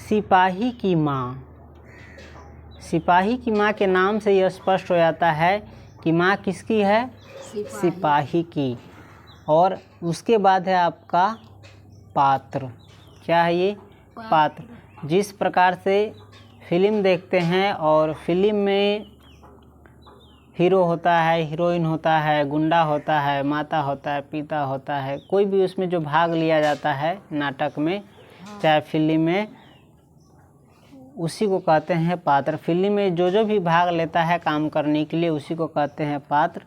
सिपाही की माँ। सिपाही की माँ के नाम से यह स्पष्ट हो जाता है कि माँ किसकी है? सिपाही की। और उसके बाद है आपका पात्र। क्या है ये? पात्र। जिस प्रकार से फिल्म देखते हैं और फिल्म में हीरो होता है, हीरोइन होता है, गुंडा होता है, माता होता है, पिता होता है, कोई भी उसमें जो भाग लिया जाता है नाटक में चाहे फिल्म में, उसी को कहते हैं पात्र। फिल्म में जो भी भाग लेता है काम करने के लिए उसी को कहते हैं पात्र।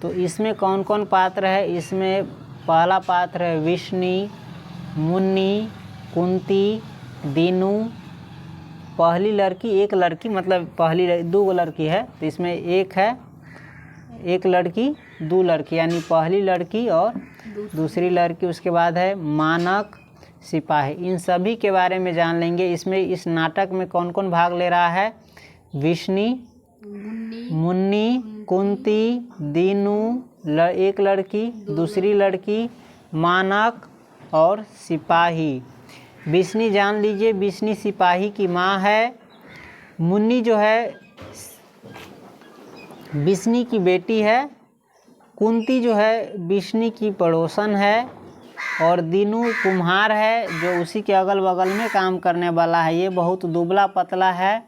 तो इसमें कौन कौन पात्र है? इसमें पहला पात्र है विष्णु, मुन्नी, कुंती, दीनू। पहली लड़की, एक लड़की, मतलब पहली दो लड़की है तो इसमें एक है, एक लड़की दो लड़की, यानी पहली लड़की और दूसरी लड़की। उसके बाद है मानक, सिपाही। इन सभी के बारे में जान लेंगे। इसमें इस नाटक में कौन कौन भाग ले रहा है? विष्णु, मुन्नी, कुंती, दीनू, एक लड़की, दूसरी लड़की, मानक और सिपाही। विष्णु जान लीजिए, विष्णु सिपाही की माँ है। मुन्नी जो है विष्णु की बेटी है। कुंती जो है विष्णु की पड़ोसन है। और दीनू कुम्हार है जो उसी के अगल बगल में काम करने वाला है। ये बहुत दुबला पतला है,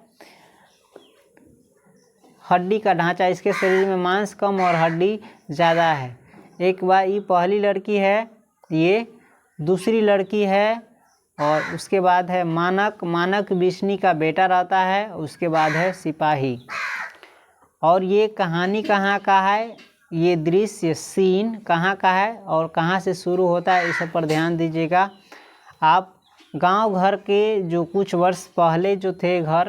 हड्डी का ढांचा, इसके शरीर में मांस कम और हड्डी ज़्यादा है। एक बार ये पहली लड़की है, ये दूसरी लड़की है। और उसके बाद है मानक। मानक विष्णु का बेटा रहता है। उसके बाद है सिपाही। और ये कहानी कहाँ का है? ये दृश्य सीन कहाँ का है और कहाँ से शुरू होता है, इस पर ध्यान दीजिएगा। आप गांव घर के जो कुछ वर्ष पहले जो थे घर,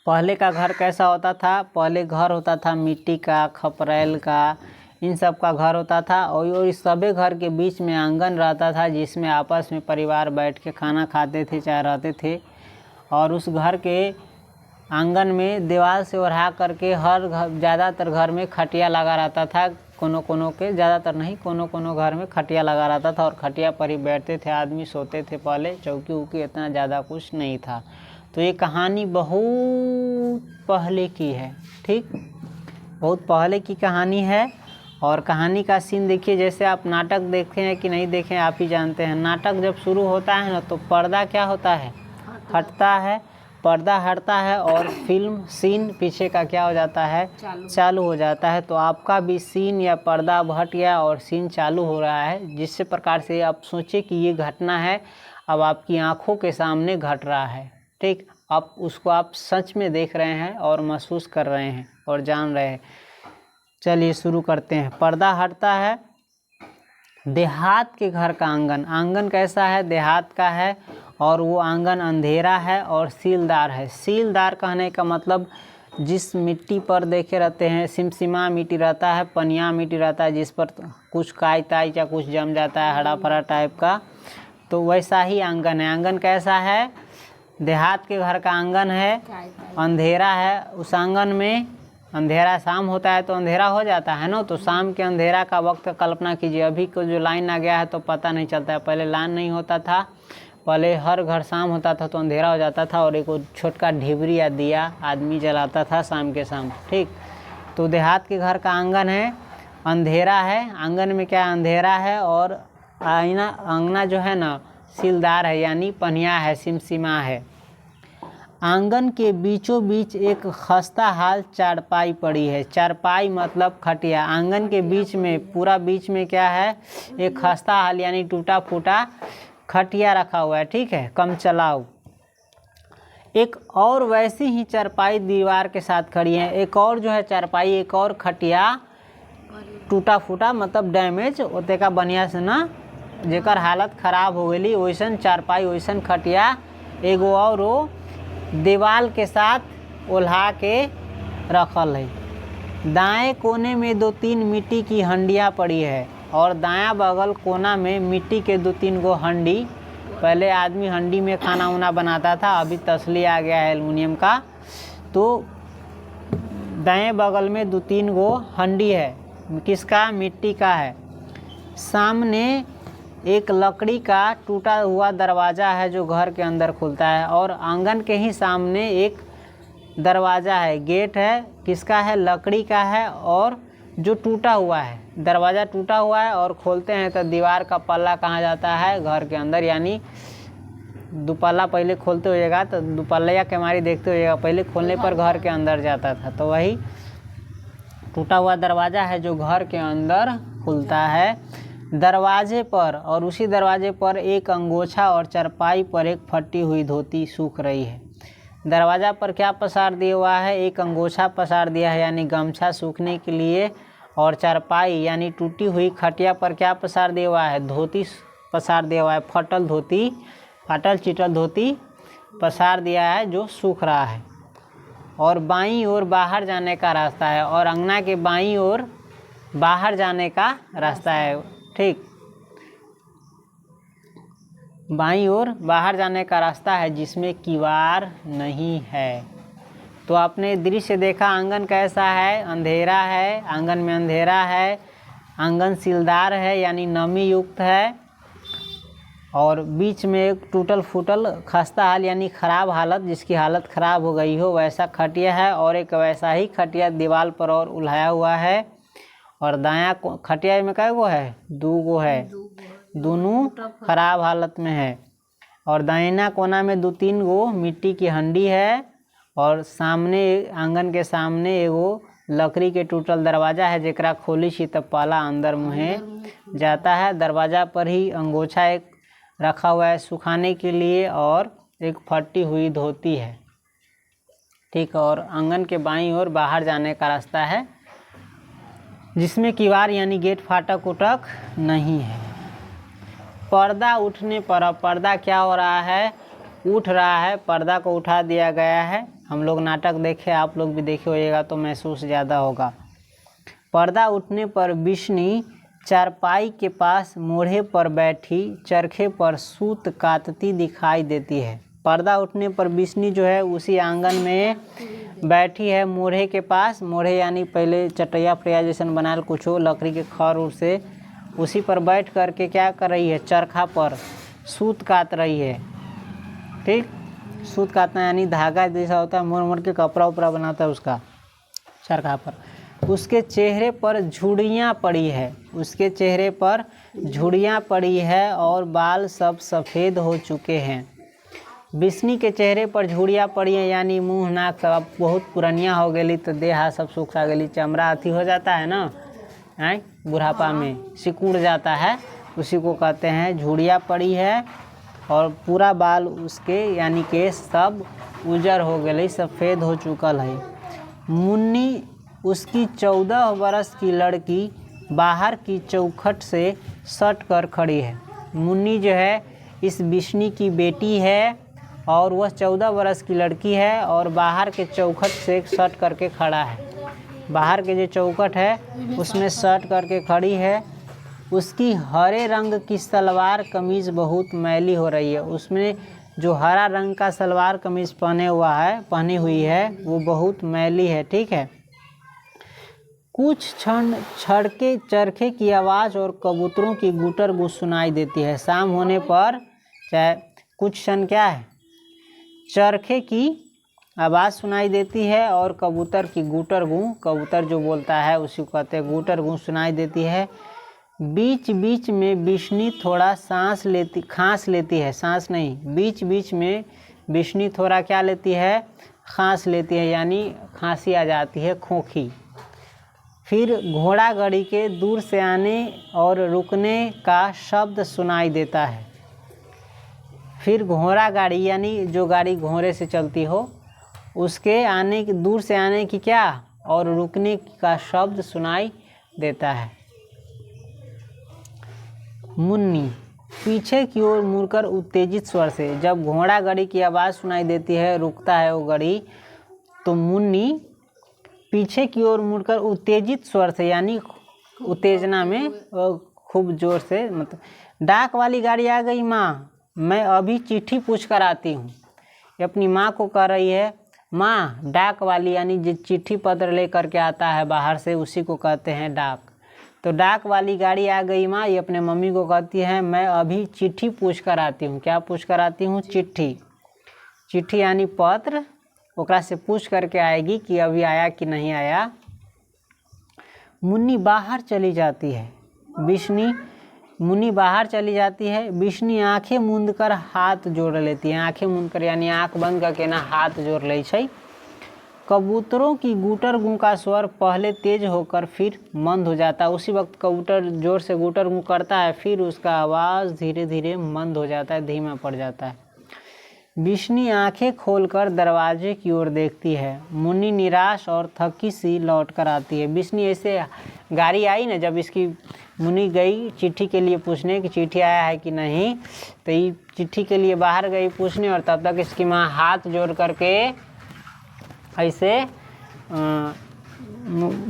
पहले का घर कैसा होता था? पहले घर होता था मिट्टी का, खपरेल का, इन सब का घर होता था। और इस सभी घर के बीच में आंगन रहता था जिसमें आपस में परिवार बैठ के खाना खाते थे चाहे रहते थे। और उस घर के आंगन में दीवार से ओढ़ा करके हर घर, ज़्यादातर घर में खटिया लगा रहता था। कोनो के, ज़्यादातर नहीं, कोनो घर में खटिया लगा रहता था और खटिया पर ही बैठते थे आदमी, सोते थे। पहले चौकी उकी इतना ज़्यादा कुछ नहीं था। तो ये कहानी बहुत पहले की है, ठीक, बहुत पहले की कहानी है। और कहानी का सीन देखिए, जैसे आप नाटक देखे हैं कि नहीं देखे आप ही जानते हैं। नाटक जब शुरू होता है ना तो पर्दा क्या होता है? हटता है, पर्दा हटता है और फिल्म सीन पीछे का क्या हो जाता है? चालू हो जाता है। तो आपका भी सीन या पर्दा अब हट गया और सीन चालू हो रहा है। जिस प्रकार से आप सोचे कि ये घटना है, अब आपकी आंखों के सामने घट रहा है, ठीक। अब उसको आप सच में देख रहे हैं और महसूस कर रहे हैं और जान रहे हैं। चलिए शुरू करते हैं। पर्दा हटता है। देहात के घर का आंगन। आंगन कैसा है? देहात का है। और वो आंगन अंधेरा है और सीलदार है। सीलदार कहने का मतलब जिस मिट्टी पर देखे रहते हैं सिमसिमा मिट्टी रहता है, पनिया मिट्टी रहता है, जिस पर कुछ काई ताई या कुछ जम जाता है, हरा भरा टाइप का, तो वैसा ही आंगन है। आंगन कैसा है? देहात के घर का आंगन है, अंधेरा है। उस आंगन में अंधेरा, शाम होता है तो अंधेरा हो जाता है ना। तो शाम के अंधेरा का वक्त का कल्पना कीजिए। अभी को जो लाइन आ गया है तो पता नहीं चलता है, पहले लाइन नहीं होता था। पहले हर घर शाम होता था तो अंधेरा हो जाता था और एक छोटका ढिबरी या दिया आदमी जलाता था शाम के शाम, ठीक। तो देहात के घर का आंगन है, अंधेरा है। आंगन में क्या अंधेरा है और अंगना जो है ना सीलदार है, यानी पनिया है, सिमसिमा है। आंगन के बीचों बीच एक खस्ता हाल चारपाई पड़ी है। चारपाई मतलब खटिया। आंगन के बीच में, पूरा बीच में क्या है? एक खस्ता हाल यानी टूटा फूटा खटिया रखा हुआ है, ठीक है, कम चलाऊ। एक और वैसी ही चारपाई दीवार के साथ खड़ी है। एक और जो है चारपाई, एक और खटिया टूटा फूटा मतलब डैमेज होते का बढ़िया से ना, जेकर हालत खराब हो गई, वैसन चारपाई वैसन खटिया एगो और वो दीवार के साथ ओल्हा के रखल है। दाएं कोने में 2-3 मिट्टी की हंडियाँ पड़ी है और दायां बगल कोना में मिट्टी के 2-3 गो हंडी। पहले आदमी हंडी में खाना उना बनाता था, अभी तसली आ गया है एल्युमिनियम का। तो दाएं बगल में 2-3 गो हंडी है, किसका? मिट्टी का है। सामने एक लकड़ी का टूटा हुआ दरवाज़ा है जो घर के अंदर खुलता है, और आंगन के ही सामने एक दरवाज़ा है, गेट है, किसका है? लकड़ी का है, और जो टूटा हुआ है, दरवाज़ा टूटा हुआ है और खोलते हैं तो दीवार का पल्ला कहाँ जाता है? घर के अंदर। यानी दुपल्ला पहले खोलते होइएगा तो दुपल्ला के हमारी देखते होइएगा, पहले खोलने पर घर के अंदर जाता था, तो वही टूटा हुआ दरवाज़ा है जो घर के अंदर खुलता है। दरवाजे पर और उसी दरवाजे पर एक अंगोछा और चारपाई पर एक फटी हुई धोती सूख रही है। दरवाज़ा पर क्या पसार दिया हुआ है? एक अंगोछा पसार दिया है यानी गमछा सूखने के लिए, और चारपाई यानी टूटी हुई खटिया पर क्या पसार दिया हुआ है? धोती पसार दिया हुआ है, फटल धोती, फाटल चिटल धोती पसार दिया है जो सूख रहा है। और बाईं ओर बाहर जाने का रास्ता है, और अंगना के बाईं ओर बाहर जाने का रास्ता है। ठीक, बाईं ओर बाहर जाने का रास्ता है जिसमें किवाड़ नहीं है। तो आपने दृश्य देखा, आंगन कैसा है? अंधेरा है, आंगन में अंधेरा है, आंगन सीलदार है यानी नमी युक्त है, और बीच में एक टूटल फूटल खस्ता हाल यानी ख़राब हालत, जिसकी हालत ख़राब हो गई हो वैसा खटिया है, और एक वैसा ही खटिया दीवार पर और उल्हाया हुआ है। और दायां खटिया में कै गो है? 2 गो है, दोनों खराब हालत में है। और दाहिना कोना में 2-3 गो मिट्टी की हंडी है, और सामने आंगन के सामने एगो लकड़ी के टूटल दरवाज़ा है जेकरा खोली छी तब पाला अंदर मुहे जाता है। दरवाज़ा पर ही अंगोछा एक रखा हुआ है सुखाने के लिए, और एक फटी हुई धोती है। ठीक, और आंगन के बाईं ओर बाहर जाने का रास्ता है जिसमें किवाड़ यानी गेट फाटक उटक नहीं है। पर्दा उठने पर, अब पर्दा क्या हो रहा है? उठ रहा है, पर्दा को उठा दिया गया है। हम लोग नाटक देखे, आप लोग भी देखे होइएगा तो महसूस ज़्यादा होगा। पर्दा उठने पर बिशनी चारपाई के पास मोढ़े पर बैठी चरखे पर सूत काटती दिखाई देती है। पर्दा उठने पर बिशनी जो है उसी आंगन में बैठी है मोढ़े के पास। मोढ़े यानी पहले चटैया फटैया जैसन बनाल कुछ हो, लकड़ी के खर उर से, उसी पर बैठ करके क्या कर रही है? चरखा पर सूत काट रही है। ठीक, सूत काटना यानी धागा जैसा होता है, मोड़ मोड़ के कपड़ा उपड़ा बनाता है उसका, चरखा पर। उसके चेहरे पर झुर्रियाँ पड़ी है, उसके चेहरे पर झुर्रियाँ पड़ी है और बाल सब सफ़ेद हो चुके हैं। बिशनी के चेहरे पर झुर्रियाँ पड़ी है यानी मुंह नाक सब बहुत पुरानिया हो गई, तो देह हाथ सब सूख सा गई, चमड़ा अथी हो जाता है ना, है बुढ़ापा में सिकुड़ जाता है, उसी को कहते हैं झुर्रियाँ पड़ी है। और पूरा बाल उसके यानी केस सब उजर हो गई, सफ़ेद हो चुकल है। मुन्नी उसकी 14 बरस की लड़की बाहर की चौखट से सट कर खड़ी है। मुन्नी जो है इस बिशनी की बेटी है, और वह 14 बरस की लड़की है, और बाहर के चौखट से सट करके खड़ा है। बाहर के जो चौखट है उसमें सट करके खड़ी है। उसकी हरे रंग की सलवार कमीज़ बहुत मैली हो रही है। उसमें जो हरा रंग का सलवार कमीज़ पहनी हुई है वो बहुत मैली है। ठीक है, कुछ क्षण छड़के चरखे की आवाज़ और कबूतरों की गुटर गू सुनाई देती है। शाम होने पर चाहे कुछ क्षण क्या है? चरखे की आवाज़ सुनाई देती है और कबूतर की गुटर गूँ, कबूतर जो बोलता है उसी को कहते हैं गुटर गूँ, सुनाई देती है। बीच बीच में बिशनी थोड़ा खांस लेती है, सांस नहीं, बीच बीच में बिशनी थोड़ा क्या लेती है? खांस लेती है, यानी खांसी आ जाती है, खोखी। फिर घोड़ा गाड़ी के दूर से आने और रुकने का शब्द सुनाई देता है। फिर घोड़ा गाड़ी यानी जो गाड़ी घोड़े से चलती हो उसके आने की, दूर से आने की क्या और रुकने का शब्द सुनाई देता है। मुन्नी पीछे की ओर मुड़कर उत्तेजित स्वर से, जब घोड़ा गाड़ी की आवाज़ सुनाई देती है, रुकता है वो गाड़ी, तो मुन्नी पीछे की ओर मुड़कर उत्तेजित स्वर से यानी उत्तेजना में खूब ज़ोर से, मतलब डाक वाली गाड़ी आ गई माँ, मैं अभी चिट्ठी पूछ कर आती हूँ। ये अपनी माँ को कह रही है, माँ डाक वाली यानी जो चिट्ठी पत्र लेकर के आता है बाहर से, उसी को कहते हैं डाक। तो डाक वाली गाड़ी आ गई माँ, ये अपने मम्मी को कहती है मैं अभी चिट्ठी पूछ कर आती हूँ। क्या पूछ कर आती हूँ? चिट्ठी। चिट्ठी यानी पत्र, ओकरा से पूछ करके आएगी कि अभी आया कि नहीं आया। मुन्नी बाहर चली जाती है। मुन्नी बाहर चली जाती है। बिशनी आंखें मूंद कर हाथ जोड़ लेती है। आंखें मूंद कर यानी आंख बंद करके ना हाथ जोड़ ले छै। कबूतरों की गूटर गूं का स्वर पहले तेज होकर फिर मंद हो जाता है। उसी वक्त कबूतर जोर से गूटर गूं करता है, फिर उसका आवाज़ धीरे धीरे मंद हो जाता है, धीमा पड़ जाता है। बिशनी आंखें खोलकर दरवाजे की ओर देखती है। मुन्नी निराश और थकी सी लौट कर आती है। बिशनी ऐसे गाड़ी आई ना, जब इसकी मुन्नी गई चिट्ठी के लिए पूछने कि चिट्ठी आया है कि नहीं, तो ये चिट्ठी के लिए बाहर गई पूछने, और तब तक इसकी माँ हाथ जोड़ करके ऐसे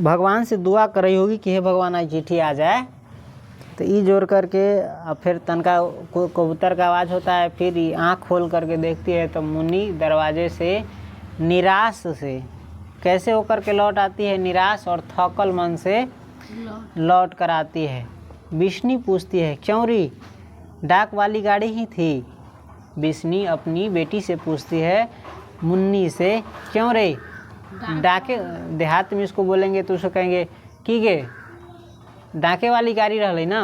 भगवान से दुआ कर रही होगी कि हे भगवान आज चिट्ठी आ जाए। तो ई जोड़ करके फिर तनका कबूतर का आवाज़ होता है, फिर आँख खोल करके देखती है तो मुन्नी दरवाजे से निराश से कैसे होकर के लौट आती है, निराश और थकल मन से लौट कर आती है। बिशनी पूछती है क्यों री, डाक वाली गाड़ी ही थी। बिशनी अपनी बेटी से पूछती है मुन्नी से क्यों रे, डाके देहात में इसको बोलेंगे तो उसको कहेंगे की गे डाके वाली गाड़ी रही ना।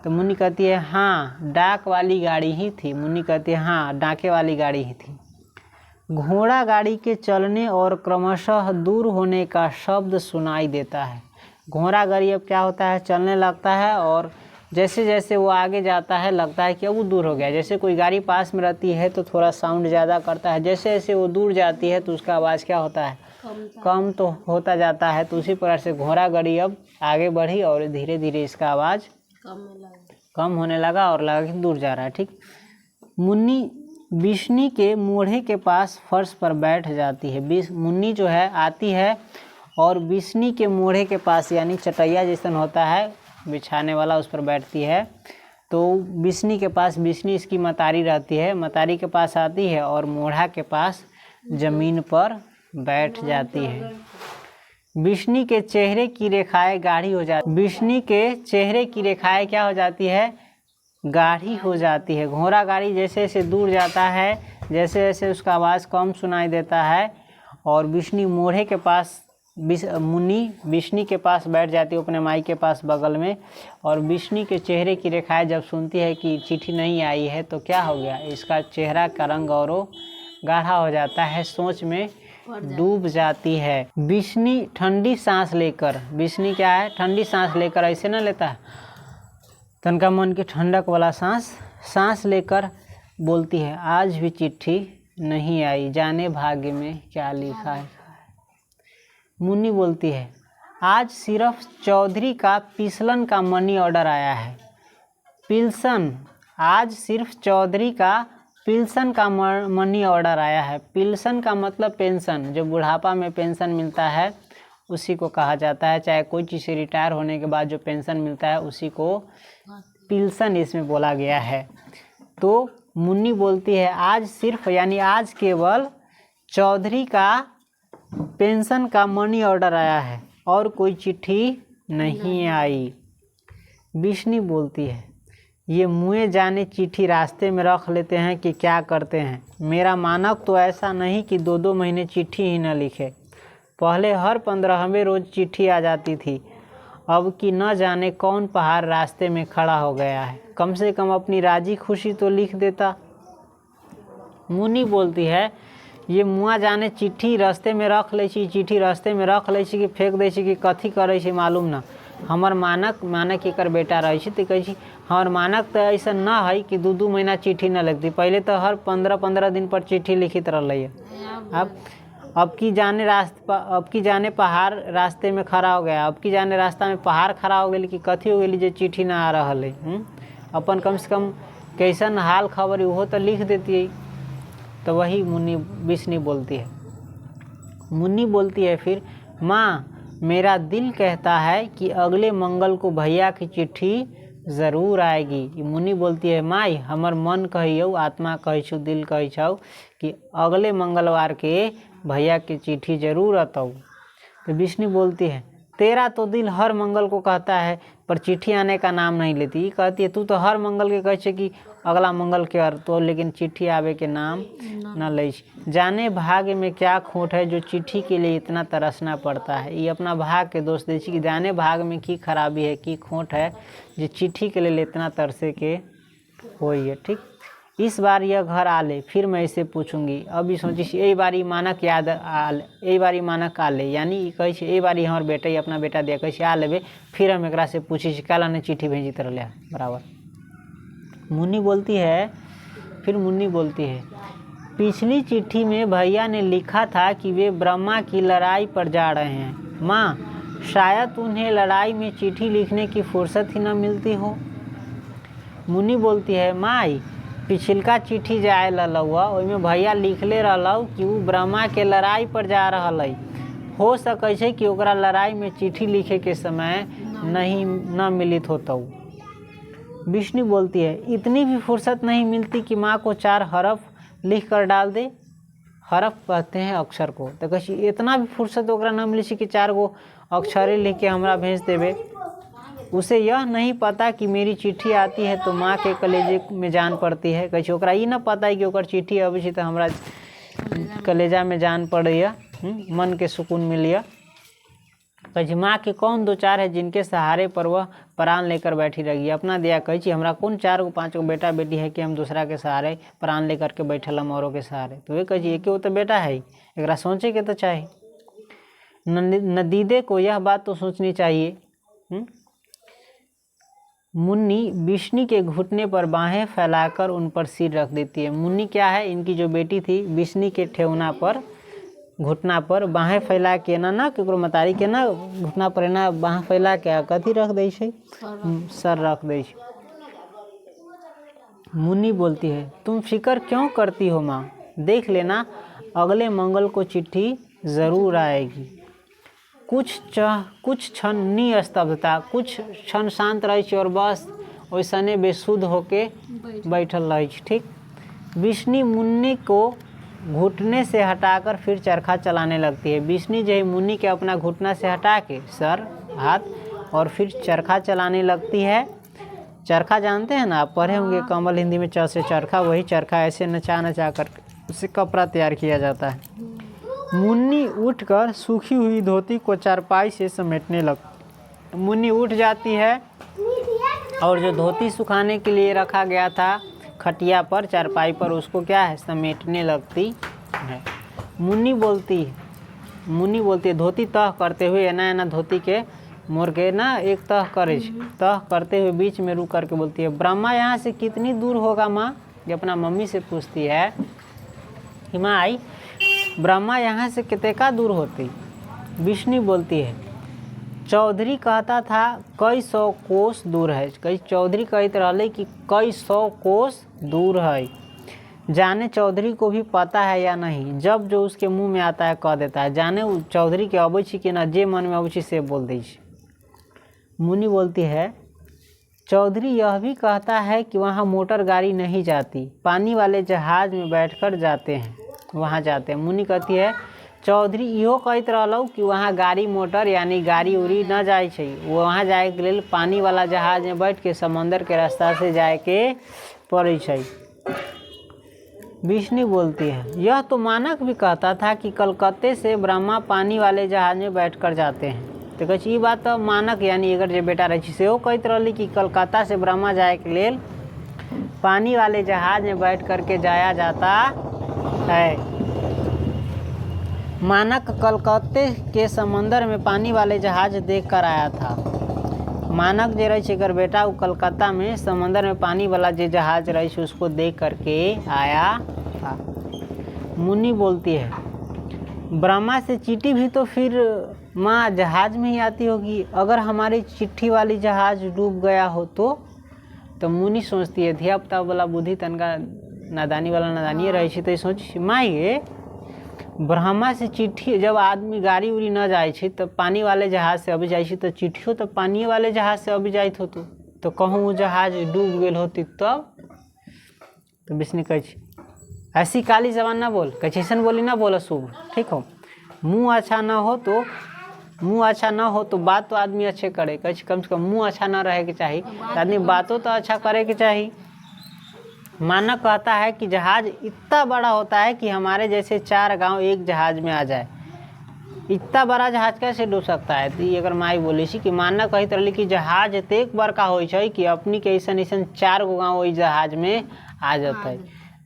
तो मुन्नी कहती है हाँ डाक वाली गाड़ी ही थी। मुन्नी कहती है हाँ डाके वाली गाड़ी ही थी। घोड़ा गाड़ी के चलने और क्रमशः दूर होने का शब्द सुनाई देता है। घोड़ा गाड़ी अब क्या होता है, चलने लगता है, और जैसे जैसे वो आगे जाता है लगता है कि अब वो दूर हो गया। जैसे कोई गाड़ी पास में रहती है तो थोड़ा साउंड ज़्यादा करता है, जैसे जैसे वो दूर जाती है तो उसका आवाज़ क्या होता है, कम तो होता जाता है। तो उसी प्रकार से घोड़ा गाड़ी अब आगे बढ़ी और धीरे धीरे इसका आवाज़ कम होने लगा और लगा कि दूर जा रहा है। ठीक। मुन्नी बिशनी के मोढ़े के पास फर्श पर बैठ जाती है। मुन्नी जो है आती है और बिशनी के मोढ़े के पास यानी चटैया जैसा होता है बिछाने वाला, उस पर बैठती है। तो बिशनी के पास, बिशनी इसकी मतारी रहती है, मतारी के पास आती है और मोढ़ा के पास ज़मीन पर बैठ जाती है। बिशनी के चेहरे की रेखाएं गाढ़ी हो जाती, बिशनी के चेहरे की रेखाएं क्या हो जाती है, गाढ़ी हो जाती है। घोड़ा गाड़ी जैसे जैसे दूर जाता है, जैसे जैसे उसका आवाज़ कम सुनाई देता है, और बिशनी मोढ़े के पास, मुन्नी बिशनी के पास बैठ जाती है अपने माई के पास बगल में। और बिशनी के चेहरे की रेखाएं जब सुनती है कि चिट्ठी नहीं आई है तो क्या हो गया, इसका चेहरा का रंग और गाढ़ा हो जाता है, सोच में डूब जाती है। बिशनी ठंडी सांस लेकर, बिशनी क्या है, ठंडी सांस लेकर, ऐसे ना लेता है, तनका मन की ठंडक वाला सांस लेकर बोलती है आज भी चिट्ठी नहीं आई, जाने भाग्य में क्या लिखा है। मुन्नी बोलती है आज सिर्फ चौधरी का पिलसन का मनी ऑर्डर आया है। पिलसन, आज सिर्फ चौधरी का पिलसन का मनी ऑर्डर आया है। पिलसन का मतलब पेंशन, जो बुढ़ापा में पेंशन मिलता है उसी को कहा जाता है। चाहे कोई चीज़ से रिटायर होने के बाद जो पेंशन मिलता है उसी को पिलसन इसमें बोला गया है। तो मुन्नी बोलती है आज सिर्फ यानी आज केवल चौधरी का पेंशन का मनी ऑर्डर आया है और कोई चिट्ठी नहीं आई। बिशनी बोलती है ये मुँह जाने चिट्ठी रास्ते में रख लेते हैं कि क्या करते हैं। मेरा मानक तो ऐसा नहीं कि 2-2 महीने चिट्ठी ही न लिखे। पहले हर 15वें रोज़ चिट्ठी आ जाती थी, अब कि न जाने कौन पहाड़ रास्ते में खड़ा हो गया है। कम से कम अपनी राजी खुशी तो लिख देता। मुन्नी बोलती है ये मुआ जाने चिट्ठी रास्ते में रख ले छी, चिट्ठी रास्ते में रख ले छी कि फेंक दे छी कि कथी करे छी मालूम ना। हमर मानक एकर बेटा रहे छी तो कहे छी हमर मानक तो ऐसा ना है कि 2-2 महीना चिट्ठी ना लिखती। पहले तो हर 15-15 दिन पर चिट्ठी लिखित रही है। अब की जाने पहाड़ रास्ते में खड़ा हो गया, अब की जाने रास्ता में पहाड़ खड़ा हो गई कि कथी हो गई जो चिट्ठी ना आ रहा है। अपन कम से कम कैसन हाल खबर वो तो लिख देती है। तो वही बिशनी बोलती है। मुन्नी बोलती है फिर माँ मेरा दिल कहता है कि अगले मंगल को भैया की चिट्ठी ज़रूर आएगी। मुन्नी बोलती है माई हमर मन कहियो, आत्मा कहे छो, दिल कहे छो कि अगले मंगलवार के भैया की चिट्ठी जरूर अतौ। तो बिशनी बोलती है तेरा तो दिल हर मंगल को कहता है पर चिट्ठी आने का नाम नहीं लेती। ये कहती है तू तो हर मंगल के कहे कि अगला मंगल के और तो लेकिन चिट्ठी आवे के नाम न ले। जाने भाग्य में क्या खोट है जो चिट्ठी के लिए इतना तरसना पड़ता है। ये अपना भाग के दोस्त दी कि जाने भाग में की खराबी है की खोट है जो चिट्ठी के लिए इतना तरसे के हो है। ठीक, इस बार यह घर आ ले फिर मैं इसे पूछूंगी। अभी सोची यही बारी मानक याद आल यही बारी मानक आ ले, यानी कहे यही बारी हमारे बेटे अपना बेटा दिया कहे आ लेबे फिर हम एक से पूछी काला ने चिट्ठी भेजी तरह लिया बराबर। मुन्नी बोलती है फिर मुन्नी बोलती है पिछली चिट्ठी में भैया ने लिखा था कि वे ब्रह्मा की लड़ाई पर जा रहे हैं। माँ, शायद उन्हें लड़ाई में चिट्ठी लिखने की फुर्सत ही न मिलती हो। मुन्नी बोलती है माई, पिछलका चिट्ठी जाए ललौआ ओइमे भैया लिखले रहलौ कि वो ब्रह्मा के लड़ाई पर जा रहल है। हो सकै छै कि ओकरा लड़ाई में चिट्ठी लिखे के समय नहीं न मिलित होता। विष्णु बोलती है इतनी भी फुर्सत नहीं मिलती कि माँ को 4 हरफ लिख कर डाल दे। हरफ कहते हैं अक्षर को, तो कही इतना भी फुर्सत ओकरा न मिली कि 4 गो अक्षरे लिख के हमरा भेज देवे। उसे यह नहीं पता कि मेरी चिट्ठी आती है तो माँ के कलेजे में जान पड़ती है। कहे ओकरा ई न पता है कि ओकर चिट्ठी अबै छै तो हमरा कलेजा में जान पड़ैया, मन के सुकून मिलिया। कहे माँ के कौन 2 4 है जिनके सहारे पर वह प्राण लेकर बैठी रही। अपना दिया कहे हमरा कौन 4 गो 5 गो बेटा बेटी है कि हम दूसरा के सहारे प्राण लेकर के बैठल हम औरों के सहारे। तो वे कहे एक वो तो बेटा है, एक सोचे के तो चाहे। नदीदे को यह बात तो सोचनी चाहिए। मुन्नी विष्णु के घुटने पर बाहें फैलाकर उन पर सिर रख देती है। मुन्नी क्या है, इनकी जो बेटी थी विष्णु के ठेवना पर घुटना पर बाहें फैला के ना केकरो मतारी के ना घुटना पर ना बाह फैला के कथी रख दै छै, सर रख दै छै। मुन्नी बोलती है तुम फिक्र क्यों करती हो माँ, देख लेना अगले मंगल को चिट्ठी ज़रूर आएगी। कुछ क्षण निस्तब्धता, कुछ क्षण शांत रहे और बस वैसने बेसुध होके बैठल रहे। ठीक, विष्णु मुन्नी को घुटने से हटाकर फिर चरखा चलाने लगती है। विष्णु जो है मुन्नी के अपना घुटना से हटा के सर हाथ और फिर चरखा चलाने लगती है। चरखा जानते हैं ना आप, पढ़े होंगे कमल हिंदी में च से चरखा, वही चरखा ऐसे नचा नचा कर उससे कपड़ा तैयार किया जाता है। मुन्नी उठकर सूखी हुई धोती को चारपाई से समेटने लग मुन्नी उठ जाती है और जो धोती सुखाने के लिए रखा गया था खटिया पर चारपाई पर उसको क्या है समेटने लगती है। मुन्नी बोलती है धोती तह करते हुए एना धोती के मोड़ के ना एक तह करे, तह करते हुए बीच में रुक करके बोलती है ब्रह्मा यहाँ से कितनी दूर होगा माँ। ये अपना मम्मी से पूछती है कि माँ आई ब्रह्मा यहाँ से कितना दूर होती। विष्णु बोलती है चौधरी कहता था कई 100 कोस दूर है। कई चौधरी कहते रहे कि कई 100 कोस दूर है। जाने चौधरी को भी पता है या नहीं, जब जो उसके मुंह में आता है कह देता है। जाने चौधरी के अबै छी कि ना, जे मन में अबै छी से बोल दै छी। मुन्नी बोलती है चौधरी यह भी कहता है कि वहाँ मोटर गाड़ी नहीं जाती, पानी वाले जहाज में बैठकर जाते हैं, वहाँ जाते हैं। मुन्नी कहती है चौधरी इहो कहते रहलौ कि वहाँ गाड़ी मोटर यानी गाड़ी उड़ी न जाए छै, वहाँ जाए के लिए पानी वाला जहाज में बैठ के समंदर के रास्ता से जाए के पड़े छै। विष्णु बोलती है यह तो मानक भी कहता था कि कलकत्ते से ब्रह्मा पानी वाले जहाज में बैठकर जाते हैं। तो कहे ये बात तो मानक यानी अगर जो बेटा रही से वो कहते रही कि कलकत्ता से ब्रह्मा जाए के लिए पानी वाले जहाज में बैठ करके जाया जाता है। मानक कलकत्ते के समंदर में पानी वाले जहाज देख कर आया था। मानक जो रही अगर बेटा वो कलकत्ता में समंदर में पानी वाला जो जहाज रही उसको देख करके आया था। मुन्नी बोलती है ब्रह्मा से चिट्ठी भी तो फिर माँ जहाज में ही आती होगी, अगर हमारी चिट्ठी वाली जहाज डूब गया हो तो मुन्नी सोचती है धियापुता वाला बुद्धि तनका नादानी वाला नादानी रही तो सोच माँ ये ब्रह्मा से चिट्ठी जब आदमी गाड़ी उड़ी न जाए तो पानी वाले जहाज से अभी जाए तो चिट्ठियों तो पानी वाले जहाज से अभी जाइत होतो, तो कहूँ वो जहाज डूब गए होती तब। तो विष्णु कहे ऐसी काली जबान ना बोल, कहे ऐसा बोली ना बोला शुभ, ठीक हो। मुँह अच्छा ना हो तो मुँह अच्छा ना हो तो बात तो आदमी अच्छे करे, कम से कम मुँह अच्छा ना रहे के चाहिए, आदमी बातों तो अच्छा करे के चाहिए। मानक कहता है कि जहाज इतना बड़ा होता है कि हमारे जैसे 4 गांव एक जहाज में आ जाए। इतना बड़ा जहाज कैसे डूब सकता है? तो ये अगर माई बोली सी कि मानक कही तरह कि जहाज एक बड़का हो कि अपनी के ऐसा 4 गो गाँव वही जहाज में आ जाता है।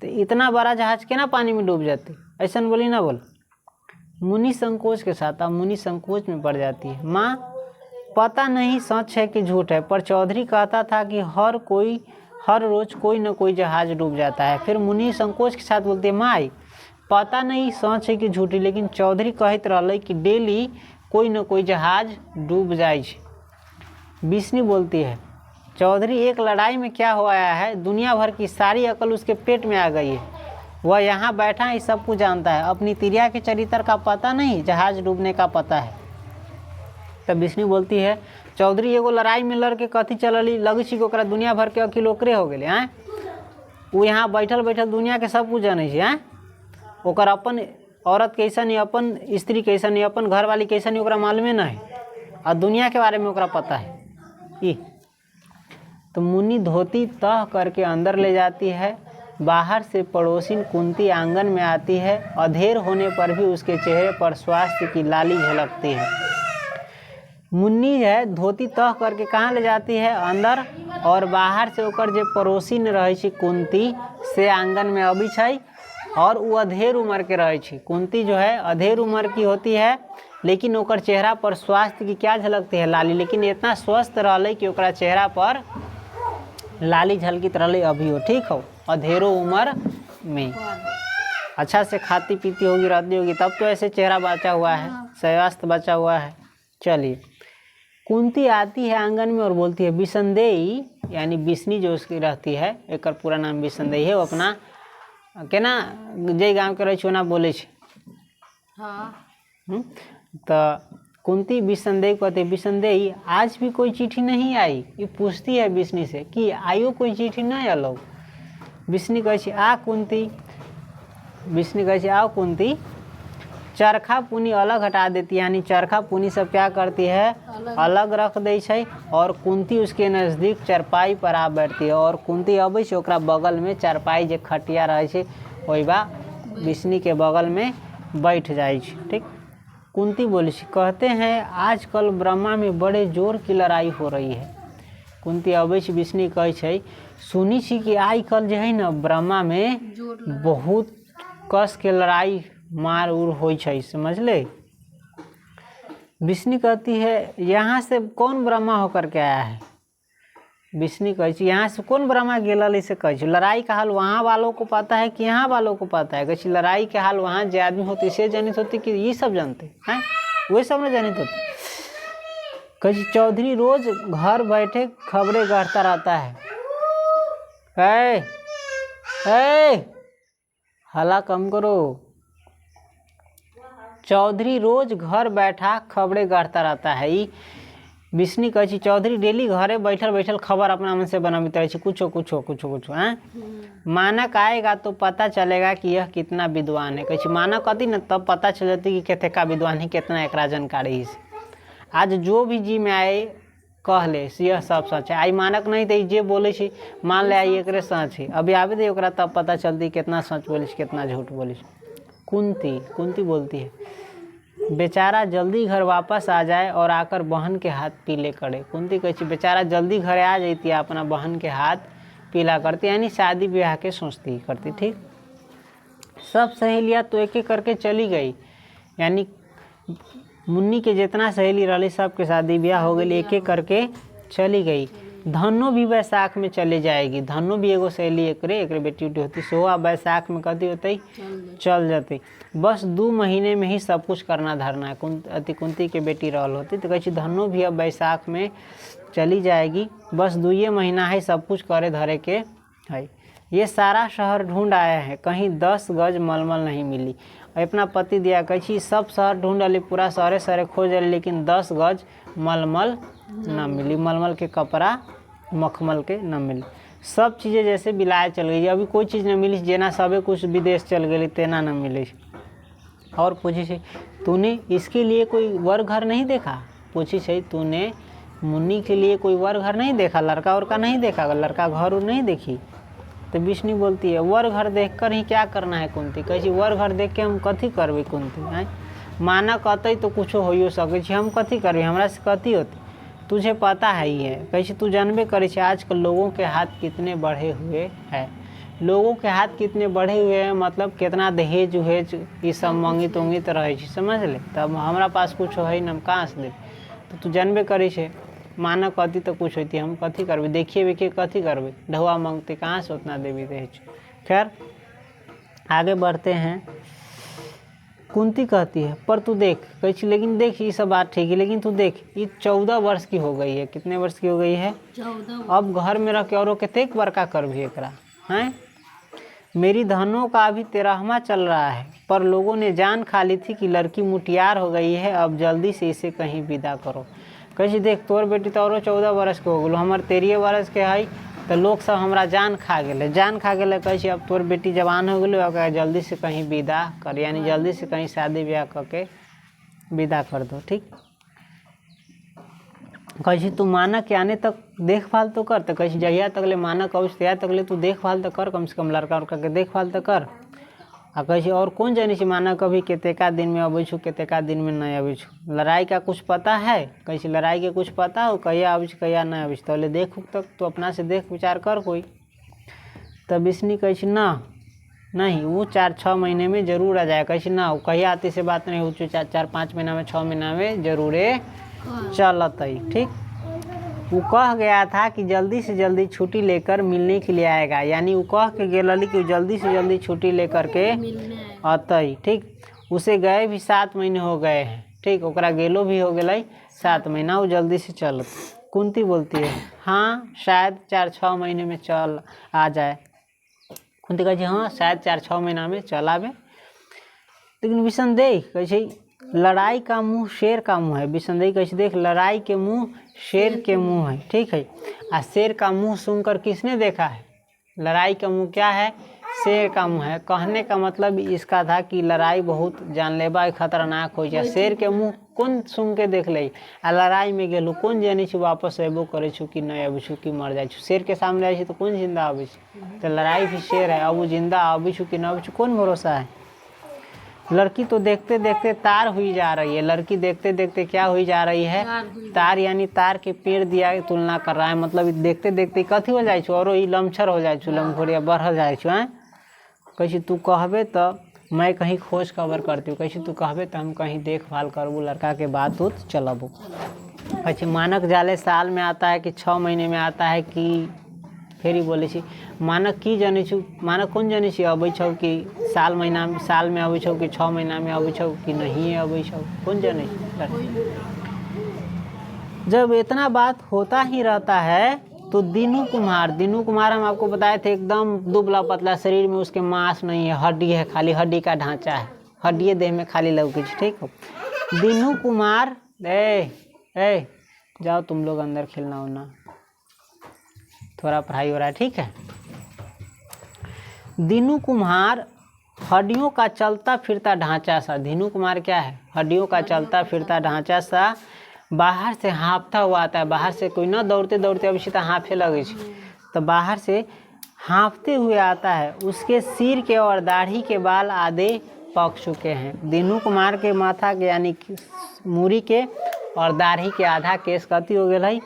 तो इतना बड़ा जहाज के ना पानी में डूब जाते, ऐसा बोली ना बोल। मुनि संकोच के साथ, अब मुनि संकोच में पड़ जाती है। माँ पता नहीं सच है कि झूठ है, पर चौधरी कहता था कि हर रोज कोई न कोई जहाज डूब जाता है। फिर मुनि संकोच के साथ बोलते हैं माई पता नहीं सच है कि झूठी, लेकिन चौधरी कहत रहा कि डेली कोई न कोई जहाज डूब जाए। विष्णु बोलती है चौधरी एक लड़ाई में क्या हो आया है, दुनिया भर की सारी अकल उसके पेट में आ गई है। वह यहाँ बैठा है, सब कुछ जानता है, अपनी तिरिया के चरित्र का पता नहीं, जहाज डूबने का पता है। तब विष्णु बोलती है चौधरी एगो लड़ाई में लड़ के कथी चलली लगी छी ओकरा दुनिया भर के अकिल ओकरे हो गए हैं। वो यहाँ बैठल बैठल दुनिया के सब कुछ जाने हैं। ओकर अपन औरत कैसा नहीं, अपन स्त्री कैसा नहीं, अपन घरवाली कैसा नहीं, ओकरा मालूमे ना है, और दुनिया के बारे में ओकरा पता है। ई तो मुनि धोती तह करके अंदर ले जाती है। बाहर से पड़ोसिन कुंती आंगन में आती है। अधेर होने पर भी उसके चेहरे पर स्वास्थ्य की लाली झलकती है। मुन्नी है धोती तह करके कहाँ ले जाती है? अंदर। और बाहर से ओकर जे पड़ोसिन रहे छी कुंती से आंगन में अभी छै, और वो अधेर उम्र के रहे छी। कुंती जो है अधेर उम्र की होती है, लेकिन ओकर चेहरा पर स्वास्थ्य की क्या झलकती है? लाली। लेकिन इतना स्वस्थ रहले कि ओकरा चेहरा पर लाली झलकित रहले अभी हो, ठीक हो, अधेरो उम्र में। अच्छा से खाती पीती होगी, रहती होगी, तब तो ऐसे चेहरा बचा हुआ है, स्वास्थ्य बचा हुआ है। चलिए कुंती आती है आंगन में और बोलती है विसंदेही, यानी विष्णु जो उसकी रहती है, एक पूरा नाम विसंदेही है। वो अपना केना जय गाँव के रहे ना बोले तो कुंती विसंदेही कहते विसंदेही आज भी कोई चिट्ठी नहीं आई। ये पूछती है विष्णु से कि आयो कोई चिट्ठी नहीं अलग। विष्णु कहे आ कुंती, विष्णु कहे आओ कुंती। चरखा पुनी अलग हटा देती है, यानी चरखा पुनी सब क्या करती है? अलग रख दै छै। और कुंती उसके नज़दीक चरपाई पर आ बैठती है। और कुंती अबै छै ओकरा बगल में चरपाई जे खटिया रहे छै ओहि बा विष्णु के बगल में बैठ जाए छै। ठीक। कुंती बोली कहते हैं आजकल ब्रह्मा में बड़े जोर की लड़ाई हो रही है। कुंती अबै छै विष्णु कहे छै सुनी छी कि आई कल जो है न ब्रह्मा में बहुत कस के लड़ाई मार उर हो, समझ ले। विष्णु कहती है यहाँ से कौन ब्रह्मा होकर के आया है? विष्णु कहे यहाँ से कौन ब्रह्मा गेल से कहे लड़ाई का हाल वहाँ वालों को पता है कि यहाँ वालों को पता है? कहे लड़ाई के हाल वहाँ जो आदमी होते से जानित होती कि ये सब जानते हैं, वही सब न जानित होते। कहे चौधरी रोज घर बैठे खबरें गढ़ता रहता है। हल्ला कम करो। चौधरी रोज घर बैठा खबरें गढ़ता रहता है। विष्णु कहे चौधरी डेली घरे बैठल बैठल खबर अपना मन से बनाते रहे कुछो कुछो कुछो कुछो हैं। मानक आएगा तो पता चलेगा कि यह कितना विद्वान है। कहे मानक आती न तब पता चल जाती कि कितने का विद्वान है, कितना एकरा जानकारी है। आज जो भी जी में आए कह ले यह सब सच है। आई मानक नहीं तो जे बोले मान ले आई एक सच है, अभी आवे दे ओकरा तब पता चलती कितना सच बोली कितना झूठ बोली। कुंती बोलती है बेचारा जल्दी घर वापस आ जाए और आकर बहन के हाथ पीले करे। कुंती कहे बेचारा जल्दी घर आ जाती है, अपना बहन के हाथ पीला करती, यानी शादी ब्याह के सोचती करती। ठीक। सब सहेलियाँ तो एक एक करके चली गई, यानी मुन्नी के जितना सहेली रही सबके शादी ब्याह हो गई, एक एक करके चली गई। धनो भी बैसाख में चले जाएगी। धनो भी एगो सहेली एक बेटी उटी होती, सोहा बैसाख में कथी होती चल जाती। बस 2 महीने में ही सब कुछ करना धरना है। कुंती के बेटी रहल होती तो कहे धनो भी अब बैसाख में चली जाएगी, बस 2 महीना है सब कुछ करे धरे के है। ये सारा शहर ढूंढ आया है, कहीं 10 गज मलमल नहीं मिली। अपना पति दिया कहे सब शहर ढूंढ ली, पूरा शहरे खोज ली, लेकिन 10 गज मलमल न मिली। मलमल के कपड़ा मखमल के न मिली। सब चीज़ें जैसे बिलाए चल गई, अभी कोई चीज़ न मिली, जेना सबे कुछ विदेश चल गई तेना न मिले। और पूछी से तूने इसके लिए कोई वर घर नहीं देखा, पूछी से तूने मुन्नी के लिए कोई वर घर नहीं देखा, लड़का और का नहीं देखा, लड़का घर और नहीं देखी। तो विष्णु बोलती है वर घर देख कर ही क्या करना है कुंती, कैसी वर घर देख के हम कथी करबे कुंती, हैं माना कहते तो कुछ हो सके, हम कथी करबे, हमरा से कथी होती, तुझे पता है ही है, कैसे तू जानबे करे आजकल लोगों के हाथ कितने बढ़े हुए हैं, लोगों के हाथ कितने बढ़े हुए हैं, मतलब कितना दहेज उहेज ये सब मांगित उंगित रहे, समझ ले, तब हमारा पास कुछ है न, हम कहाँ से दे, तो तू जानबे करे छे, माना कहती तो कुछ होती, हम कथी करबे, देखिए देखिए कथी करबे, ढुआ मांगते कहाँ से उतना देवी दहेज। खैर आगे बढ़ते हैं। कुंती कहती है पर तू देख, कैसी लेकिन देख ये सब बात ठीक है, लेकिन तू देख ये 14 वर्ष की हो गई है, कितने वर्ष की हो गई है, 14। अब घर में रख के औरों कितने बड़का कर भी एकरा हैं, मेरी धनों का अभी 13वां चल रहा है, पर लोगों ने जान खा ली थी कि लड़की मुटियार हो गई है, अब जल्दी से इसे कहीं विदा करो। कैसे देख तोर बेटी तो और 14 वर्ष के हो गलो, हमारे 13 वर्ष के है, तो लोग सब हमारा जान खा गए, कैसे अब तोर बेटी जवान हो गलो, अगर जल्दी से कहीं विदा कर, यानी जल्दी से कहीं शादी ब्याह करके विदा कर दो, ठीक। कैसे तू माना के आने तक देखभाल तो कर, तो कैसे जहिया तक ले माना कौश तैयार तक ले तू देखभाल तो कर, कम से कम लड़का उड़का के देखभाल तो कर। आ कैसे और कौन जानी से माना कभी केतेका दिन में अबै छु, केतेका दिन में नहीं अबै छु, लड़ाई का कुछ पता है, कैसे लड़ाई के कुछ पता हो, कहिया अबै छु कहिया नहीं अबै छु, तो ले देख तक तो अपना से देख विचार कर कोई। तब विष्णु कैसे ना नहीं, वो 4-6 महीने में जरूर आ जाए, कैसे ना कहिया आती से बात नहीं हो, 4-5 महीना में 6 महीना में जरूर चलत ही, ठीक। वो कह गया था कि जल्दी से जल्दी छुट्टी लेकर मिलने के लिए आएगा, यानी वो कह के गेलली कि जल्दी से जल्दी छुट्टी लेकर के अतई, ठीक। उसे गए भी 7 महीने हो गए हैं, ठीक, ओकरा गेलो भी हो गए 7 महीना, वो जल्दी से चल। कुंती बोलती है हाँ शायद 4-6 महीने में चल आ जाए। कुंती कहती हाँ शायद 4-6 महीना में चल आवे। लेकिन विसंदेह कैसे लड़ाई का मुंह शेर का मुंह है, विसंदेह कैसे देख लड़ाई के मुंह शेर के मुंह है, ठीक है। आ शेर का मुंह सुनकर किसने देखा है, लड़ाई का मुंह क्या है, शेर का मुंह है। कहने का मतलब इसका था कि लड़ाई बहुत जानलेवा खतरनाक हो जाए, शेर के मुंह कौन सुन के देख ले, आ लड़ाई में गेलू कौन जानी छी वापस अबो करे छु कि नहीं अबै छु कि मर जाए छु, शेर के सामने आई तो कौन जिंदा अबै छु, तो लड़ाई भी शेर है, अब वो जिंदा अबै छु कि नहीं अबै छु कौन भरोसा है। लड़की तो देखते देखते तार हुई जा रही है, लड़की देखते देखते क्या हुई जा रही है, तार यानी तार के पेड़ दिया की तुलना कर रहा है, मतलब देखते देखते कथी हो जाए और लमछर हो जाए लमखोरिया बढ़ जाए हैं। कैसे तू कहबे तो मैं कहीं खोज खबर करती हूँ, कैसे तू कहबे तो हम कहीं देखभाल करबू, लड़का के बात उत चलबू। कैसे मानक जाले साल में आता है कि 6 महीने में आता है कि फिर ही बोले छी मानक की जानी छु, मानक कौन जानी छी अबै छौ कि साल में अबै छौ कि 6 महीना में अबै छौ कि नहीं अबै छौ, कौन जाने। जब इतना बात होता ही रहता है तो दीनू कुमार हम आपको बताए थे एकदम दुबला पतला शरीर में, उसके मांस नहीं है, हड्डी है, खाली हड्डी का ढांचा है, हड्डी देह में खाली लौकी, ठीक हो। दीनू कुमार ए जाओ तुम लोग अंदर खेलना होना, थोड़ा पढ़ाई हो रहा है, ठीक है। दीनू कुमार हड्डियों का चलता फिरता ढांचा सा, दीनू कुमार क्या है, हड्डियों का चलता फिरता ढांचा सा, बाहर से हाँफता हुआ आता है, बाहर से कोई ना दौड़ते दौड़ते अभी तो हाँफे लगे, तो बाहर से हाँफते हुए आता है। उसके सिर के और दाढ़ी के बाल आधे पक चुके हैं। दीनू कुमार के माथा के यानी मूरी के और दाढ़ी के आधा केस कथी हो गया है,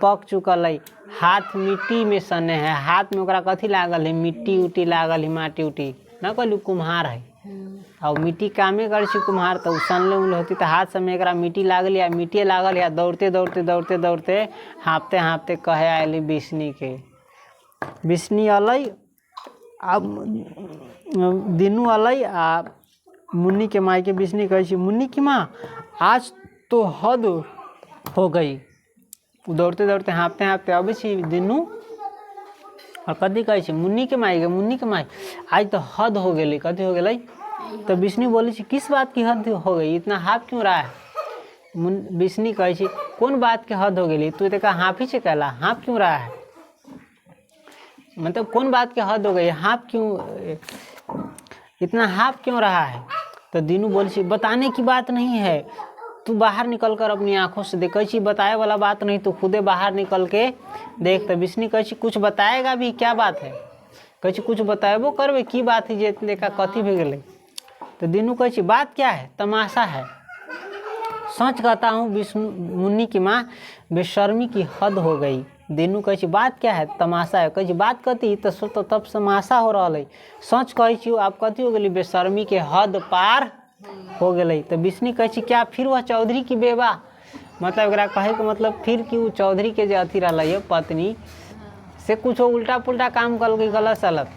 पक चुकल है। हाथ मिट्टी में सने है, हाथ में ओकरा कथी लागल है, मिट्टी उट्टी लागल है, माटी उट्टी ना कहलू कुम्हार है, और मिट्टी कामे कर कुम्हार, तो सनले उनले होती तो हाथ समय एक मिट्टी लागल या मिट्टी लागल या दौड़ते दौड़ते दौड़ते दौड़ते हाँपते हाँपते कहे आयल विष्णु के। विष्णु अलै आ दीनू अलै आ मुन्नी के माई के विष्णु कहे मुन्नी की माँ आज तो हद हो गई, दौड़ते दौड़ते हाँपते हाँपते अबै छी दीनू और कथी कहे मुन्नी के माई आज तो हद हो गई, कथी हो गई। तो विष्णु बोले किस बात की हद हो गई, इतना हाँफ क्यों रहा है। विष्णु कहे कौन बात की हद हो गई, तू तो हाँफ ही से कहला, हाँफ क्यों रहा है, मतलब कौन बात की हद हो गई, हाँफ क्यों, इतना हाँफ क्यों रहा है। तो दीनू बोली बताने की बात नहीं है, तू बाहर निकल कर अपनी आंखों से देख। कही बताए वाला बात नहीं, तू खुदे बाहर निकल के देख। तो विष्णु कही कुछ बताएगा भी, क्या बात है? कही कुछ बताएबो करबे, की बात है जे इतने का कथी भे गेले? तो दीनू कही बात क्या है? तमाशा है। सच कहता हूँ विष्णु मुन्नी की माँ, बेशर्मी की हद हो गई। दीनू कही बात क्या है? तमाशा है। कही बात कथी? तो सो तो तब तमाशा हो रहा है। सच कही आप कथी हो गई? बेशर्मी के हद पार हो गई। तो विष्णु कही क्या फिर वह चौधरी की बेवा, मतलब एकरा कहे के मतलब फिर कि वो चौधरी के जो अथी रहा है पत्नी से कुछ उल्टा पुल्टा काम कर गई, गलत सलत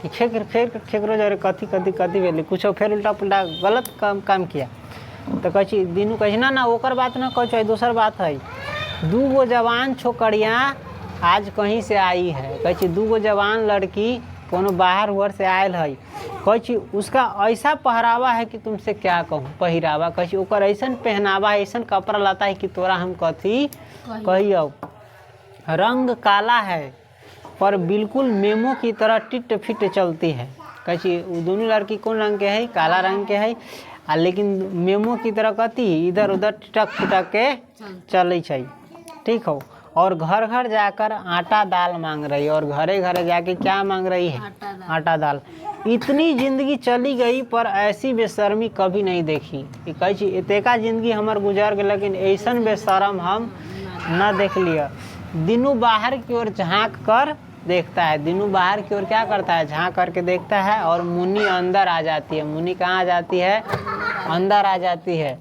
कि खेकरो जरे कथी कथी कथी भेली, कुछ फिर उल्टा पुल्टा गलत काम किया। तो कही दीनू कही ना ओकर बात ना कह, दोसर बात है। 2 गो जवान छोकरियाँ आज कहीं से आई है। कही 2 गो जवान लड़की कोनो बाहर हुआ से आयल है। कही उसका ऐसा पहरावा है कि तुमसे क्या कहूँ, पहिरावा। कही ओकर ऐसा पहनावा है, ऐसा कपड़ा लाता है कि तोरा हम कथी कहियो। रंग काला है पर बिल्कुल मेमो की तरह टिट फिट चलती है। कही दोनों लड़की कौन रंग के है? काला रंग के है, लेकिन मेमो की तरह कथी इधर उधर टिटक फिटक के चले। ठीक हो। और घर घर जाकर आटा दाल मांग रही है, और घरे घरे जाके क्या मांग रही है? आटा दाल। इतनी जिंदगी चली गई पर ऐसी बेशर्मी कभी नहीं देखी। कही इतेका जिंदगी हमार गुजर गई, लेकिन ऐसा बेशरम हम न देख लिया। दीनू बाहर की ओर झांक कर देखता है। दीनू बाहर की ओर क्या करता है? झांक करके देखता है, और मुन्नी अंदर आ जाती है। मुन्नी कहाँ आ जाती है? अंदर आ जाती है।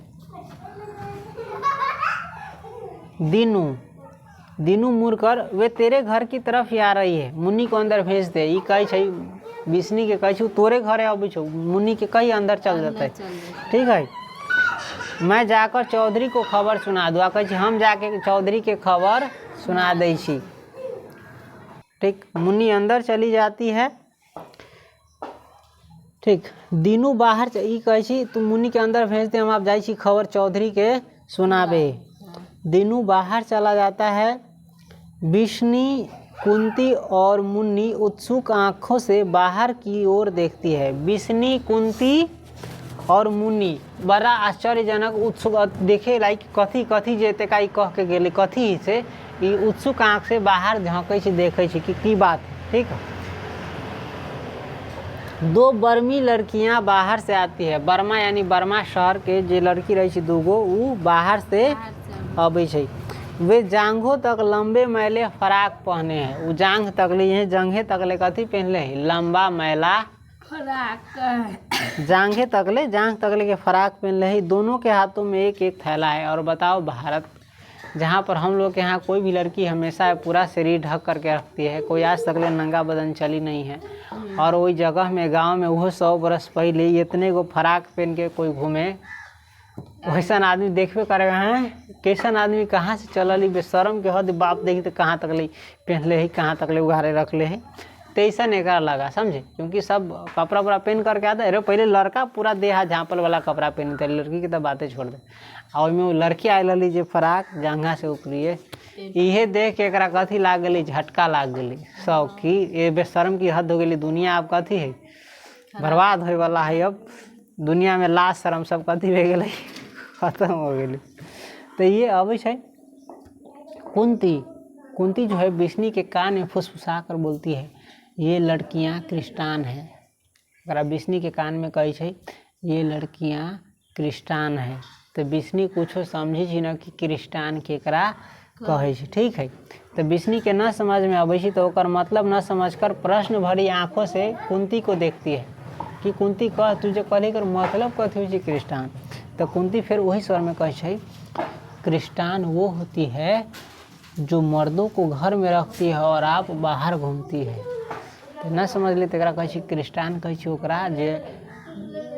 दीनू मुड़कर वे तेरे घर की तरफ ही आ रही है, मुन्नी को अंदर भेज दे। ये कही विष्णु के कही तोरे घरे अब छो, मुन्नी के कहीं अंदर चल जाता है। ठीक है, मैं जाकर चौधरी को खबर सुना दूँ। कही हम जाके चौधरी के खबर सुना दै छी। ठीक, मुन्नी अंदर चली जाती है। ठीक, दीनू बाहर ई कही तू मुन्नी के अंदर भेज दे, हम आप जाई छी खबर चौधरी के सुनाबे। दीनू बाहर चला जाता है। विष्णु, कुंती और मुन्नी उत्सुक आंखों से बाहर की ओर देखती है। विष्णु, कुंती और मुन्नी बड़ा आश्चर्यजनक उत्सुक देखे लाइक कथी कथी जेते का कह के गेली, कथी से ई उत्सुक आँख से बाहर झाँकै छी, देखै छी कि की बात। ठीक, 2 बर्मी लड़कियां बाहर से आती है। बर्मा यानी बर्मा शहर के जे लड़की रही छी 2 गो, वो बाहर से अबै छै। वे जांघों तक लंबे मैले फराक पहने हैं। वो जांघ तकले हैं, जंघे तकले कथी पहनले है? लंबा मैला फराक। जांघ तकले के फराक पहनले है। दोनों के हाथों में एक एक थैला है। और बताओ, भारत जहाँ पर हम लोग के यहाँ कोई भी लड़की हमेशा पूरा शरीर ढक करके रखती है, कोई आज तक ले नंगा बदन चली नहीं है। और वही जगह में गांव में वो 100 बरस पहले इतने को फराक पहन के कोई घूमे, वैसा आदमी देखबे करेगा हैं कैसन आदमी कहाँ से चलली, बेशरम के हद। बाप देखी तो कहाँ तक ले पहनले है, कहाँ तक ले उघारे रखले है। तो ऐसा नहीं लगा, समझे? क्योंकि सब कपड़ा वपड़ा पहन करके आता है। अरे पहले लड़का पूरा देहा झाँपल वाला कपड़ा पहनते, लड़की की तो बातें छोड़ दे। और में वो लड़की आए लली जे फराक जांघा से ऊपरिए, इहे देख के एकरा कथी लाग गई? झटका लाग गई सब की ये बेशरम की हद हो गई। दुनिया अब कथी है? बर्बाद होए वाला है। अब दुनिया में लाज शर्म सब कथी हो गई? खत्म हो गई। तो ये अब है कुंती जो है विष्णु के कान में फुसफुसा कर बोलती है, ये लड़कियां क्रिस्टान हैं। अगर विष्णु के कान में कही है ये लड़कियां क्रिस्टान है, तो विष्णु कुछ समझी न कि क्रिस्टान केकरा कहे। ठीक है, तो विष्णु के न समझ में अबै तो ओकर मतलब न समझकर प्रश्न भरी आंखों से कुंती को देखती है कि कुंती कह तुझे कहले कर मतलब कथी हो क्रिस्टान। तो कुंती फिर वही स्वर में कहे क्रिस्टान वो होती है जो मर्दों को घर में रखती है और आप बाहर घूमती है। तो न समझ ली तो कहे क्रिस्टान कहे ओकरा जे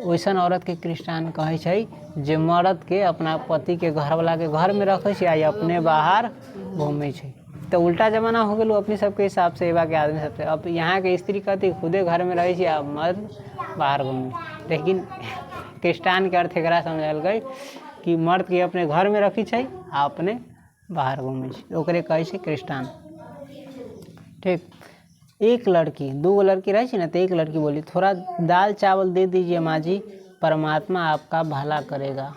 वैसन औरत के क्रिस्टान कहे जे मर्द के अपना पति के घर वाला के घर में रखे छै आ अपने बाहर घूमे छै। तो उल्टा जमाना हो गया अपनी सबके हिसाब से एवा के आदमी सबसे। अब यहाँ के स्त्री कहती खुदे घर में रहे आ मर्द बाहर घूमे, लेकिन क्रिस्टान के अर्थ एकरा समझल गई कि मर्द के अपने घर में रखी छै आ अपने बाहर घूमे छै, ओकरे कहे छै क्रिस्टान। ठीक, एक लड़की 2 गो लड़की रही थी ना, तो एक लड़की बोली थोड़ा दाल चावल दे दीजिए माँ जी, परमात्मा आपका भला करेगा।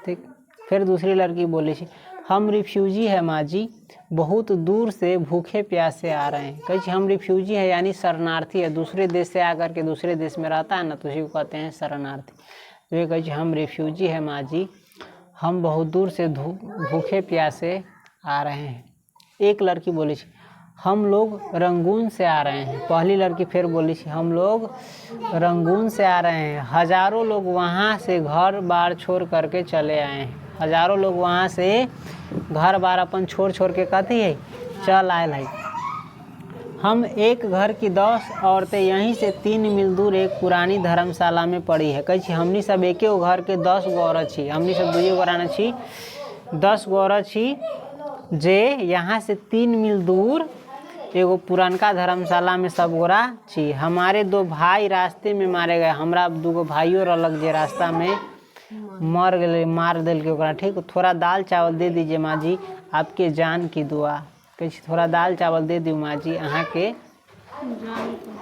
ठीक। फिर दूसरी लड़की बोली छी हम रिफ्यूजी है माँ जी, बहुत दूर से भूखे प्यासे आ रहे हैं। कही हम रिफ्यूजी है यानी शरणार्थी है, दूसरे देश से आकर के दूसरे देश में रहता है ना, तो उसी को कहते हैं शरणार्थी। तो ये कही हम रिफ्यूजी है माँ जी, हम बहुत दूर से भूखे प्यासे आ रहे हैं। एक लड़की बोली छी हम लोग रंगून से आ रहे हैं। पहली लड़की फिर बोली छी हम लोग रंगून से आ रहे हैं, हजारों लोग वहाँ से घर बार छोड़ करके चले आए हैं। हजारों लोग वहाँ से घर बार अपन छोड़ के कथी है चल आए है। हम एक घर की 10 औरतें यहीं से 3 मील दूर एक पुरानी धर्मशाला में पड़ी है। कही हमनी सब एके घर के 10 गो औरत छी, हमनी सब दुइये गोराना छी, 10 गो औरत छी जे यहाँ से 3 मील दूर एगो पुरानका धर्मशाला में सब गोरा छी। हमारे 2 भाई रास्ते में मारे गए, हमरा 2 गो भाइयों रहलक जे रास्ता में मर गए, मार दिल के ओकरा। ठीक, थोड़ा दाल चावल दे दीजिए माँ जी, आपके जान की दुआ। कही थोड़ा दाल चावल दे दी माँ जी, अहाँ के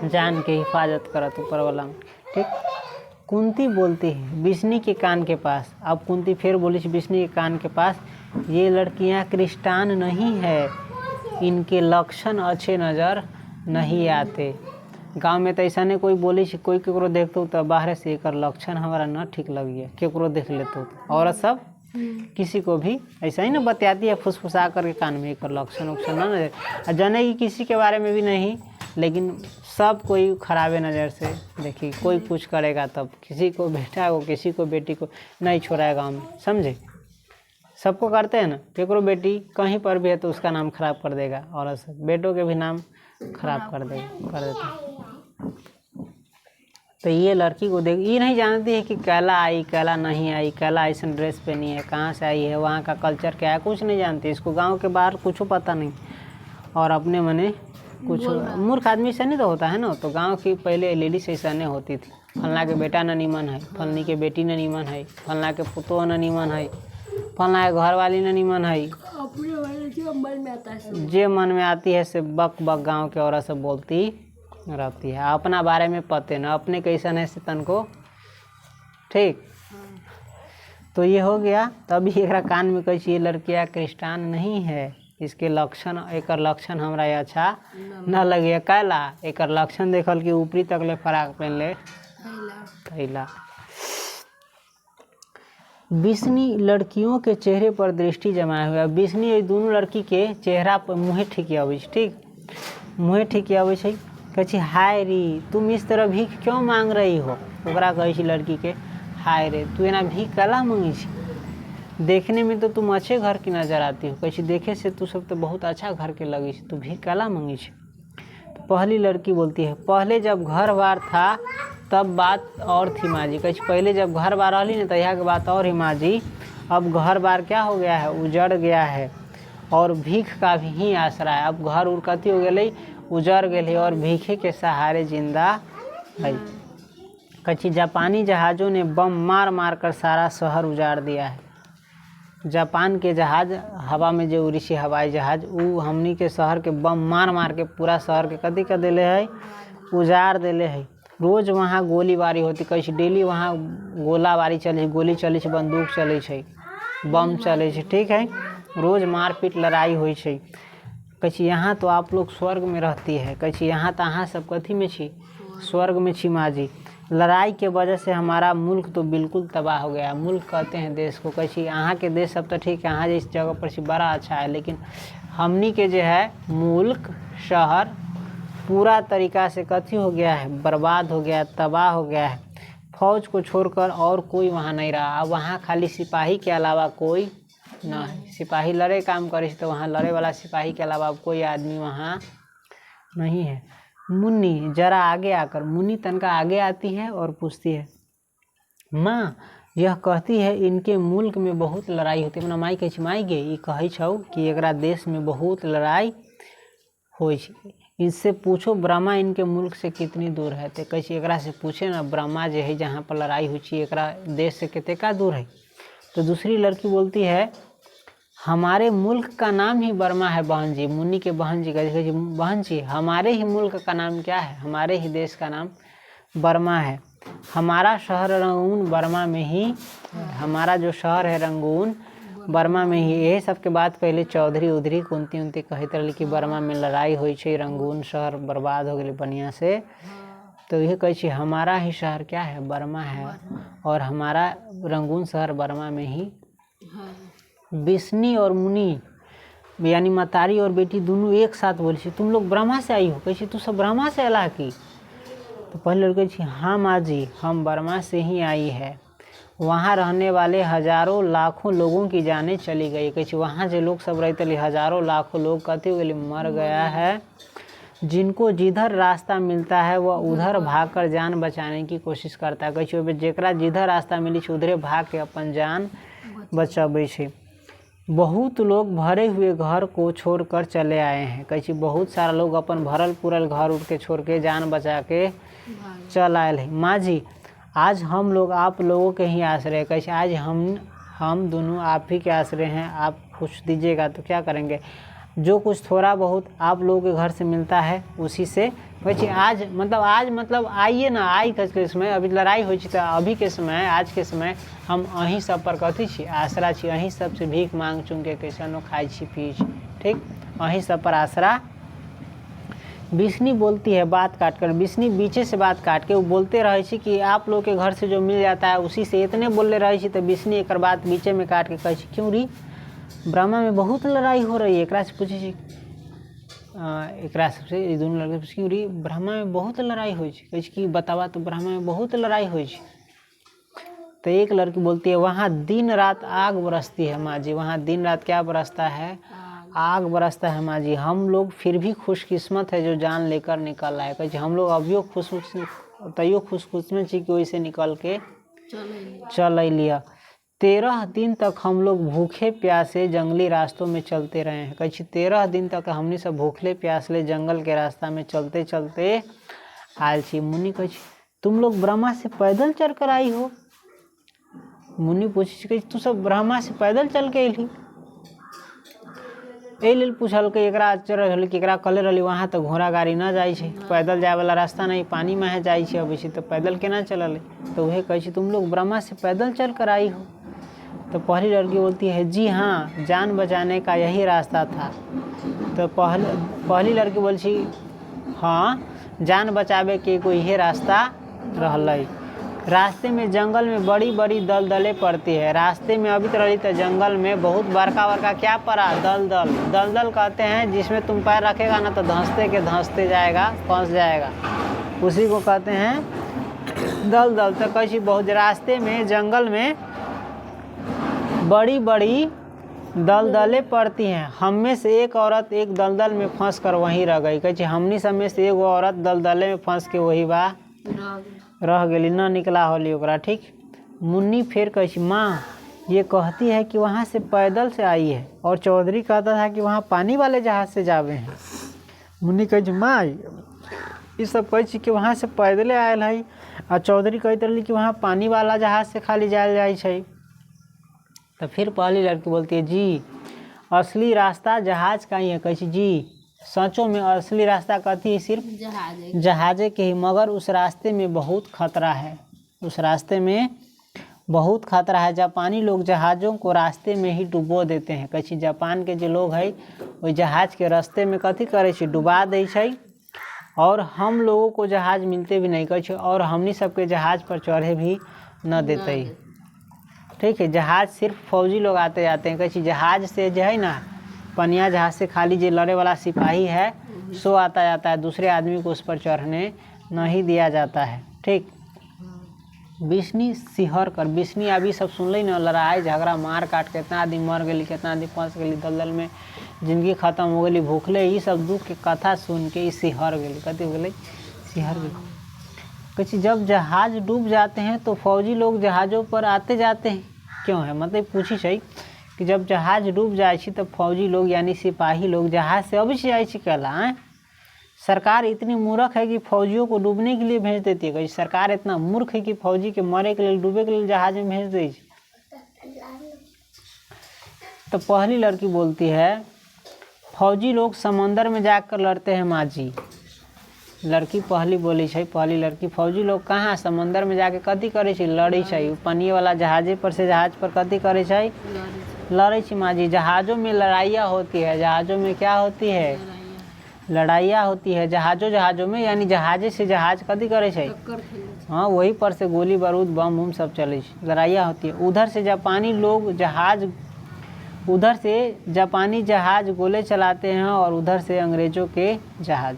जान के हिफाजत करत ऊपर वाला। ठीक। कुंती बोलती है विष्णु के कान के पास। अब कुंती फिर बोली विष्णु के कान के पास, ये लड़कियां क्रिस्टान नहीं है, इनके लक्षण अच्छे नज़र नहीं आते। गांव में तो ऐसा नहीं कोई बोली कोई केकरो देखते तो बाहर से एक लक्षण हमारा न ठीक लगी, केकरो देख लेते हो। औरत सब किसी को भी ऐसा ही ना बतियाती है फुसफुसा करके कान में, एक लक्षण उक्षण ना जाने की किसी के बारे में भी नहीं, लेकिन सब कोई खराबे नज़र से देखिए। कोई कुछ करेगा तब किसी को बेटा को किसी को बेटी को नहीं छोड़ा है गाँव में, समझे। सबको करते हैं ना, केकरो बेटी कहीं पर भी है तो उसका नाम खराब कर देगा, औरत सब बेटों के भी नाम खराब कर देता। तो ये लड़की को देख, ये नहीं जानती है कि कैला आई कैला नहीं आई, कैला ऐसा ड्रेस पहनी है, कहाँ से आई है, वहाँ का कल्चर क्या है, कुछ नहीं जानती। इसको गांव के बाहर कुछ पता नहीं, और अपने मने कुछ मूर्ख आदमी से नहीं तो होता है ना। तो गांव की पहले लेडीज ऐसा नहीं होती थी, फलना के बेटा न नीमन है, फलनी के बेटी न नीमन है, फलना के पुतो न नीमन है, फलना के घर वाली न नीमन है, जे मन में आती है से बक बक गाँव के औरत सब बोलती रहती है। अपना बारे में पते न अपने कैसन है से तन को। ठीक। तो ये हो गया। तभी एक कान में कही ये लड़कियाँ क्रिस्टान नहीं है, इसके लक्षण एक लक्षण हमरा अच्छा न लगे। कैला एक लक्षण देखल कि ऊपरी तक ले फराक पहन ले थैला। विष्णु लड़कियों के चेहरे पर दृष्टि जमाए हुए। विष्णु दोनों लड़की के चेहरा पर मुँहे ठीक आवे। ठीक, मुँहे ठीक आवे छै। कहे हाय री तुम इस तरह भीख क्यों मांग रही हो। ओकरा कहे लड़की के हाय रे तू एना भीख कला मांगी छी, देखने में तो तुम अच्छे घर की नज़र आती हो। कहे देखे से तू सब तो बहुत अच्छा घर के लगी, तू भीख कला मांगी छी। तो पहली लड़की बोलती है पहले जब घर बार था तब बात और थी माँ जी। कहे पहले जब घर बार रही ना तो यहाँ की बात और ही माँ जी, अब घर बार क्या हो गया है, उजड़ गया है और भीख का भी ही आसरा है। अब घर उड़ कथी हो गई, उजड़ गए और भीखे के सहारे जिंदा है। कच्ची जापानी जहाज़ों ने बम मार मार कर सारा शहर उजाड़ दिया है। जापान के जहाज हवा में जो उड़ी सी हवाई जहाज वो हमनी के शहर के बम मार मार के पूरा शहर के कथी कर दिले है, उजाड़ दिले है। रोज वहाँ गोलीबारी होती, कहीं डेली वहाँ गोलाबारी चले, गोली चले, बंदूक चले, बम चले। ठीक है, रोज मारपीट लड़ाई हुई है। कही यहाँ तो आप लोग स्वर्ग में रहती है। कही यहाँ तो अहाँ सब कथी में छी, स्वर्ग में छी माँ जी। लड़ाई के वजह से हमारा मुल्क तो बिल्कुल तबाह हो गया। मुल्क कहते हैं देश को। कही यहाँ के देश सब तो ठीक है, यहाँ जिस जगह पर छी बड़ा अच्छा है, लेकिन हमनी के जो है मुल्क शहर पूरा तरीका से कथी हो गया है, बर्बाद हो गया, तबाह हो गया है। फौज को छोड़कर और कोई वहाँ नहीं रहा। अब वहाँ खाली सिपाही के अलावा कोई ना है। सिपाही लड़े काम करे तो वहाँ लड़े वाला सिपाही के अलावा अब कोई आदमी वहाँ नहीं है। मुन्नी जरा आगे आकर, मुन्नी तनका आगे आती है और पूछती है माँ यह कहती है इनके मुल्क में बहुत लड़ाई होती है। अपना माई कहे माई गे ये कहे छौ कि एकरा देश में बहुत लड़ाई हो, इससे पूछो ब्रह्मा इनके मुल्क से कितनी दूर है। तो कहे एकरा से पूछे ना ब्रह्मा जो है जहाँ पर लड़ाई हुई एकरा देश से कितने का दूर है। तो दूसरी लड़की बोलती है हमारे मुल्क का नाम ही बर्मा है बहन जी। मुन्नी के बहन जी बहन जी हमारे ही मुल्क का नाम क्या है, हमारे ही देश का नाम बर्मा है। हमारा शहर रंगून बर्मा में ही, हमारा जो शहर है रंगून बर्मा में ही। यही सबके बाद पहले चौधरी उधरी कुंती उनती कहते रही कि बर्मा में लड़ाई हुई छे, रंगून शहर बर्बाद हो गई बढ़िया से। तो यह कहे छे हमारा ही शहर क्या है, बर्मा है, और हमारा रंगून शहर बर्मा में ही। बिस्नी और मुनि यानी मतारी और बेटी दोनों एक साथ बोले छे तुम लोग ब्रह्मा से आई हो, कहे तू सब ब्रह्मा से अला की। तो पहले लड़के कहे हाँ माँ जी हम बर्मा से ही आई है। वहाँ रहने वाले हजारों लाखों लोगों की जानें चली गई। कहे वहाँ जो लोग सब रहते हजारों लाखों लोग कथी हो गए, मर गया है। जिनको जिधर रास्ता मिलता है वह उधर भागकर जान बचाने की कोशिश करता है। कहे जेकरा जिधर रास्ता मिली उधरे भाग के अपन जान बचाबे छे। बहुत लोग भरे हुए घर को छोड़कर चले आए हैं। कहे बहुत सारा लोग अपन भरल पुरल घर उठ के छोड़ के जान बचा के चल आए हैं। माँ जी आज हम लोग आप लोगों के ही आश्रय, कैसे आज हम दोनों आप ही के आश्रय हैं। आप कुछ दीजिएगा तो क्या करेंगे, जो कुछ थोड़ा बहुत आप लोगों के घर से मिलता है उसी से। वैसे आज मतलब आइए ना, आई के समय अभी लड़ाई हुई तो अभी के समय आज के समय हम अहीं सब पर कथी छी आसरा छी, अहीं सब से भीख मांग चुन के कैसनो खाई छी पी छी, ठीक अहीं सब पर आसरा। बिस्नी बोलती है बात काट कर, बिस्नी बीचे से बात काट के वो बोलते रहे छी कि आप लोग के घर से जो मिल जाता है उसी से इतने बोलने रहे छी। तो बिस्नी एक बात बीचे में काट के कहे क्यों री ब्रह्मा में बहुत लड़ाई हो रही है। एक से पूछे एक सबसे दोनों लड़के पूछे क्यों री ब्रह्मा में बहुत लड़ाई हो कि बतावा तो ब्रह्मा में बहुत लड़ाई हो। तो एक लड़की बोलती है वहाँ दिन रात आग बरसती है माँ जी, वहाँ दिन रात क्या बरसता है, आग बरसता है माँ जी। हम लोग फिर भी खुशकिस्मत है जो जान लेकर निकल आए। कहे हम लोग अभियो खुशकिस्मत छी कि वैसे निकल के चल लिया। 13 दिन तक हम लोग भूखे प्यासे जंगली रास्तों में चलते रहे हैं। कहे 13 दिन तक हमने सब भूखले प्यासले जंगल के रास्ता में चलते चलते आयल छी। मुनि कहे तुम लोग ब्रह्मा से पैदल चल कर आई हो। मुनि पूछे तू सब ब्रह्मा से पैदल चल के अली। एहि पूछल कि एकरा कले रही वहाँ तो घोड़ा गाड़ी न जाए, पैदल जाए वाला रास्ता नहीं, पानी में जाए अभी तो पैदल केना चलल। तो वह कहे तुम लोग ब्रह्मा से पैदल चल कर आई हो। तो पहली लड़की बोलती है जी हाँ जान बचाने का यही रास्ता था। तो पहली लड़की बोलती हाँ जान बचावे के कोई यही रास्ता रहल। रास्ते में जंगल में बड़ी बड़ी दलदलें पड़ती है। रास्ते में अभी तो रही तो जंगल में बहुत बड़का क्या पड़ा, दलदल कहते हैं जिसमें तुम पैर रखेगा ना तो धंसते के धंसते जाएगा, फंस जाएगा, उसी को कहते हैं दलदल। तो कैसी बहुत रास्ते में जंगल में बड़ी बड़ी दलदलें पड़ती हैं। हम में से एक औरत एक दलदल में फंस कर वहीं रह गई। कहे हमनी सब में से एगो औरत दलदले में फंस के वही बा रह गई, ना निकला होली ओकरा, ठीक। मुन्नी फिर कहे माँ ये कहती है कि वहाँ से पैदल से आई है, और चौधरी कहता था कि वहाँ पानी वाले जहाज से जावे हैं। मुन्नी कहे माँ ये सब कहे कि वहाँ से पैदले आयल है, और चौधरी कहते रही कि वहाँ पानी वाला जहाज से खाली जायल जाए छै। तो फिर पहली लड़की बोलती है जी असली रास्ता जहाज का ही है। कहे जी सचों में असली रास्ता कथी है, सिर्फ जहाजे के ही, मगर उस रास्ते में बहुत खतरा है, उस रास्ते में बहुत खतरा है। जापानी लोग जहाज़ों को रास्ते में ही डुबो देते हैं। कहे जापान के जो लोग है वो जहाज़ के रास्ते में कथी करे छै, डुबा दे छै, और हम लोगों को जहाज़ मिलते भी नहीं। कहे और हमनी सबके जहाज़ पर चढ़े भी न देते, ठीक है। जहाज़ सिर्फ फौजी लोग आते जाते हैं। कहे जहाज़ से जो है ना पनिया जहाज से खाली जो लड़े वाला सिपाही है सो आता जाता है, दूसरे आदमी को उस पर चढ़ने नहीं दिया जाता है, ठीक। बिस्नी सिहर कर, बिस्नी अभी सब सुन ली ना, लड़ाई झगड़ा मार काट, कितना आदमी मर गई, कितना आदमी फंस गई दलदल में, जिंदगी खत्म हो गई, भूखले, ये सब दुख के कथा सुन के सिहर गई। कथी हो गई, सिहर गई। कहे जब जहाज डूब जाते हैं तो फौजी लोग जहाज़ों पर आते जाते हैं क्यों है, मतलब पूछी छै कि जब जहाज डूब जाए तो फौजी लोग यानी सिपाही लोग जहाज से अभी से जाए कहला। सरकार इतनी मूर्ख है कि फौजियों को डूबने के लिए भेज देती है। सरकार इतना मूर्ख है कि फौजी के मरे के लिए डूबे के लिए जहाज में भेज दी। तो पहली लड़की बोलती है फौजी लोग समंदर में जाकर लड़ते हैं माँ जी, लड़की पहली बोली छै, पहली लड़की फौजी लोग कहाँ समंदर में जाके कथी करे छै, लड़े छै। पानी वाला जहाजे पर से जहाज पर कथी करे छै, लड़े छै माँ जी। जहाज़ों में लड़ाइयाँ होती है, जहाज़ों में क्या होती है, लड़ाइयाँ होती है। जहाज़ों में यानी जहाजे से जहाज कथी करे छै, हाँ वही पर से गोली बारूद बम उम सब चले छै, लड़ाइयाँ होती है। उधर से जापानी जहाज गोले चलाते हैं और उधर से अंग्रेज़ों के जहाज,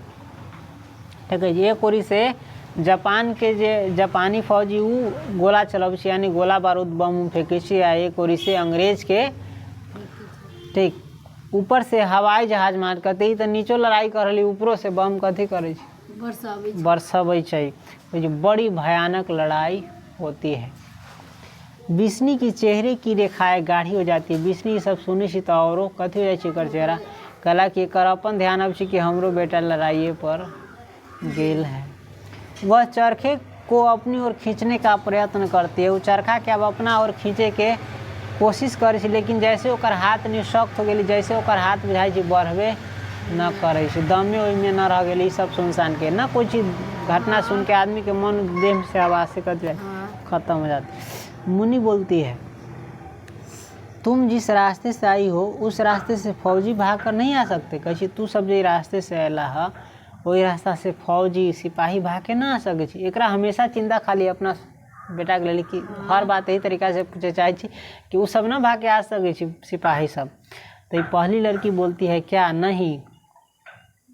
ठीक है। एक ओरी से जापान के जापानी फौजी उ गोला चलाबै छै यानी गोला बारूद बम उम फेंकै छै, आ एक ओरी से अंग्रेज के, ठीक, ऊपर से हवाई जहाज मार करते ही तो नीचो लड़ाई कर रही, ऊपरों से बम कथी करे छै, बरसाबै छै। बड़ी भयानक लड़ाई होती है। बिस्नी की चेहरे की रेखाएं गाढ़ी हो जाती है। बिस्नी सब सुनी सी तो औरो कथी हो जाए एकर चेहरा, कहला कि एकर अपन ध्यान अब कि हमरो बेटा लड़ाइए पर गेल है। वह चरखे को अपनी ओर खींचने का प्रयत्न करती है। वो चरखा के अब अपना ओर खींचे के कोशिश करे छै, लेकिन जैसे ओकर हाथ में सख्त हो गई, जैसे ओकर हाथ बुझाई छै बढ़बे न करे छै, दमे ओहिमे न रह गई। सब सुनसान के ना कोई चीज घटना सुन के आदमी के मन देह से आवाज से कट जाए, खत्म हो जाती। मुन्नी बोलती है, तुम जिस रास्ते से आई हो उस रास्ते से फौजी भाग कर नहीं आ सकते। कहे तू सब जो रास्ते से अला है वही रास्ता से फौजी सिपाही भाग के ना आ सके छी। एकरा हमेशा चिंता खाली अपना बेटा के लिए कि हर बात यही तरीका से पूछे चाहे छी कि वो सब ना भाग के आ सके छी सिपाही सब। तो पहली लड़की बोलती है, क्या नहीं,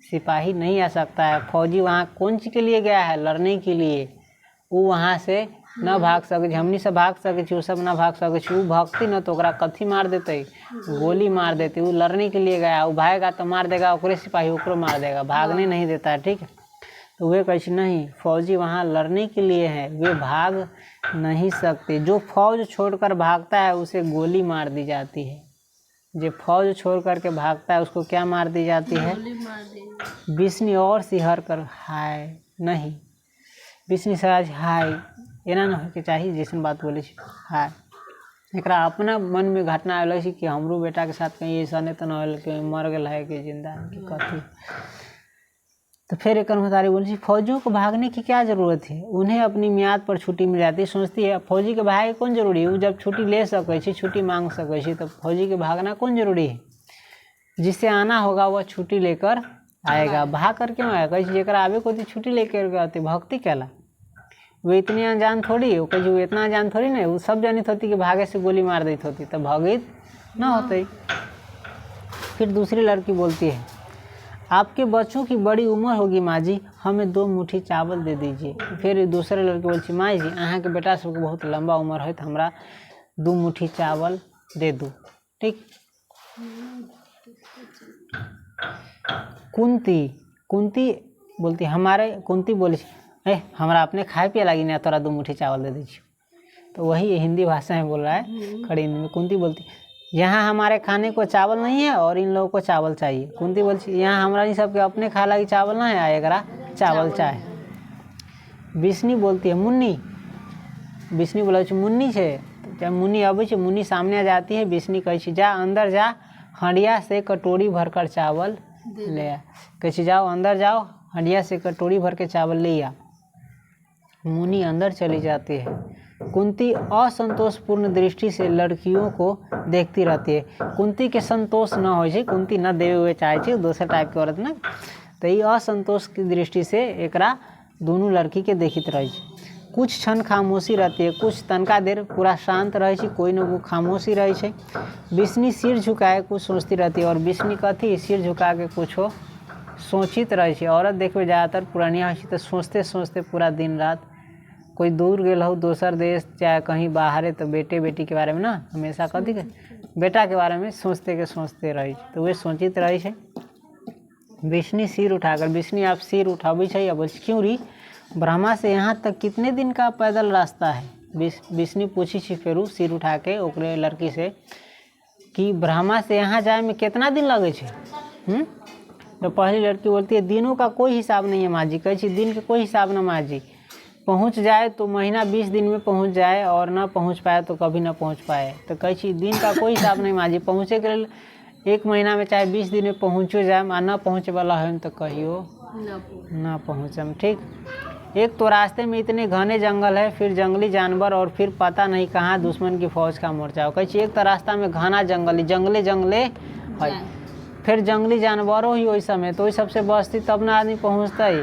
सिपाही नहीं आ सकता है। फौजी वहाँ कौन चीज़ के लिए गया है, लड़ने के लिए। वो वहाँ से न भाग सके, हमनी से भाग सके, वो सब ना भाग सके। वो भागती न तो ओकरा कथी मार देते, गोली मार देते। वो लड़ने के लिए गया, वो भागेगा तो मार देगा ओकरे सिपाही, ओकरो मार देगा, भागने नहीं देता है, ठीक है। तो वे कहे नहीं, फौजी वहाँ लड़ने के लिए है, वे भाग नहीं सकते। जो फौज छोड़कर भागता है उसे गोली मार दी जाती है। जो फौज छोड़ करके भागता है उसको क्या मार दी जाती है, बिस्नी और सिहर कर हाय नहीं, बिस्नी सराज हाय एना न होके चाहिए जैसन बात बोले हाय। एकरा अपना मन में घटना आयल कि हमरो बेटा के साथ कहीं ऐसा नहीं तो न होल कि मर गया है कि जिंदा है कि कथी। तो फिर एक महतारी बोली, फौजियों को भागने की क्या ज़रूरत है, उन्हें अपनी मियाद पर छुट्टी मिल जाती है। सोचती है फौजी के भागे कौन जरूरी है, वो जब छुट्टी ले सके, छुट्टी मांग सके, तो फौजी के भागना कौन जरूरी है। जिससे आना होगा वह छुट्टी लेकर आएगा, भाग कर क्यों आएगा। जरा आवे को छुट्टी लेकर आती भक्ति कहला। वो इतनी अनजान थोड़ी है, वो इतना अनजान थोड़ी नहीं, वो सब जानित होती कि भागे से गोली मार देती होती तो भगित ना होते। फिर दूसरी लड़की बोलती है, आपके बच्चों की बड़ी उम्र होगी माँ जी, हमें 2 मुट्ठी चावल दे दीजिए। फिर दूसरे लड़के बोलती, माँ जी अहाँ के बेटा सबके बहुत लंबा उम्र है तो हमरा 2 मुट्ठी चावल दे दो, ठीक। कुंती बोलती हमारे, कुंती बोली हमरा अपने खाए पिए लगी ना, तोरा 2 मुट्ठी चावल दे दीजिए। तो वही हिंदी भाषा में बोल रहा है, खड़ी हिंदी में। कुंती बोलती, यहाँ हमारे खाने को चावल नहीं है और इन लोगों को चावल चाहिए। कुंती बोलती, यहाँ हमारा इन सबके अपने खा लगी चावल ना है, आएगा चावल चाहे। बिस्नी बोलती है, मुन्नी, बिस्नी बोला मुन्नी है। जब मुन्नी अबै छै, मुन्नी सामने आ जाती है। बिस्नी कहे जा अंदर जा, हंडिया से कटोरी भरकर चावल ले आ। कहे जाओ अंदर जाओ, हंडिया से कटोरी भर के चावल ले आ। मुन्नी अंदर चली जाती है। कुंती असंतोषपूर्ण दृष्टि से लड़कियों को देखती रहती है। कुंती के संतोष न हो जाए, कुंती न देवे हुए चाहे दोसर टाइप के औरत ना, तो ये असंतोष की दृष्टि से एकरा दोनों लड़की के देखित रहे। कुछ क्षण खामोशी रहती है, कुछ तनका देर पूरा शांत रहे, कोई न कोई खामोशी रहे। बिस्नी सिर झुकाए कुछ सोचती रहती है, और बिस्नी कथी सिर झुका के कुछ सोचित रहे। औरत देखो ज़्यादातर पुरानिया हो तो सोचते सोचते पूरा दिन रात, कोई दूर गेल हो दोसर देश चाहे कहीं बाहर है तो बेटे बेटी के बारे में ना हमेशा कथी के बेटा के बारे में सोचते रहे, तो वे सोचित रहे। बिस्नी सिर उठाकर, बिस्नी आप सिर उठाबी है या बोल क्यों री, ब्रह्मा से यहाँ तक कितने दिन का पैदल रास्ता है। बिस्नी पूछी फिर सिर उठा के ओकरे लड़की से कि ब्रह्मा से यहाँ जाए में कितना दिन लगे। तो पहली लड़की बोलती है, दिनों का कोई हिसाब नहीं है माँ जी। कहे दिन का कोई हिसाब ना माँ जी, पहुँच जाए तो महीना 20 दिन में पहुँच जाए और ना पहुँच पाए तो कभी ना पहुँच पाए। तो कहे दिन का कोई हिसाब नहीं माँ जी, पहुँचे के लिए 1 महीना में चाहे 20 दिन में पहुँचो जाए आ न पहुँचे वाला है तो कहियो ना पहुँचम। ठीक, एक तो रास्ते में इतने घने जंगल है, फिर जंगली जानवर और फिर पता नहीं कहाँ दुश्मन की फौज का मोर्चा हो। कही एक तो रास्ता में घना जंगल जंगले है, फिर जंगली जानवरों ही वही समय तो वही सबसे बस्ती तब ना आदमी पहुँचता ही।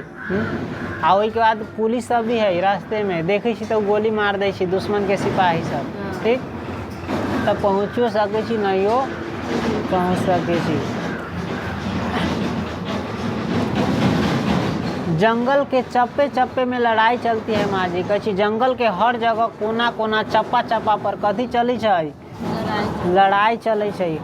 आ वही के बाद पुलिस सब भी है रास्ते में, देखे तो गोली मार दे दुश्मन के सिपाही सब। ठीक, तब पहुँचो सके नहीं हो पहुँच सके। जंगल के चप्पे चप्पे में लड़ाई चलती है माँ जी। कही जंगल के हर जगह कोना कोना चप्पा चप्पा पर कथी चली है, लड़ाई चले छै।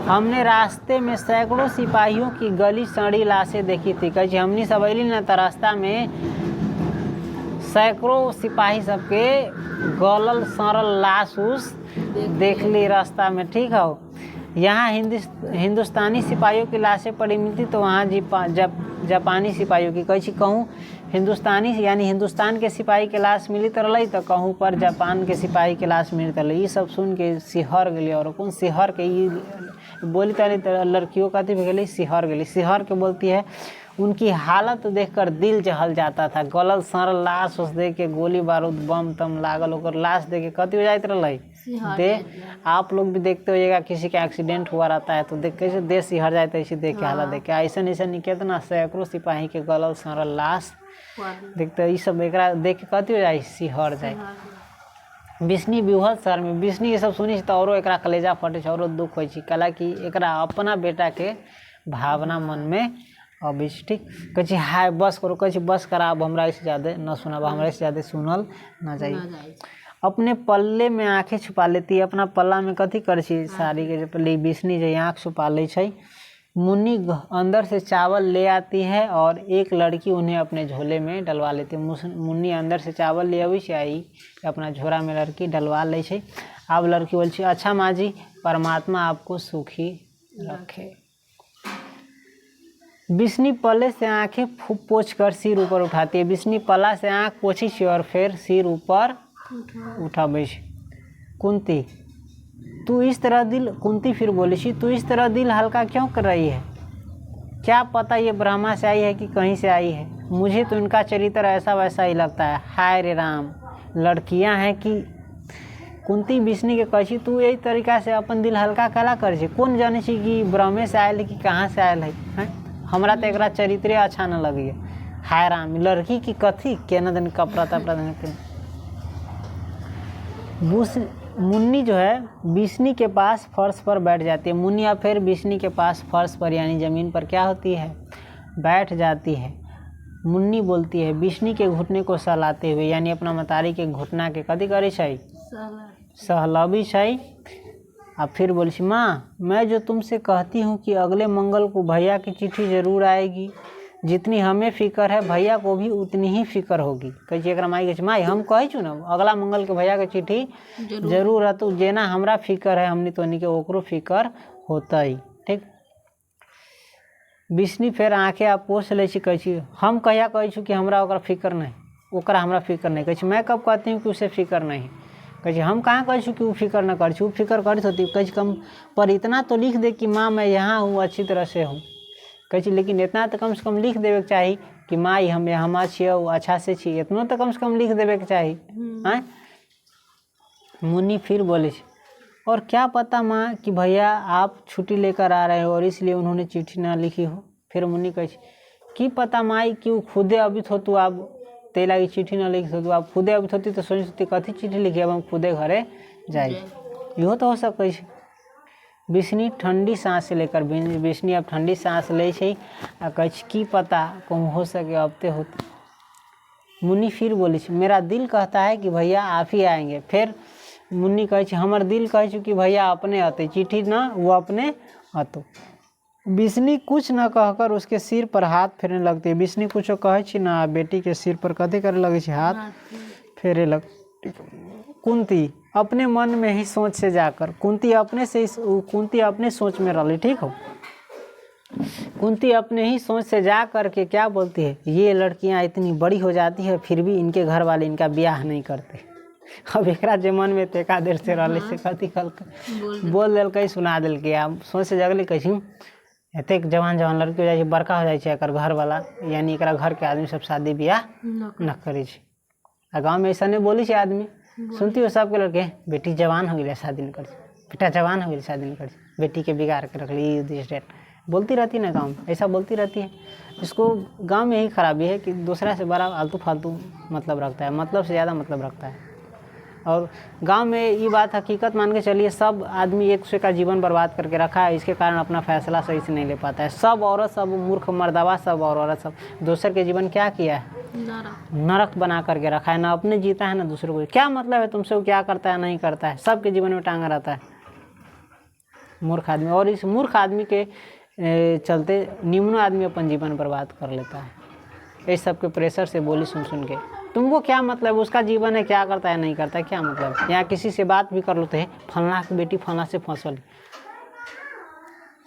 हमने रास्ते में सैकड़ों सिपाहियों की गली सड़ी लाशें देखी थी। कही हमनी सब अली न तो रास्ता में सैकड़ों सिपाही सबके गलल सड़ल लाश उस देख ली रास्ता में। ठीक है, यहाँ हिंदुस्तानी सिपाहियों की लाशें पड़ी मिलती तो वहाँ जापानी सिपाहियों की। कही कहूँ हिंदुस्तानी यानी हिंदुस्तान के सिपाही के लाश मिली तो रही तो कहूँ पर जापान के सिपाही के लाश मिली तो ये सब सुन के सिहर गली। और कौन सिहर के ये बोली तो लड़कियों का गई सिहर गली। सिहर के बोलती है उनकी हालत देखकर दिल जहल जाता था। गलल सड़ल लाश उस देख के गोली बारूद बम तम लागल ओकर लाश देख के कति हो जात रही दे। आप लोग भी देखते होइएगा किसी का एक्सीडेंट हुआ रहता है तो देख कैसे देह सिहर जाए तो ऐसे देख के हालत देख के ऐसा कितना सैकड़ों सिपाही के गलल सड़ल लाश देखते ये सब एक देख के कति हो जाए सिहर जाए। बिस्नी बिहल शहर में बिस्नी ये सब सुनी तो और एक कलेजा फटे और दुख हो कला कि एक अपना बेटा के भावना मन में अभी। ठीक, कहे हाय बस करो, कहे बस करा अब हमरा से ज़्यादा न सुनाब, हमरा से ज़्यादा सुनल ना जाए। अपने पल्ले में आँखें छुपा लेती है। अपना पल्ला में कथी कर साड़ी के पल्ले बिस्नी जो आँख छुपा ले। मुन्नी अंदर से चावल ले आती है और एक लड़की उन्हें अपने झोले में डलवा लेती है। मुन्नी अंदर से चावल ले अभी से आई अपना झोरा में लड़की डलवा ले। अब लड़की बोल अच्छा माँ जी परमात्मा आपको सुखी रखे। बिस्नी पल्ले से आँखें पोंछ कर सिर ऊपर उठाती है। बिस्नी पल्ला से आँख पोछी और फिर सिर ऊपर उठाबे। कुंती तू इस तरह दिल कुंती फिर बोली तू इस तरह दिल हल्का क्यों कर रही है? क्या पता ये ब्रह्मा से आई है कि कहीं से आई है। मुझे तो इनका चरित्र ऐसा वैसा ही लगता है। हाय रे राम, लड़कियां हैं कि कुंती बिस्नी के कही तू यही तरीका से अपन दिल हल्का कला कर कौन जाने कि ब्रह्मे से आयल है कि कहाँ से आयल है। हमरा तो एक चरित्रे अच्छा न लगी। हाय राम, लड़की की कथी केना दिन कपड़ा तपड़ा देने। मुन्नी जो है बिस्नी के पास फर्श पर बैठ जाती है। मुन्नी अब फिर बिस्नी के पास फर्श पर यानी ज़मीन पर क्या होती है बैठ जाती है। मुन्नी बोलती है बिस्नी के घुटने को सहलाते हुए यानी अपना मतारी के घुटना के कथी करे सहलावी। अब फिर बोली माँ मैं जो तुमसे कहती हूँ कि अगले मंगल को भैया की चिट्ठी ज़रूर आएगी। जितनी हमें फिक्र है भैया को भी उतनी ही फिक्र होगी। कही एक माई कहे माई हम कही छू ना अगला मंगल के भैया के चिट्ठी जरूर है तो जेना हमरा फिक्र है हमनी तो के ओकरो फिक्र होता ही। ठीक, बिस्नी फिर आँखें आप पोछ ले कही हम कहिया कही छू कि हमरा ओकरा फिक्र नहीं ओकरा हमरा फिक्र नहीं। कही मैं कब कहती हूँ कि उसे फिक्र नहीं। कही हम कहाँ कही छू कि वो फिक्र न कर वो फिक्र करती होती। कही कम पर इतना तो लिख दे कि माँ मैं यहाँ हूँ अच्छी तरह से हूँ। कही लेकिन इतना तो कम से कम लिख देवे के चाहिए कि माई हम यहाँ छिए अच्छा से छी इतना तो कम से कम लिख देवे के चाहिए। मुन्नी फिर बोले और क्या पता माँ कि भैया आप छुट्टी लेकर आ रहे हो और इसलिए उन्होंने चिट्ठी ना लिखी हो। फिर मुन्नी कहे कि पता माई कि वो खुदे अभी थो तू आप ते लगी चिट्ठी ना लिखी तू आप खुदे अभी होती तो सोचती कथी चिट्ठी लिखी अब हम खुदे घरे जाए इहो तो हो सके। बिस्नी ठंडी सांस लेकर बिस्नी अब ठंडी सांस ले कहे की पता कहूँ हो सके अब ते होते। मुन्नी फिर बोली मेरा दिल कहता है कि भैया आप ही आएंगे। फिर मुन्नी कहे हमार दिल कहे कि भैया अपने आते चिट्ठी ना वो अपने आतो। बिस्नी कुछ न कहकर उसके सिर पर हाथ फेरने लगती है। बिस्नी कुछ कहे ना बेटी के सिर पर कथी करे लगे हाथ फेरे लग। कुंती अपने मन में ही सोच से जाकर कुंती अपने सोच में रही। ठीक हो, कुंती अपने ही सोच से जा कर के क्या बोलती है ये लड़कियां इतनी बड़ी हो जाती है फिर भी इनके घर वाले इनका ब्याह नहीं करते। अब एकरा जे मन में तेका देर से रहले से कथी कल बोल देलकै सुना देलकै। आब सोच से जगली कैसी एतेक जवान जवान लड़की हो जाइ छै, बड़का हो जाइ छै एकर घरवाला, यानी एकरा घर के आदमी सब शादी बियाह न करे छै। आ गाँव में ऐसा नहीं बोली छै आदमी, सुनती हो सबके लड़के बेटी जवान हो गई शादी नहीं कर, बेटा जवान हो गई शादी नहीं कर, बेटी के बिगाड़ के रख ली दिस डेट, बोलती रहती ना गाँव में, ऐसा बोलती रहती है। इसको गांव में यही खराबी है कि दूसरा से बड़ा आलतू फालतू मतलब रखता है, मतलब से ज़्यादा मतलब रखता है। और गांव में ये बात हकीकत मान के चलिए, सब आदमी एक दूसरे का जीवन बर्बाद करके रखा है, इसके कारण अपना फैसला सही से नहीं ले पाता है। सब औरत, सब मूर्ख मर्दावा, सब और औरत सब दूसरे के जीवन क्या किया है, नरक बना करके रखा है। ना अपने जीता है ना दूसरे को। क्या मतलब है तुमसे वो क्या करता है नहीं करता है, सबके जीवन में टांगा रहता है मूर्ख आदमी। और इस मूर्ख आदमी के चलते निम्न आदमी अपन जीवन बर्बाद कर लेता है इस सब के प्रेशर से बोली सुन सुन के। तुमको क्या मतलब उसका जीवन है, क्या करता है नहीं करता है, क्या मतलब। यहाँ किसी से बात भी कर लेते हैं, फलना की बेटी फलना से फंसल,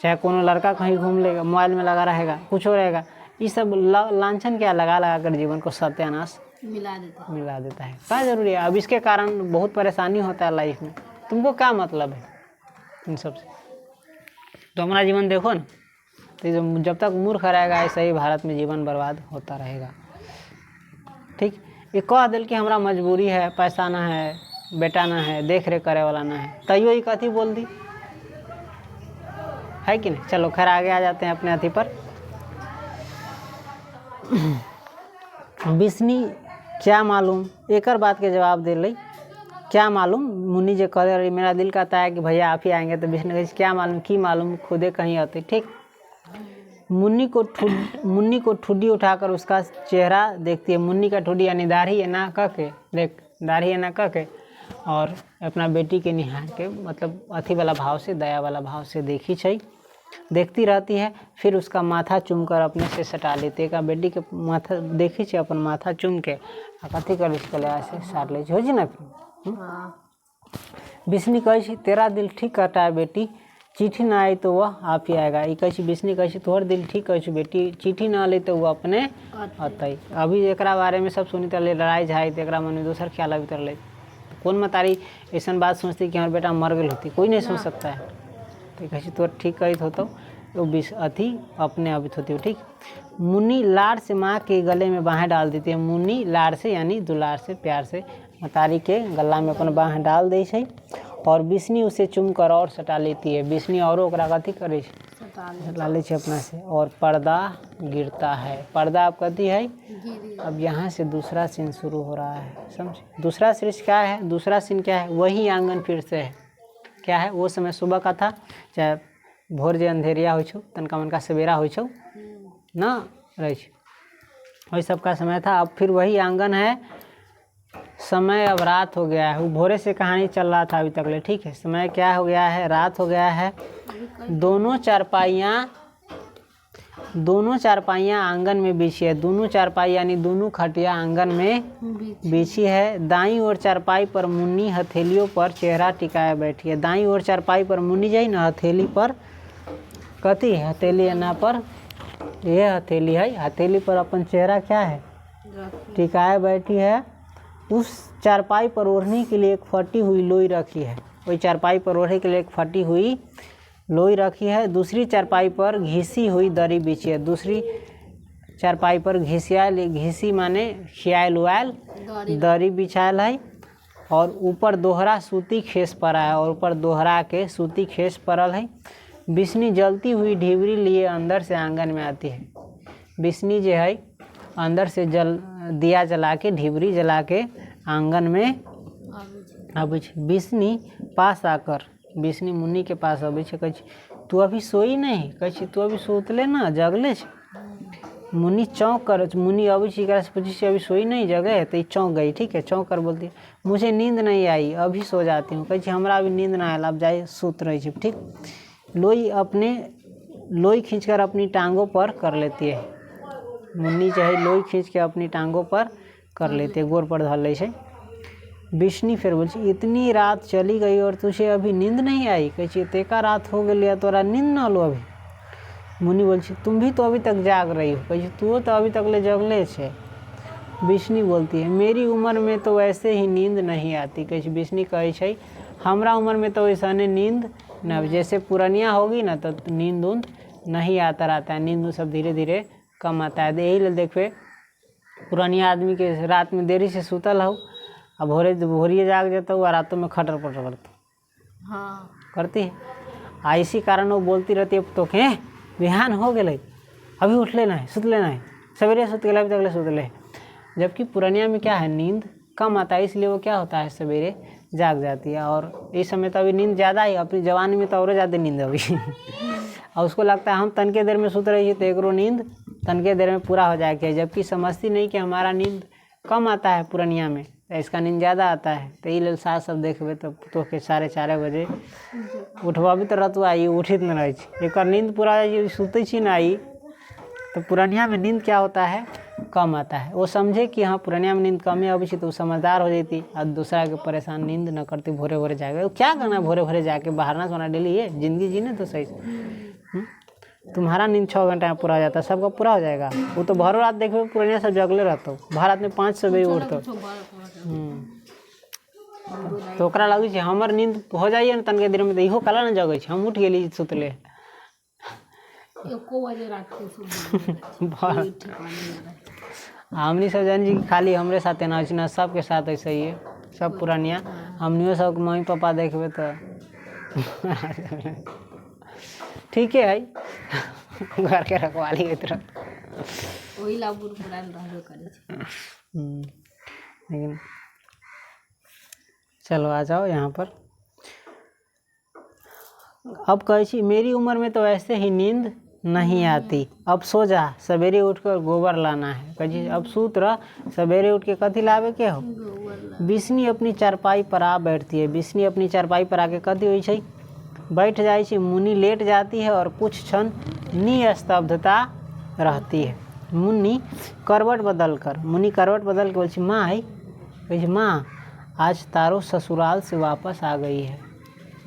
चाहे कोनो लड़का कहीं घूम लेगा, मोबाइल में लगा रहेगा, कुछ हो रहेगा, ये सब लांछन क्या लगा लगा कर जीवन को सत्यानाश मिला देता है। क्या जरूरी है। अब इसके कारण बहुत परेशानी होता है लाइफ में। तुमको क्या मतलब है इन सब से। तो हमारा जीवन देखो ना, तो जब तक मूर्ख रहेगा ऐसा ही भारत में जीवन बर्बाद होता रहेगा। ठीक, ये कह दिल कि हमारा मजबूरी है, पैसा ना है, बेटा ना है, देख रेख करे वाला ना है, तैयो ही कथी बोल दी है कि नहीं। चलो खैर आगे आ जाते हैं अपने अथी पर। बिस्नी क्या मालूम एक बात के जवाब दे ली, क्या मालूम। मुन्नी जो कह रही मेरा दिल कहता है कि भैया आप ही आएंगे, तो बिस्नी कही क्या मालूम, की मालूम, खुदे कहीं आते। ठीक, मुन्नी को ठुड्डी उठाकर उसका चेहरा देखती है। मुन्नी का ठुड्डी यानी दाढ़ी है ना कह के, देख दाढ़ी है ना कह के, और अपना बेटी के निहार के मतलब अथी वाला भाव से, दया वाला भाव से देखती रहती है। फिर उसका माथा चूम कर अपने से सटा लेते का बेटी के माथा देखी छे, अपन माथा चूम के कथी कर ऐसे साट ले हो जी ना। बिस्नी कही तेरा दिल ठीक करता है बेटी, चिट्ठी ना आई तो वह आप ही आएगा। ये कही बिस्नी कही तोहर दिल ठीक कही बेटी, चिट्ठी ना ले तो वो अपने अतई। अभी एक बारे में सब सुनी तरह लड़ाई झाई, तो एक मन में दूसर ख्याल अभी तरह कौन मतारी ऐसा बात सोचती कि हमारे बेटा मर गई होती, कोई नहीं सोच सकता है। तो कही तो ठीक कही होता तो अथी अपने अभी होती हो। ठीक, मुन्नी लाड़ से माँ के गले में बाहें डाल देती है। मुन्नी लाड़ से यानी दुलार से प्यार से मतारी के गला में अपन बाहें डाल दी है, और बिस्नी उसे चुम कर और सटा लेती है। बिस्नी और ओकरा कथी करे सटा ले अपना से, और पर्दा गिरता है। पर्दा अब कथी है, अब यहाँ से दूसरा सीन शुरू हो रहा है, समझे। दूसरा सीन क्या है, दूसरा सीन क्या है, वही आंगन फिर से है। क्या है, वो समय सुबह का था, चाहे भोर जे अंधेरिया हो तनका मनका सवेरा हो ना रही, वही सब का समय था। अब फिर वही आंगन है, समय अब रात हो गया है। वो भोरे से कहानी चल रहा था अभी तक ले। ठीक है, समय क्या हो गया है, रात हो गया है। दोनों चारपाइयाँ आंगन में बिछी है। दोनों चारपाई यानी दोनों खटिया आंगन में बिछी है। दाईं ओर चारपाई पर मुन्नी हथेलियों पर चेहरा टिकाए बैठी है। दाईं ओर चारपाई पर मुन्नी जाई ना, हथेली पर कथी हथेली ना पर, ये हथेली है, हथेली पर अपन चेहरा क्या है टिकाए बैठी है। उस चारपाई पर ओढ़ने के लिए एक फटी हुई लोई रखी है। वही चारपाई पर ओढ़ने के लिए एक फटी हुई लोई रखी है। दूसरी चारपाई पर घिसी हुई दरी बिछी है। दूसरी चारपाई पर घिसी माने खियाल उयाल दरी बिछायल है, और ऊपर दोहरा सूती खेस पड़ा है, और ऊपर दोहरा के सूती खेस पड़ल है। बिस्नी जलती हुई ढिबरी लिए अंदर से आंगन में आती है। बिस्नी जो है अंदर से दिया जला के, ढिबरी जला के आंगन में अब बिस्नी पास आकर, बिस्नी मुन्नी के पास अभी कह तू अभी सोई नहीं, कह तू अभी सोतले ना जगले। मुन्नी चौंक कर, मुन्नी अभी से पूछी अभी सोई नहीं जगह, तो चौंक गई। ठीक है, चौंक कर बोलती मुझे नींद नहीं आई, अभी सो जाती हूँ। कह हमरा अभी नींद ना आयल, अब जाए सूत रही। ठीक, लोई खींचकर अपनी टांगों पर कर लेती है। मुन्नी चाहे लोई खींच के अपनी टांगों पर कर लेती है, गोर पर धर ले छै। बिस्नी फिर बोल इतनी रात चली गई और तुझे अभी नींद नहीं आई, कहे तेका रात हो गई तोरा नींद ना लो अभी। मुन्नी बोल तुम भी तो अभी तक जाग रही हो, कहे तू तो अभी तक ले जगले छे। बिस्नी बोलती है मेरी उम्र में तो वैसे ही नींद नहीं आती। कैसे बिस्नी कहे छै हमरा उम्र में तो वैसा नींद न, जैसे पुरानिया होगी ना तो नींद उंद नहीं आता रहता है, नींद सब धीरे धीरे कम आता है। यही ले देखिए पुरानिया आदमी के रात में देरी से सुतल हो, अब भोरिए जाग जाता हूँ और रातों में खटर पटर करता हाँ करती है। आ इसी कारण वो बोलती रहती है तो के बिहान हो गए अभी उठ लेना है, सुत लेना है, सवेरे सुत गए अभी तक सुत ले। जबकि पुरानिया में क्या है नींद कम आता है, इसलिए वो क्या होता है सवेरे जाग जाती है। और इस समय तो अभी नींद ज़्यादा ही, अपनी जवानी में तो और ज़्यादा नींद अभी और उसको लगता है हम तनके देर में सुत रही है तो एक नींद तनके देर में पूरा हो जाएगा, जबकि समझती नहीं कि हमारा नींद कम आता है पुरानिया में, तो इसका नींद ज़्यादा आता है। तो ये सास सब देखबे तो के 4:30 बजे उठबा भी तो रतु आई उठित न रही, एक नींद पूरा सुते छी ना आई। तो पुरानिया में नींद क्या होता है कम आता है। वो समझे कि हाँ पुरानिया में नींद कम है अभी तो समझदार हो जाती और दूसरा के परेशान नींद न करती, भोरे भोरे जाएगा। क्या करना भोरे भोरे जाके बाहर ना सोना डेली है, जिंदगी जीने तो सही से। तुम्हारा नींद 6 घंटा में पूरा हो जाता है, सबका पूरा हो जाएगा। वो तो भर रात देखो पुरानिया सब जगले रहता हो, भारत में 5 बजे उठते तो ओकरा लगे छै हमर नींद हो जाइए ना तनके देर में तो इहो कला ना जगे हम उठ गेली सुतले हमनी सब जान जी खाली हमरे साथ ना ना सबके साथ ऐसे ही है, सब पुरानिया हमनियो सब मम्मी पापा देखबे तो ठीक है घर के रखवाली के तरह वही लाबुर पुरान रहबे करे छै। लेकिन चलो आ जाओ यहाँ पर। अब कहे छी मेरी उम्र में तो ऐसे ही नींद नहीं आती, अब सो जा सवेरे उठकर गोबर लाना है। कहे अब सूत रह सवेरे उठ के कथी लावे के हो। बिस्नी अपनी चारपाई पर आ बैठती है, बिस्नी अपनी चारपाई पर आके कथी होइ छै बैठ जाए छी, मुन्नी लेट जाती है और कुछ क्षण निस्तब्धता रहती है। मुन्नी करवट बदल के बोल छी माँ आई कहे माँ आज तारो ससुराल से वापस आ गई है।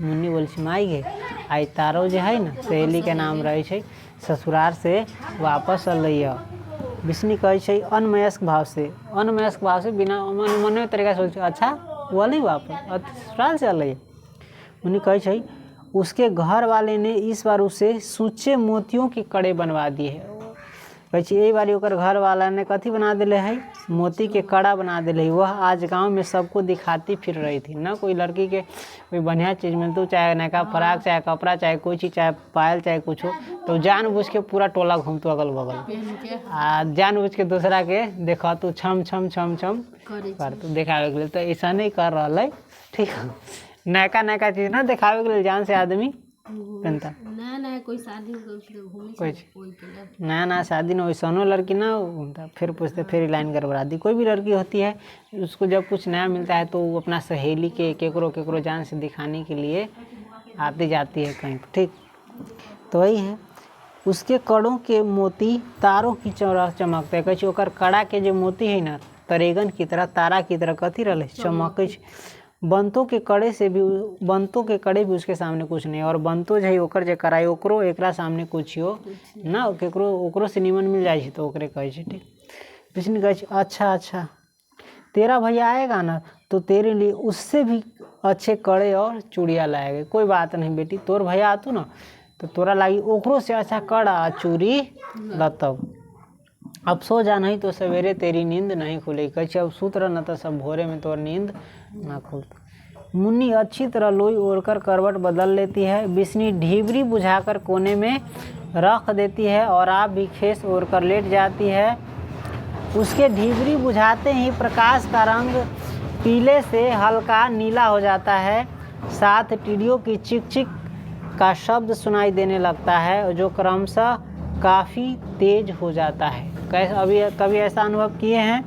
मुन्नी बोल छी माँ गे आई तारो जो है ना सहेली के नाम रहे छै ससुराल से वापस अल। बिस्नी कहे छै अनमयस्क भाव से बिना मन तरीका से अच्छा बोली वापस ससुराल से अल। मुन्नी कहे छै उसके घर वाले ने इस बार उसे सूचे मोतियों के कड़े बनवा दिए है। कहे यही बारी ओकर घर वाला ने कथी बना दिले है मोती के कड़ा बना दिले है। वह आज गांव में सबको दिखाती फिर रही थी। ना कोई लड़की के कोई बढ़िया चीज़ मिलती चाहे नका फराक चाहे कपड़ा चाहे कोई चीज़ चाहे पायल चाहे कुछ हो तो जानबूझ के पूरा टोला घूमतू अगल बगल आ जानबूझ के दूसरा के देखा तू छम छम छम छम कर तू देखावे के लिए। तो ऐसा नहीं कर रहा है ठीक है, नयका चीज़ ना दिखावे के लिए जान से आदमी पहनता नया कोई शादी नया शादी ना वैसनो लड़की ना घूमता फिर पूछते फिर लाइन गड़बड़ा दी। कोई भी लड़की होती है उसको जब कुछ नया मिलता है तो वो अपना सहेली के केकरो जान से दिखाने के लिए आती जाती है कहीं ठीक। तो वही है उसके कड़ों के मोती तारों की चमकते कहे ओकर कड़ा के जो मोती है ना तरेगन की तरह तारा की तरह कथी रहे चमके। बंतों के कड़े भी उसके सामने कुछ नहीं, और बंतो जो है ओकर जे कराई ओकरो एकरा सामने कुछ हो ना केकरो ओकरो से निमन मिल जाए तो ओकरे कहे ठीक। बिस्नी कहे अच्छा तेरा भैया आएगा ना तो तेरे लिए उससे भी अच्छे कड़े और चूड़िया लाएगा। कोई बात नहीं बेटी तोर भैया आतू ना तो तोरा लागी ओकरो से अच्छा कड़ा चूड़ी लतब। अब सो जा नहीं तो सवेरे तेरी नींद नहीं खुलेगी। कहे अब सूत रह न तो सब भोरे में तो नींद ना खुलता। मुन्नी अच्छी तरह लोई ओढ़कर करवट बदल लेती है। बिस्नी ढीबरी बुझाकर कोने में रख देती है और आप भी खेस ओढ़कर लेट जाती है। उसके ढीबरी बुझाते ही प्रकाश का रंग पीले से हल्का नीला हो जाता है, साथ टिड्डियों की चिक चिक का शब्द सुनाई देने लगता है जो क्रमशः काफ़ी तेज हो जाता है। अभी कभी ऐसा अनुभव किए हैं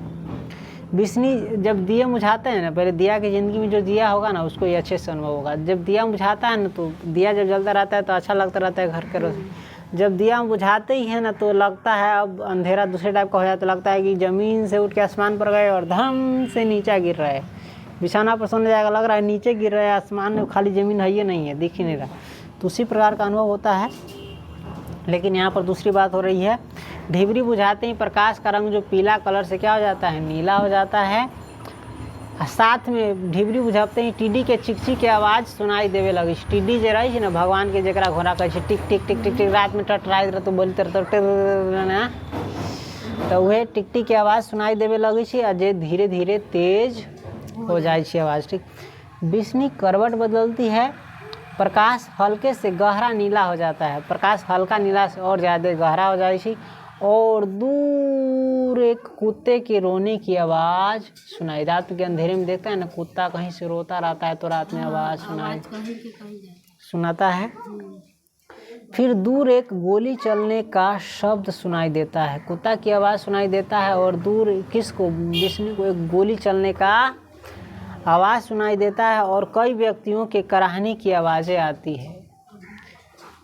बिस्नी जब दिए मुझाते हैं ना, पहले दिया की ज़िंदगी में जो दिया होगा ना उसको ये अच्छे से अनुभव होगा। जब दिया मुझाता है ना तो दिया जब जलता रहता है तो अच्छा लगता रहता है घर के रोशनी। जब दिया बुझाते ही है ना तो लगता है अब अंधेरा दूसरे टाइप का हो जाता, लगता है कि ज़मीन से उठ के आसमान पर गए और धम से नीचे गिर रहा है। बिछाना पर सोने जाएगा लग रहा है नीचे गिर रहा है, आसमान में खाली ज़मीन है ही नहीं है, दिख ही नहीं रहा। तो उसी प्रकार का अनुभव होता है। लेकिन यहाँ पर दूसरी बात हो रही है ढिबरी बुझाते ही प्रकाश का रंग जो पीला कलर से क्या हो जाता है, नीला हो जाता है। साथ में ढिबरी बुझाते ही टीडी के चिकचिक के आवाज़ सुनाई देवे लगी। टीडी जे रही ना भगवान के जरा घोड़ा कहे टिक टिक टिक टिक टिक रात में टटराइत रह तो बोलते रह तो वह टिक टिक के आवाज़ सुनाई देवे लगी छी आ जे धीरे धीरे तेज हो जाए छी आवाज़। ठीक, बिस्नी करवट बदलती है, प्रकाश हल्के से गहरा नीला हो जाता है। प्रकाश हल्का नीला से और ज़्यादा गहरा हो जाए छी और दूर एक कुत्ते के रोने की आवाज़ सुनाई। रात के अंधेरे में देखता है ना कुत्ता कहीं से रोता रहता है तो रात में आवाज़ सुनाता है। फिर दूर एक गोली चलने का शब्द सुनाई देता है। कुत्ता की आवाज़ सुनाई देता है और दूर किसको, विष्णु को एक गोली चलने का आवाज़ सुनाई देता है और कई व्यक्तियों के कराहने की आवाज़ें आती है।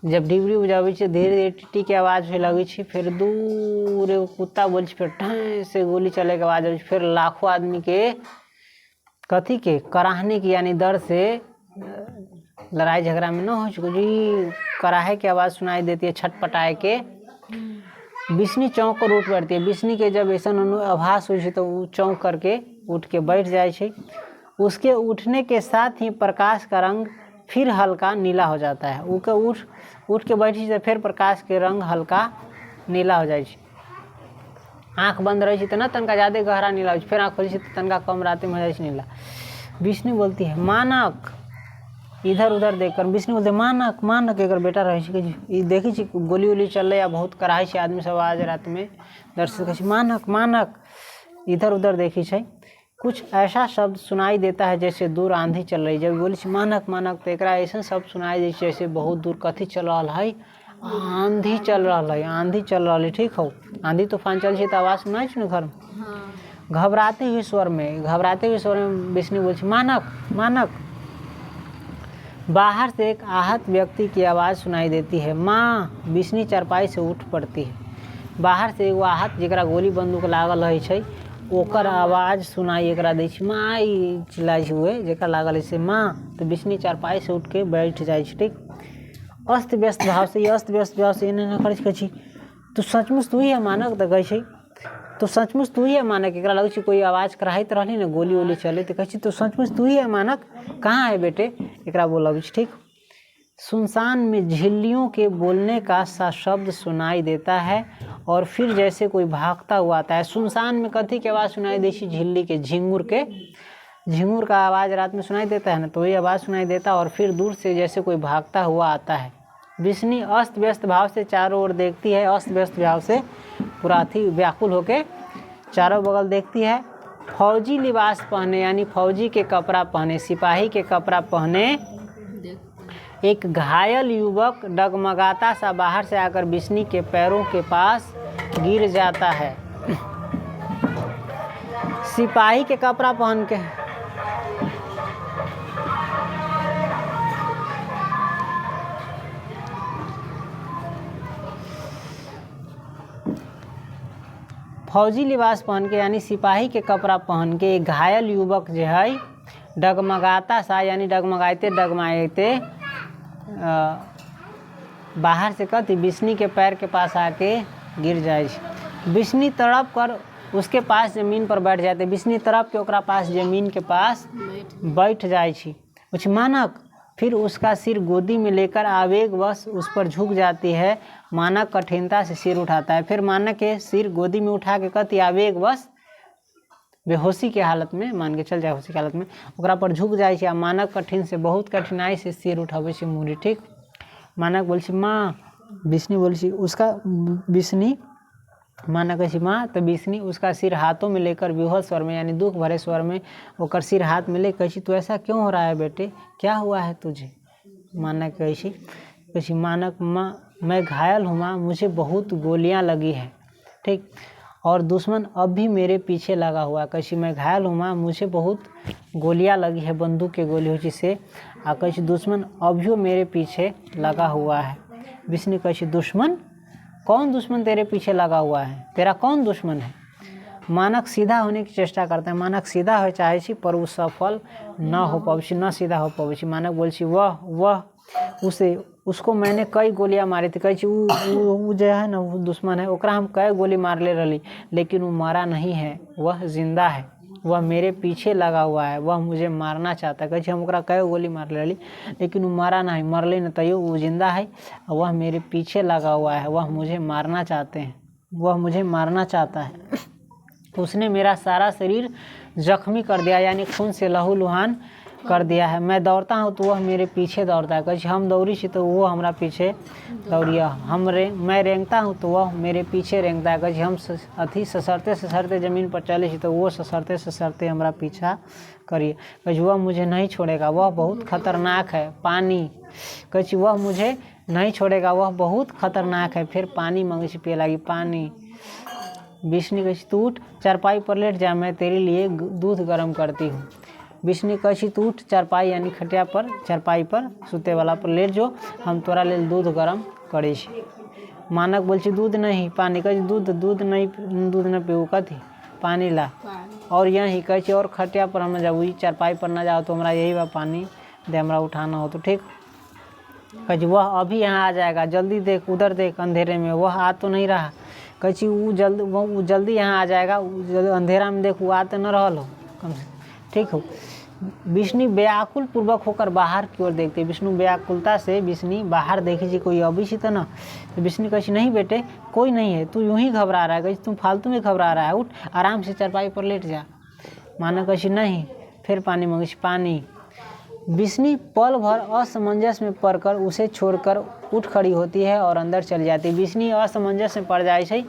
जब डिबरी बुझाबी धीरे धीरे टिटी के आवाज़ भी लगी छी, फिर दूर एगो कुत्ता बोल फिर ढं से गोली चले के आवाज़ आई, फिर लाखों आदमी के कथी के कराहने की यानी डर से लड़ाई झगड़ा में न हो चुकी जी कराहे की आवाज़ सुनाई देती है, छटपटाए के। बिस्नी चौंक कर उठ बैठती है। बिस्नी के जब ऐसा आभास हो तो वो चौंक करके उठ के बैठ जाए। उसके उठने के साथ ही प्रकाश का रंग फिर हल्का नीला हो जाता है। उठ के बैठी तो फिर प्रकाश के रंग हल्का नीला हो जाए। आँख बंद रही तो ना तनका ज़्यादा गहरा नीला हो, फिर आँख खोली तो तनका कम रात में हो जाए नीला। विष्णु बोलती है मानक, इधर उधर देखकर विष्णु बोलते मानक मानक एक बेटा रहे देखी गोली उली चल रही बहुत कराई से आदमी सब आज रात में दर्शक कहे मानक मानक इधर उधर देखी है। कुछ ऐसा शब्द सुनाई देता है जैसे दूर आंधी चल रही। जब बोली मानक मानक तो एक ऐसा शब्द सुनाई दे जैसे बहुत दूर कथी चल रहा है, आंधी चल रहा है, आंधी चल रहा है। ठीक हो, आंधी तूफान चल तो आवाज़ सुनाई ना घर में। घबराते हुए स्वर में विष्णु बोल मानक मानक। बाहर से एक आहत व्यक्ति की आवाज़ सुनाई देती है। माँ, विष्णु चारपाई से उठ पड़ती है। बाहर से एगो आहत जरा गोली बंदूक लागल है ओकर आवाज़ सुनाई एकरा दै छै। माँ चिल्लाई हुए जरा लागल है माँ, तो विष्णु चारपाई से उठ के बैठ जाए। ठीक, अस्त व्यस्त भाव से एने करे तो सचमुच तू ही है मानक, तो कहे तो सचमुच तू ही है मानक। एकरा लगे कोई आवाज़ कराइत रही ना गोली वोली चले तो कहे तो सचमुच तू ही है मानक, कहाँ है बेटे एकरा बोलब। ठीक, सुनसान में झिल्लियों के बोलने का सा शब्द सुनाई देता है और फिर जैसे कोई भागता हुआ आता है। सुनसान में कथी की आवाज़ सुनाई देती, झिल्ली के झिंगुर का आवाज़ रात में सुनाई देता है ना, तो वही आवाज़ सुनाई देता और फिर दूर से जैसे कोई भागता हुआ आता है। विष्णु अस्त व्यस्त भाव से चारों ओर देखती है। अस्त व्यस्त भाव से पूरा अथी व्याकुल होके चारों बगल देखती है। फौजी लिबास पहने यानी फौजी के कपड़ा पहने, सिपाही के कपड़ा पहने एक घायल युवक डगमगाता सा बाहर से आकर विष्णु के पैरों के पास गिर जाता है। सिपाही के कपड़ा पहन के फौजी लिबास पहन के यानी सिपाही के कपड़ा पहन के एक घायल युवक जो है डगमगाता सा यानी डगमगाते बाहर से कथी विष्णु के पैर के पास आके गिर जाए। विष्णु तड़प कर उसके पास जमीन पर बैठ जाते। विष्णु तड़प के ओकरा पास जमीन के पास बैठ जाए। कुछ मानक, फिर उसका सिर गोदी में लेकर आवेगवश उस पर झुक जाती है। मानक कठिनता से सिर उठाता है। फिर मानक के सिर गोदी में उठा के कथी आवेगवश बेहोशी के हालत में मान के चल जाए, होशी के हालत में ओकरा पर झुक जाए। मानक कठिन से बहुत कठिनाई से सिर उठावे से मुड़ी। ठीक, मानक बोल माँ, विष्णु बोल उसका विष्णु मानक कहे माँ, तो विष्णु उसका सिर हाथों में लेकर विह्वल स्वर में यानी दुख भरे स्वर में ओकर सिर हाथ में ले कही तो ऐसा क्यों हो रहा है बेटे, क्या हुआ है तुझे। मानक कही मानक माँ, मैं घायल हूँ माँ, मुझे बहुत गोलियाँ लगी है। ठीक, और दुश्मन अब भी मेरे पीछे लगा हुआ है। कही मैं घायल हूँ माँ, मुझे बहुत गोलियाँ लगी है, बंदूक के गोली हो जिससे आ कही दुश्मन अभी मेरे पीछे लगा हुआ है। विष्णु कही दुश्मन, कौन दुश्मन तेरे पीछे लगा हुआ है, तेरा कौन दुश्मन है। मानक सीधा होने की चेष्टा करता है। मानक सीधा हो चाहे पर वो सफल न हो पावे, न सीधा हो पावे। मानक बोल वह उसको मैंने कई गोलियां मारी थी। कही वो जो है ना वो दुश्मन है, ओकरा हम कई गोली मार ले रही, लेकिन वो मरा नहीं है, वह जिंदा है, वह मेरे पीछे लगा हुआ है, वह मुझे मारना चाहता है। कही हम ओकरा कई गोली मार ले रही, लेकिन वो मरा नहीं, मरले न तैयो वो जिंदा है, वह मेरे पीछे लगा हुआ है, वह मुझे मारना चाहते हैं, वह मुझे मारना चाहता है। उसने मेरा सारा शरीर जख्मी कर दिया, यानी खून से लहूलुहान कर दिया है। मैं दौड़ता हूँ तो वह मेरे पीछे दौड़ता है। कहीं हम दौड़ी छी तो वो हमारा पीछे दौड़िया। मैं रेंगता हूँ तो वह मेरे पीछे रेंगता है। कहीं हम अथी ससरते ससरते ज़मीन पर चले छी तो वो ससरते ससरते हमारा पीछा करिए। कहीं वह मुझे नहीं छोड़ेगा, वह बहुत खतरनाक है। पानी कहीं वह मुझे नहीं छोड़ेगा, वह बहुत खतरनाक है। फिर पानी मांगे छी, पिए लगी पानी। विष्णु कही तू उठ चारपाई पर लेट जा, मैं तेरे लिए दूध गर्म करती हूँ। विष्णु कही तू उठ चारपाई यानी खटिया पर, चारपाई पर सुते वाला पर लेट जो, हम तोरा ले दूध गर्म करे छी। मानक बोल छी दूध नहीं पानी। कही दूध नहीं पीऊ, कथी पानी ला। और यही कही और खटिया पर हम जाऊ, चारपाई पर ना जाओ तो हमारा यही बा पानी दे, हमारा उठाना हो तो ठीक। कही वह अभी यहाँ आ जाएगा, जल्दी देख, उधर देख अंधेरे में, वह आ तो नहीं रहा। कही वो जल्दी यहाँ आ जाएगा, अंधेरा में देख वो आ तो न रहल हो कम से, ठीक हो। विष्णु व्याकुल पूर्वक होकर बाहर की ओर देखते। विष्णु व्याकुलता से विष्णु बाहर देखे जी कोई अभी सी तो ना। तो विष्णु कही नहीं बेटे कोई नहीं है, तू यूं ही घबरा रहा है। कही तुम फालतू में घबरा रहा है, उठ आराम से चारपाई पर लेट जा। माना कही नहीं, फिर पानी मांगे पानी। विष्णु पल भर असमंजस में पड़कर उसे छोड़कर उठ खड़ी होती है और अंदर चली जाती है। विष्णु असमंजस में पड़ जाए छै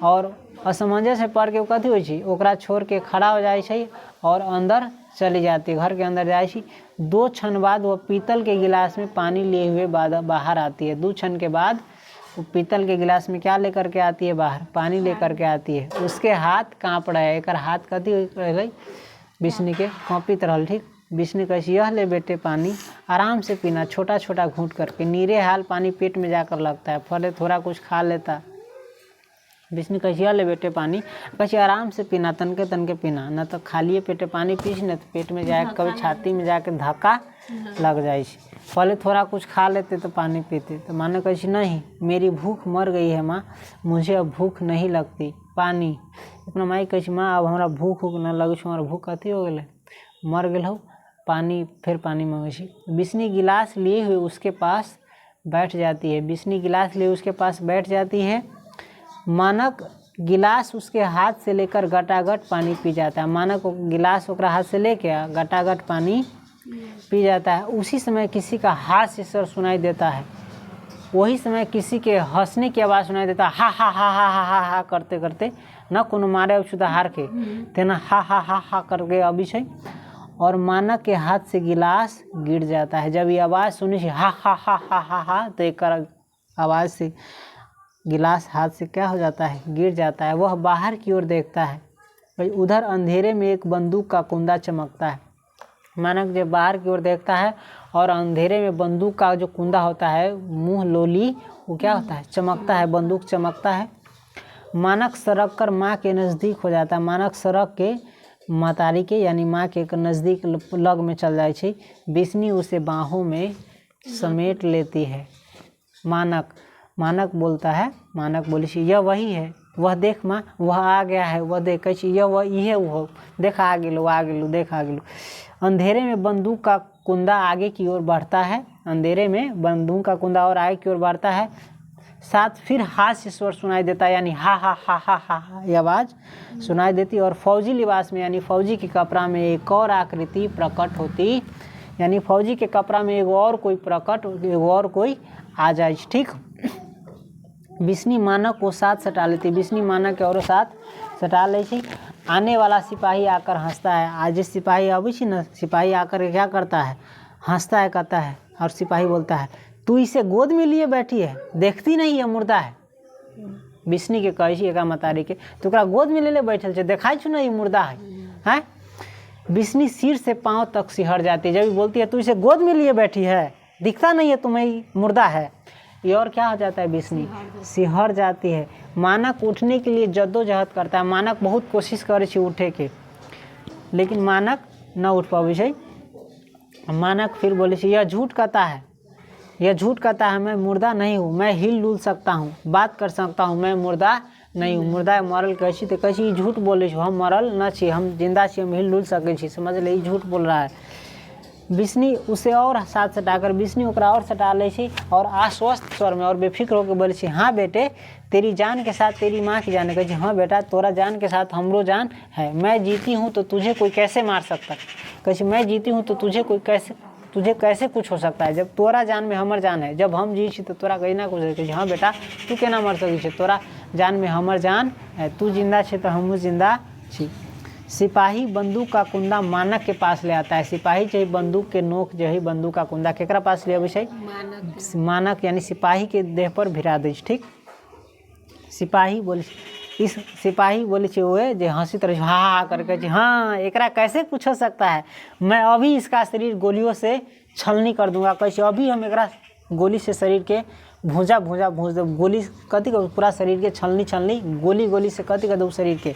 और असमंजस में पड़ के कथी होइ छै, ओकरा छोड़ के खड़ा हो जाए छै और अंदर चली जाती है, घर के अंदर जाए छी। 2 क्षण बाद वह पीतल के गिलास में पानी लिए हुए बाहर आती है। 2 क्षण के बाद वो पीतल के गिलास में क्या लेकर के आती है, बाहर पानी लेकर के आती है। उसके हाथ काँप रहे हैं, एक हाथ कथी रह विष्णु के काँपित रहल, ठीक। विष्णु कही यह ले बेटे पानी, आराम से पीना, छोटा छोटा घूंट करके, नीरे हाल पानी पेट में जाकर लगता है, फले थोड़ा कुछ खा लेता। विष्णु कही यह ले बेटे पानी, कही आराम से पीना, तनके तनके पीना, न तो खालिए पेटे पानी पीस न तो पेट में जाए कभी छाती में जाके धक्का लग जाए। पहले थोड़ा कुछ खा लेते तो पानी पीते। तो माँ ने कही नहीं, मेरी भूख मर गई है माँ, मुझे अब भूख नहीं लगती, पानी। अपना माई कही माँ अब हमारा भूख न लगे, हमारा भूख कथी हो गए, मर गए हो, पानी। फिर पानी मांगे। विष्णु गिलास लिए हुए उसके पास बैठ जाती है। विष्णु गिलास लिए उसके पास बैठ जाती है। मानक गिलास उसके हाथ से लेकर गटागट पानी पी जाता है। मानक गिलास ओकरा हाथ से लेके गटागट पानी पी जाता है। उसी समय किसी का हास्य स्वर सुनाई देता है। वही समय किसी के हंसने की आवाज़ सुनाई देता है, हा हा हा हा हा हा हा करते करते, न कोनो मारे उछुदा हार के तेना हा हा हा हा करके अभी छै। और मानक के हाथ से गिलास गिर जाता है। जब ये आवाज़ सुनी हा हा हा हा हा हा तो एक आवाज़ से गिलास हाथ से क्या हो जाता है, गिर जाता है। वह बाहर की ओर देखता है, उधर अंधेरे में एक बंदूक का कुंदा चमकता है। मानक जब बाहर की ओर देखता है और अंधेरे में बंदूक का जो कुंदा होता है, मुंह लोली, वो क्या होता है, चमकता है, बंदूक चमकता है। मानक सड़क कर माँ के नज़दीक हो जाता है। मानक सड़क के मातारी के यानी माँ के नज़दीक लग में चल जाए छै। विष्णु उसे बाहों में समेट लेती है। मानक बोलता है, मानक बोली छी यह वही है, वह देख माँ, वह आ गया है, वह देख। कही यह वह इहे वो देख आ गेलू देख आ गेलू। अंधेरे में बंदूक का कुंदा आगे की ओर बढ़ता है। अंधेरे में बंदूक का कुंदा और आगे की ओर बढ़ता है। साथ फिर हास्य स्वर सुनाई देता है, यानी हा हा हा हा हा ये आवाज़ सुनाई देती। और फौजी लिबास में यानी फौजी के कपड़ा में एक और आकृति प्रकट होती, यानी फौजी के कपड़ा में एगो और कोई प्रकट, एगो और कोई आ जाए, ठीक। विष्णु मानक को साथ सटा लेती। विष्णु मानक के और साथ सटा ले छी। आने वाला सिपाही आकर हंसता है। आज जिस सिपाही अभी छी ना, सिपाही आकर क्या करता है, हंसता है, कहता है। और सिपाही बोलता है तू इसे गोद में लिए बैठी है, देखती नहीं है मुर्दा है। विष्णु के कही छी एका मतारी के, तो ओकरा गोद में ले बैठल छे, देखाई छु ना ये मुर्दा है, हैं। विष्णु सिर से पाँव तक सिहर जाती है। जब बोलती है तू इसे गोद में लिए बैठी है, दिखता नहीं है तुम्हें मुर्दा है, ये और क्या हो जाता है, विष्णु सिहर जाती है। मानक उठने के लिए जद्दोजहद करता है। मानक बहुत कोशिश करे छी उठे के, लेकिन मानक न उठ पावे छै। मानक फिर बोले छी यह झूठ कहता है, यह झूठ कहता है मैं मुर्दा नहीं हूँ, मैं हिल डुल सकता हूँ, बात कर सकता हूँ, मैं मुर्दा नहीं हूँ। मुर्दा मरल कैसी तो कैसी ई झूठ बोले छो, हम मरल न छी, हम जिंदा छी, हम हिल डुल सकै छी, समझ ले, ई झूठ बोल रहा है। विष्णु उसे और साथ सटाकर विष्णु ओकरा और सटा ले छी और आश्वस्त स्वर में और बेफिक्र होकर बोले छी, हाँ बेटे तेरी जान के साथ तेरी माँ की जान। कहे हाँ बेटा तोरा जान के साथ हमरो जान है, मैं जीती हूँ तो तुझे कोई कैसे मार सकता। कहे मैं जीती हूँ तो तुझे कैसे कुछ हो सकता है, जब तोरा जान में हमर जान है, जब हम जी छी तो तोरा कहीं ना कुछ। कहे हाँ बेटा तू केना मर सकै छै, तोरा जान में हमर जान है, तू जिंदा छे तो हमहूँ जिंदा छी। सिपाही बंदूक का कुंदा मानक के पास ले आता है। सिपाही जो बंदूक के नोक जो है बंदूक का कुंदा केकरा पास ले आबै छै, मानक यानी सिपाही के देह पर भिरा दै छै। ठीक, सिपाही बोले इस सिपाही बोले छे ओए जे हंसित रहे हा हा करके जे हाँ एकरा कैसे कुछ हो सकता है, मैं अभी इसका शरीर गोलियों से छलनी कर दूंगा। कैसे अभी हम एकरा गोली से शरीर के भूंजा भूंज दे, गोली कथी कर पूरा शरीर के छलनी गोली से कथी कर दू शरीर के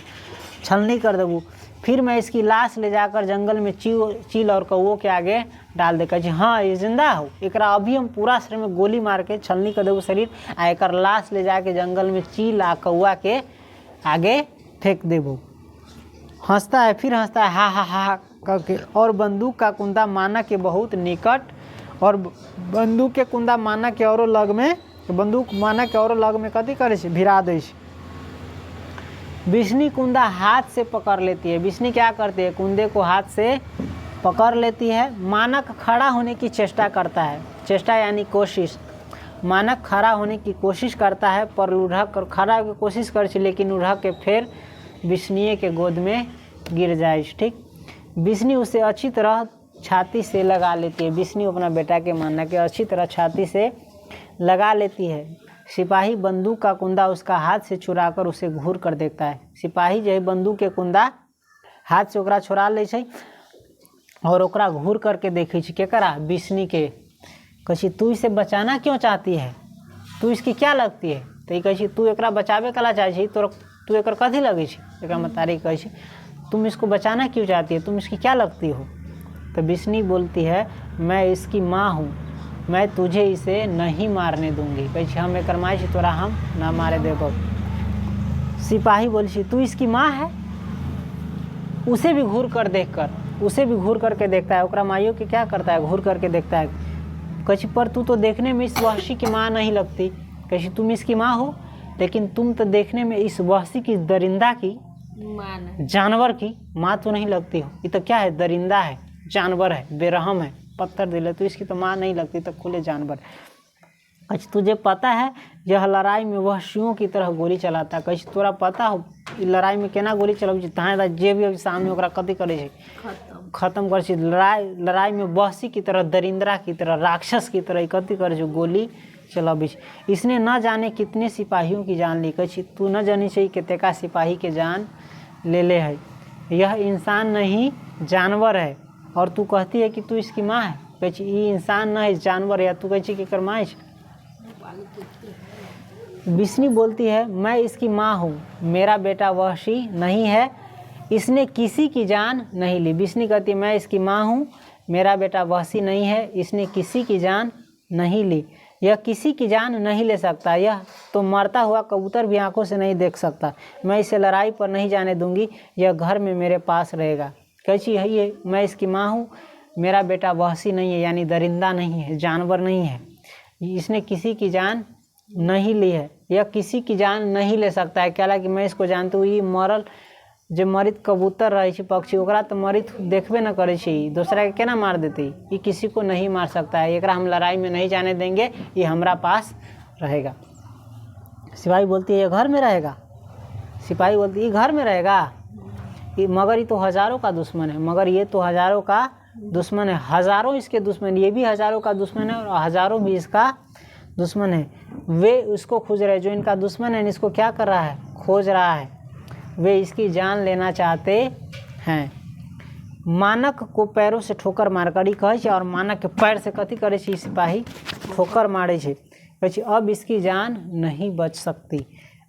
छलनी कर देबू। फिर मैं इसकी लाश ले जाकर जंगल में चील और कौओं के आगे डाल दे। कहे हाँ ये जिंदा हो, एकरा अभी हम पूरा शरीर में गोली मार के छलनी कर देबू शरीर आ एकर लाश ले जाके जंगल में चील आ कौआ के आगे फेंक देबू। हंसता है, फिर हंसता है हा हा हा करके, और बंदूक का कुंदा माना के बहुत निकट, और बंदूक के कुंदा माना के औरो लग में, बंदूक माना के औरो लग में कथी करे छे, भिरा दे छे। विष्णु कुंदा हाथ से पकड़ लेती है। विष्णु क्या करती है, कुंदे को हाथ से पकड़ लेती है। मानक खड़ा होने की चेष्टा करता है, चेष्टा यानी कोशिश। मानक खड़ा होने की कोशिश करता है पर लुढ़क खड़ा की कोशिश कर छे, लेकिन लुढ़क के फिर विष्णु के गोद में गिर जाए। ठीक, विष्णु उसे अच्छी तरह छाती से लगा लेती है। विष्णु अपना बेटा के मानक के अच्छी तरह छाती से लगा लेती है। सिपाही बंदूक का कुंदा उसका हाथ से चुराकर उसे घूर कर देखता है। सिपाही जो है बंदूक के कुंदा हाथ से ओकरा छुड़ा ले छै और ओकरा घूर करके देखे छै केकरा, विष्णु के। कहे तू इसे बचाना क्यों चाहती है, तू इसकी क्या लगती है। तो ये कहे तू एकरा बचावे कला चाहे छी, तू एकर कथी लगे छै। एकरा मतारी कहे तुम इसको बचाना क्यों चाहती है, तुम इसकी क्या लगती हो। तो विष्णु बोलती है मैं इसकी माँ हूँ, मैं तुझे इसे नहीं मारने दूंगी। कहे हम एकर माँ छी, तोरा हम ना मारे देबो। सिपाही बोली तू इसकी माँ है। उसे भी घूर करके देखता है। ओकरा माइयों के क्या करता है, घूर करके देखता है। कहे पर तू तो देखने में इस वहशी की माँ नहीं लगती। कहे तुम इसकी माँ हो, लेकिन तुम तो देखने में इस वहशी की, दरिंदा की, जानवर की माँ तो नहीं लगती हो। ये तो क्या है, दरिंदा है, जानवर है, बेरहम है, पत्थर दिले, तो इसकी तो माँ नहीं लगती, तो खुले जानवर। कहे तुझे पता है यह लड़ाई में वहशियों की तरह गोली चलाता है। कहे तोरा पता हो लड़ाई में केना गोली चलाबै छै, जे भी सामने ओकरा कथी करे छै, खत्म करे छै। लड़ाई में वहशी की तरह, दरिंद्रा की तरह, राक्षस की तरह कथी करे छै, गोली चलाबै छै। इसने न जाने कितने सिपाहियों की जान ली। कहे तू न जानी छै कतेका सिपाही के जान ले ले है। यह इंसान नहीं जानवर है, और तू कहती है कि तू इसकी माँ है। कहे ये इंसान न है, जानवर है, तू कहे कि एकर माँ है। विष्णु बोलती है मैं इसकी माँ हूँ, मेरा बेटा वहशी नहीं है, इसने किसी की जान नहीं ली। विष्णु कहती है मैं इसकी माँ हूँ, मेरा बेटा वहशी नहीं है, इसने किसी की जान नहीं ली। यह किसी की जान नहीं ले सकता, यह तो मरता हुआ कबूतर भी आंखों से नहीं देख सकता। मैं इसे लड़ाई पर नहीं जाने दूंगी, यह घर में मेरे पास रहेगा। कैसी है ये, मैं इसकी माँ हूँ, मेरा बेटा वहशी नहीं है, यानी दरिंदा नहीं है, जानवर नहीं है, इसने किसी की जान नहीं ली है, यह किसी की जान नहीं ले सकता है। क्या कि मैं इसको जानती हूँ, ये मरल जो मरित कबूतर रहे छै, पक्षी, ओकरा तो मरित देखबे न करे छै, दूसरा के केना मार देते। ये किसी को नहीं मार सकता है, एकरा हम लड़ाई में नहीं जाने देंगे, ये हमारा पास रहेगा। सिपाही बोलती है ये घर में रहेगा। सिपाही बोलती है ये घर में रहेगा, मगर ये तो हज़ारों का दुश्मन है, मगर ये तो हज़ारों का दुश्मन है, हज़ारों इसके दुश्मन, ये भी हज़ारों का दुश्मन है और हज़ारों भी इसका दुश्मन है। वे उसको खोज रहे, जो इनका दुश्मन है इसको क्या कर रहा है, खोज रहा है, वे इसकी जान लेना चाहते हैं। मानक को पैरों से ठोकर मार करी कहे छे, और मानक के पैर से कथी करे छे, सिपाही ठोकर मारे छे। कहे छे अब इसकी जान नहीं बच सकती।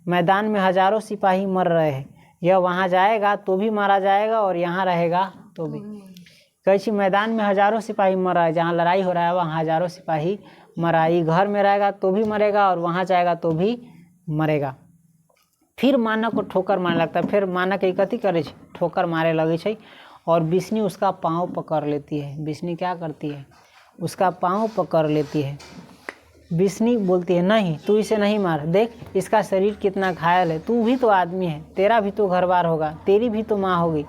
मैदान में हज़ारों सिपाही मर रहे हैं, यह वहाँ जाएगा तो भी मारा जाएगा और यहाँ रहेगा तो भी। कहे छे मैदान में हज़ारों सिपाही मर रहा है, जहाँ लड़ाई हो रहा है वहाँ हज़ारों सिपाही मरा। ये घर में रहेगा तो भी मरेगा और वहाँ जाएगा तो भी मरेगा। फिर मानव को ठोकर मारने लगता है। फिर मानव के कथी करे छै, ठोकर मारे लगे छै और बिस्नी उसका पाँव पकड़ लेती है। बिस्नी क्या करती है, उसका पाँव पकड़ लेती है। बिस्नी बोलती है नहीं तू इसे नहीं मार, देख इसका शरीर कितना घायल है, तू भी तो आदमी है, तेरा भी तो घर बार होगा, तेरी भी तो माँ होगी,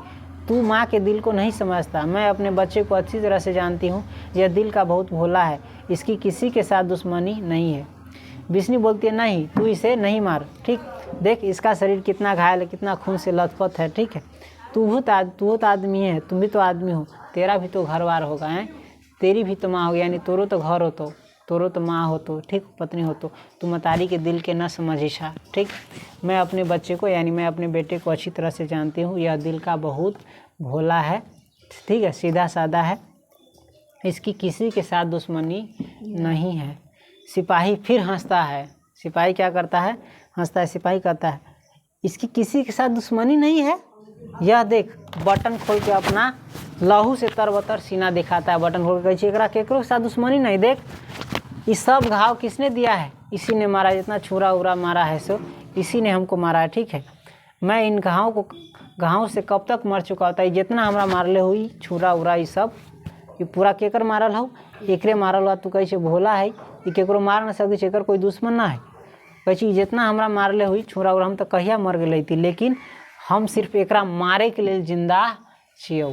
तू माँ के दिल को नहीं समझता। मैं अपने बच्चे को अच्छी तरह से जानती हूँ, यह दिल का बहुत भोला है, इसकी किसी के साथ दुश्मनी नहीं है। बिस्नी बोलती है नहीं तू इसे नहीं मार, ठीक, देख इसका शरीर कितना घायल है, कितना खून से लथपथ है, ठीक है, तू तो आदमी है, तुम भी तो आदमी हो, तेरा भी तो घर बार होगा, है, तेरी भी तो माँ होगी, यानी तोरो तो घर हो, तो तोरो तो माँ हो, तो ठीक, पत्नी हो, तो तू मतारी के दिल के न समझिशा, ठीक। मैं अपने बच्चे को यानी मैं अपने बेटे को अच्छी तरह से जानती हूँ, यह दिल का बहुत भोला है, ठीक है, सीधा साधा है, इसकी किसी के साथ दुश्मनी नहीं है। सिपाही फिर हंसता है। सिपाही क्या करता है, हंसता है। सिपाही कहता है इसकी किसी के साथ दुश्मनी नहीं है, यह देख, बटन खोल के अपना लहू से तरबतर सीना दिखाता है। बटन खोल के कहै छै एकरा केकरो के साथ दुश्मनी नहीं, देख ये सब घाव किसने दिया है, इसी ने मारा, जितना छुरा उरा मारा है सो इसी ने हमको मारा है, ठीक है। मैं इन घाव से कब तक मर चुका होता है, जितना हमरा मारले हुई छुरा उरा ये सब, ये पूरा केकर मारल हो, एकरे मारल हुआ, तू कहै छै भोला है, ये केकरो मार न सकती, एकर कोई दुश्मन ना है। कहै छै जितना हमरा मारले हुई छुरा उरा, हम तो कहिया मर गए थी, लेकिन हम सिर्फ एकरा मारे के लिए जिंदा छियौ।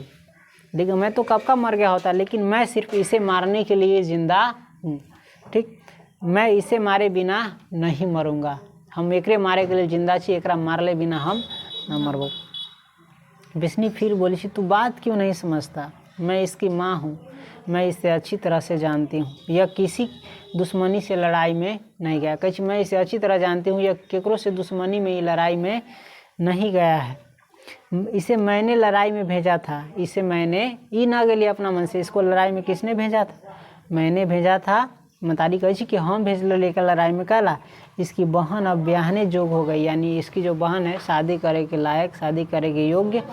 देखिए मैं तो कब का मर गया होता, लेकिन मैं सिर्फ इसे मारने के लिए जिंदा हूँ, ठीक, मैं इसे मारे बिना नहीं मरूंगा, हम एकरे मारे के लिए जिंदा छी, एकरा मारले बिना हम न मरबो। बिस्नी फिर बोली तू बात क्यों नहीं समझता, मैं इसकी माँ हूँ, मैं इसे अच्छी तरह से जानती हूँ, यह किसी दुश्मनी से लड़ाई में नहीं गया। कह मैं इसे अच्छी तरह जानती हूँ, यह केकरो से दुश्मनी में लड़ाई में नहीं गया है, इसे मैंने लड़ाई में भेजा था, इसे मैंने ई ना गेली अपना मन से, इसको लड़ाई में किसने भेजा था, मैंने भेजा था। मतारी कहे कि हम भेज लेकर लड़ाई में कहला, इसकी बहन अब ब्याहने जोग हो गई, यानी इसकी जो बहन है शादी करे के लायक, शादी करे के योग्य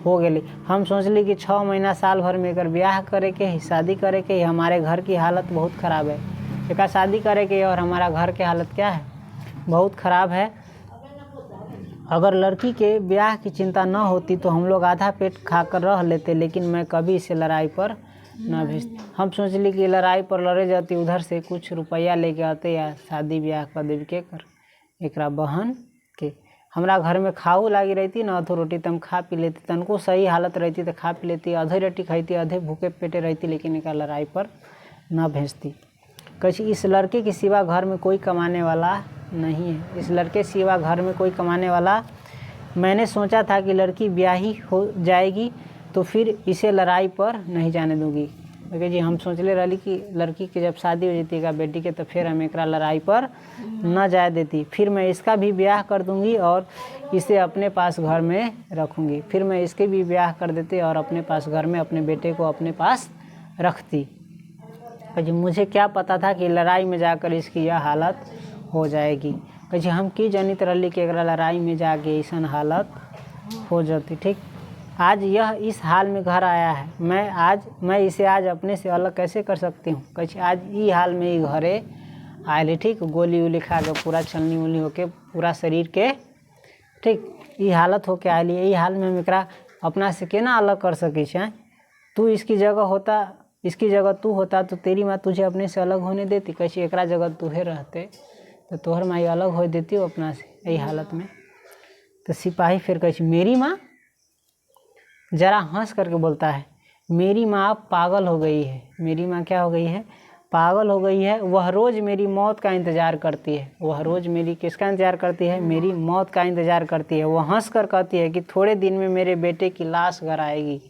हो गई। हम सोचली कि 6 महीना साल भर में एकर ब्याह करे के ही, शादी करे के ही, हमारे घर की हालत बहुत ख़राब है, एक शादी करे के और हमारा घर की हालत क्या है, बहुत ख़राब है। अगर लड़की के ब्याह की चिंता न होती तो हम लोग आधा पेट खाकर रह लेते, लेकिन मैं कभी इसे लड़ाई पर न भेजती। हम सोचली कि लड़ाई पर लड़े जाती, उधर से कुछ रुपया लेके आते या शादी ब्याह कर देवी के कर एकरा बहन के। हमरा घर में खाऊ लागी रहती ना अधो रोटी, तो हम खा पी लेती, तनको सही हालत रहती तो खा पी लेती, आधे रोटी खाती, आधे भूखे पेटे रहती, लेकिन एक लड़ाई पर न भेजती। कहीं इस लड़के के सिवा घर में कोई कमाने वाला नहीं है, इस लड़के सिवा घर में कोई कमाने वाला। मैंने सोचा था कि लड़की ब्याही हो जाएगी तो फिर इसे लड़ाई पर नहीं जाने दूंगी। देखिए जी हम सोचले रही कि लड़की के जब शादी हो जाती है बेटी के, तो फिर हम एकरा लड़ाई पर न जाए देती, फिर मैं इसका भी ब्याह कर दूंगी और इसे अपने पास घर में रखूंगी, फिर मैं इसके भी ब्याह कर देती और अपने पास घर में अपने बेटे को अपने पास रखती। कहीं मुझे क्या पता था कि लड़ाई में जाकर इसकी यह हालत हो जाएगी। कहीं हम की जनित रही कि एकरा लड़ाई में जाके ऐसा हालत हो जाती, ठीक। आज यह इस हाल में घर आया है, मैं इसे आज अपने से अलग कैसे कर सकती हूँ। कहीं आज ई हाल में ही घरे आए, ठीक, गोली उली खा के पूरा छलनी उलनी होके पूरा शरीर के, ठीक, ई हालत होके आए, यही हाल में हम एकरा अपना से केना अलग कर सके छे। तू इसकी जगह तू होता तो तेरी माँ तुझे अपने से अलग होने देती, कैसे एकरा जगह तूहे रहते तो तोहर माँ अलग हो देती हो अपना से यही हालत में। तो सिपाही फिर कहे मेरी माँ, जरा हंस करके बोलता है मेरी माँ पागल हो गई है। मेरी माँ क्या हो गई है, पागल हो गई है। वह रोज़ मेरी मौत का इंतज़ार करती है। वह रोज़ मेरी किसका इंतज़ार करती है, मेरी मौत का इंतज़ार करती है। वह हंस कर कहती है कि थोड़े दिन में मेरे बेटे की लाश घर आएगी।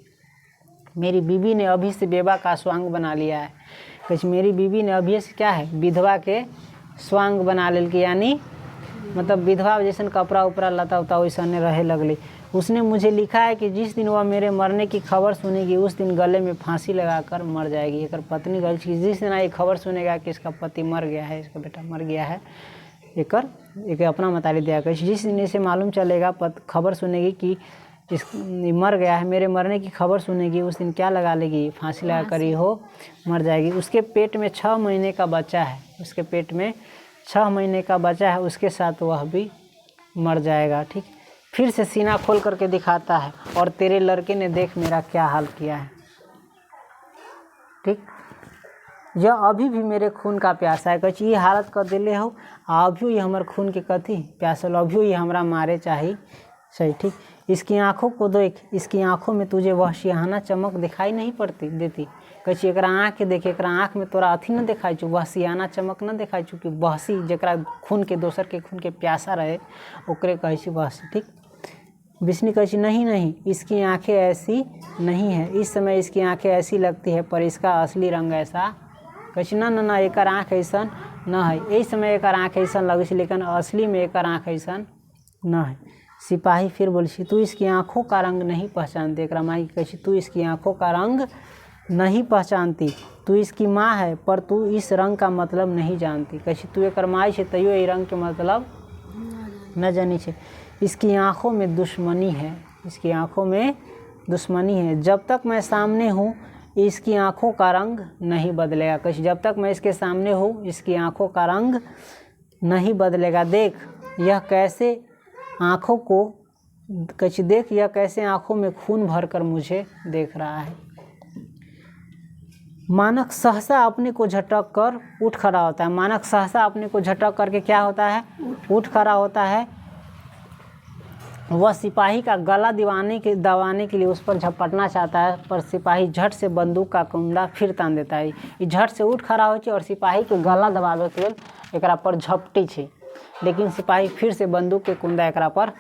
मेरी बीवी ने अभी से बेवा का स्वांग बना लिया है। कुछ मेरी बीवी ने अभी से क्या है, विधवा के स्वांग बना लेल के, यानी मतलब विधवा जैसे कपड़ा उपड़ा लता उता वैसा रहे लगली। उसने मुझे लिखा है कि जिस दिन वह मेरे मरने की खबर सुनेगी उस दिन गले में फांसी लगाकर मर जाएगी। एक पत्नी गल जिस दिन ये खबर सुनेगा कि इसका पति मर गया है, इसका बेटा मर गया है, एक अपना मतारी दिया कर, जिस दिन इसे मालूम चलेगा खबर सुनेगी कि मर गया है, मेरे मरने की खबर सुनेगी, उस दिन क्या लगा लेगी, फांसी लगा कर ही हो मर जाएगी। उसके पेट में 6 महीने का बच्चा है, उसके पेट में 6 महीने का बच्चा है, उसके साथ वह भी मर जाएगा। ठीक, फिर से सीना खोल करके दिखाता है, और तेरे लड़के ने देख मेरा क्या हाल किया है। ठीक, यह अभी भी मेरे खून का प्यासा है, कची ये हालत कर दिले हो, अभी ये हमारे खून के कथी प्यासल, अभी ये हमरा मारे चाहिए सही। ठीक, इसकी आंखों को देख, इसकी आंखों में तुझे वहशियाना चमक दिखाई नहीं पड़ती देती, कची एकरा आँख के देखे, एकरा आँख में तोरा अथी न दिखाई चु, वहशियाना चमक न दिखाई चु कि बहसी जरा खून के दोसर के खून के प्यासा रहे ओकरे कहे छी बहसी। ठीक, विष्णु कहे नहीं नहीं, इसकी आंखें ऐसी नहीं है, इस समय इसकी आंखें ऐसी लगती है पर इसका असली रंग ऐसा कहे ना ना ना, एक आँख ऐसा न है, यही समय एक आँख ऐसा लगे छै, लेकिन असली में एक आँख ऐसा न है। सिपाही फिर बोले तू इसकी आँखों का रंग नहीं पहचानती, एक माई कहे तू इसकी आँखों का रंग नहीं पहचानती, तू इसकी माँ है पर तू इस रंग का मतलब नहीं जानती, कहे तू एक माई है तैयो ये रंग के मतलब न जानी छे। इसकी आँखों में दुश्मनी है, इसकी आँखों में दुश्मनी है, जब तक मैं सामने हूँ इसकी आँखों का रंग नहीं बदलेगा, कहे जब तक मैं इसके सामने हूँ इसकी आँखों का रंग नहीं बदलेगा। देख यह कैसे आँखों को, कहे देख यह कैसे आँखों में खून भरकर मुझे देख रहा है। मानक सहसा अपने को झटक कर उठ खड़ा होता है, मानक सहसा अपने को झटक करके क्या होता है, उठ खड़ा होता है। वह सिपाही का गला दबाने के लिए उस पर झपटना चाहता है, पर सिपाही झट से बंदूक का कुंडा फिर तान देता है। ये झट से उठ खड़ा हो और सिपाही के गला दबावे के लिए एकरा पर झपटी छे, लेकिन सिपाही फिर से बंदूक के कुंडा एकरा पर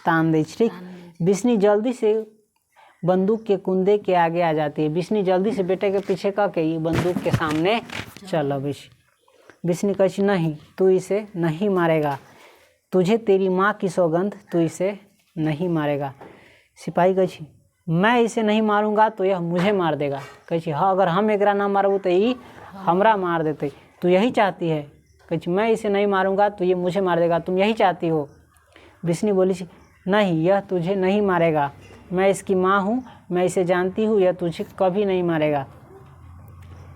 तान दै छै। ठीक, विष्णु जल्दी से बंदूक के कुंदे के आगे आ जाती है, विष्णु जल्दी से बेटे के पीछे करके ये बंदूक के सामने चल अबै छै। विष्णु कहे नहीं, तू इसे नहीं मारेगा, तुझे तेरी माँ की सौगंध, तू इसे नहीं मारेगा। सिपाही कहे मैं इसे नहीं मारूंगा तो यह मुझे मार देगा, कहे हाँ अगर हम एकरा ना मारबू तो ये हमरा मार देते, तू यही चाहती है, कहे मैं इसे नहीं मारूंगा तो ये मुझे मार देगा, तुम यही चाहती हो। विष्णु बोली नहीं, यह तुझे नहीं मारेगा, मैं इसकी माँ हूँ, मैं इसे जानती हूँ, यह तुझे कभी नहीं मारेगा।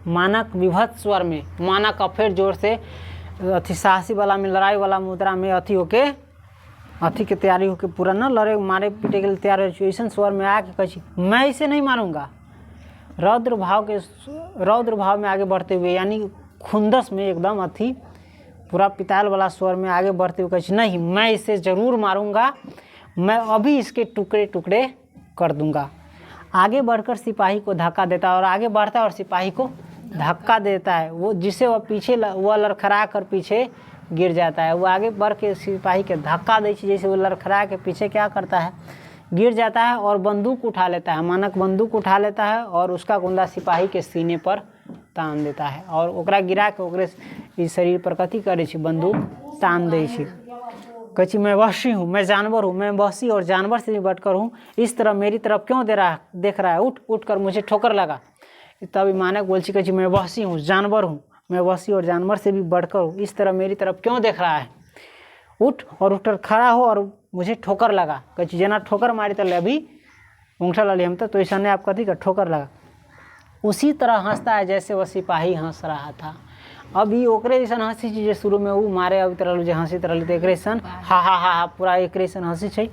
मानक विभत्स स्वर में, मानक फिर जोर से अथी साहसी वाला में, लड़ाई वाला मुद्रा में अथी होके अथी के तैयारी होके पूरा न लड़े मारे पीटे के लिए तैयार हो, ऐसा स्वर में आके कहे मैं इसे नहीं मारूंगा। रौद्र भाव में आगे बढ़ते हुए, यानी खुंदस में एकदम अथी पूरा पिताल वाला स्वर में आगे बढ़ते हुए कहे नहीं मैं इसे ज़रूर मारूंगा, मैं अभी इसके टुकड़े टुकड़े कर दूंगा। आगे बढ़कर सिपाही को धक्का देता है, और आगे बढ़ता है और सिपाही को धक्का देता है, वो जिसे वह पीछे वह लड़खड़ा कर पीछे गिर जाता है। वो आगे बढ़ के सिपाही के धक्का दे, जैसे वो लड़खड़ा के पीछे क्या करता है, गिर जाता है और बंदूक उठा लेता है। मानक बंदूक उठा लेता है और उसका गुंडा सिपाही के सीने पर तान देता है, और ओकरा गिरा के ओकरे शरीर पर कथी करे छी, बंदूक तान दे छी। कहे मैं वहशी हूँ, मैं जानवर हूँ, मैं वहशी और जानवर से भी बढ़कर हूँ, इस तरह मेरी तरफ क्यों देख रहा है, उठ कर मुझे ठोकर लगा। तभी मानक बोल छी, कहे मैं वहशी हूँ, जानवर हूँ, मैं वहशी और जानवर से भी बढ़कर हूँ, इस तरह मेरी तरफ क्यों देख रहा है, उठ और उठकर खड़ा हो और मुझे ठोकर लगा। कहे जना ठोकर मारी तो अभी ऊँगठा ली हम तो ऐसा नहीं आप कथी का ठोकर लगा। उसी तरह हंसता है जैसे वह सिपाही हंस रहा था। अभी ओकरे जैसा हंसी जे शुरू में वो मारे अभी तरह जो हंसी तरह तो एक हा हा हा पूरा एक हंसी छै।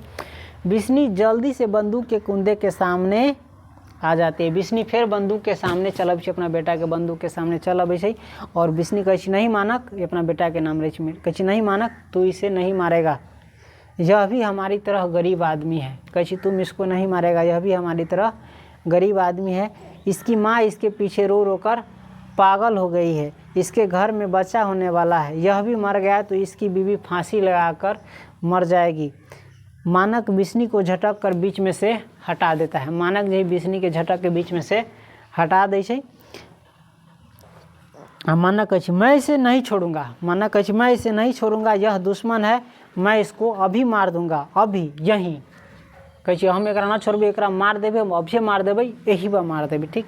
विष्णु जल्दी से बंदूक के कुंदे के सामने आ जाते हैं। विष्णु फिर बंदूक के सामने चल अब अपना बेटा के बंदूक के सामने चल अब और विष्णु कहे नहीं मानक, ये अपना बेटा के नाम रहे कहे नहीं मानक तू इसे नहीं मारेगा, यह भी हमारी तरह गरीब आदमी है। कहे तुम इसको नहीं मारेगा, यह भी हमारी तरह गरीब आदमी है। इसकी माँ इसके पीछे रो रो कर पागल हो गई है, इसके घर में बच्चा होने वाला है, यह भी मर गया तो इसकी बीवी फांसी लगाकर मर जाएगी। मानक विष्णु को झटक कर बीच में से हटा देता है। मानक जो विष्णु के झटक के बीच में से हटा दे छै। मानक कहे मैं इसे नहीं छोड़ूंगा, मानक कहे मैं इसे नहीं छोड़ूंगा, यह दुश्मन है, मैं इसको अभी मार दूंगा, अभी यहीं। कहे हम एक ना छोड़बे, एक मार देवे, हम अभी मार देवे, यही बार मार देवे। ठीक।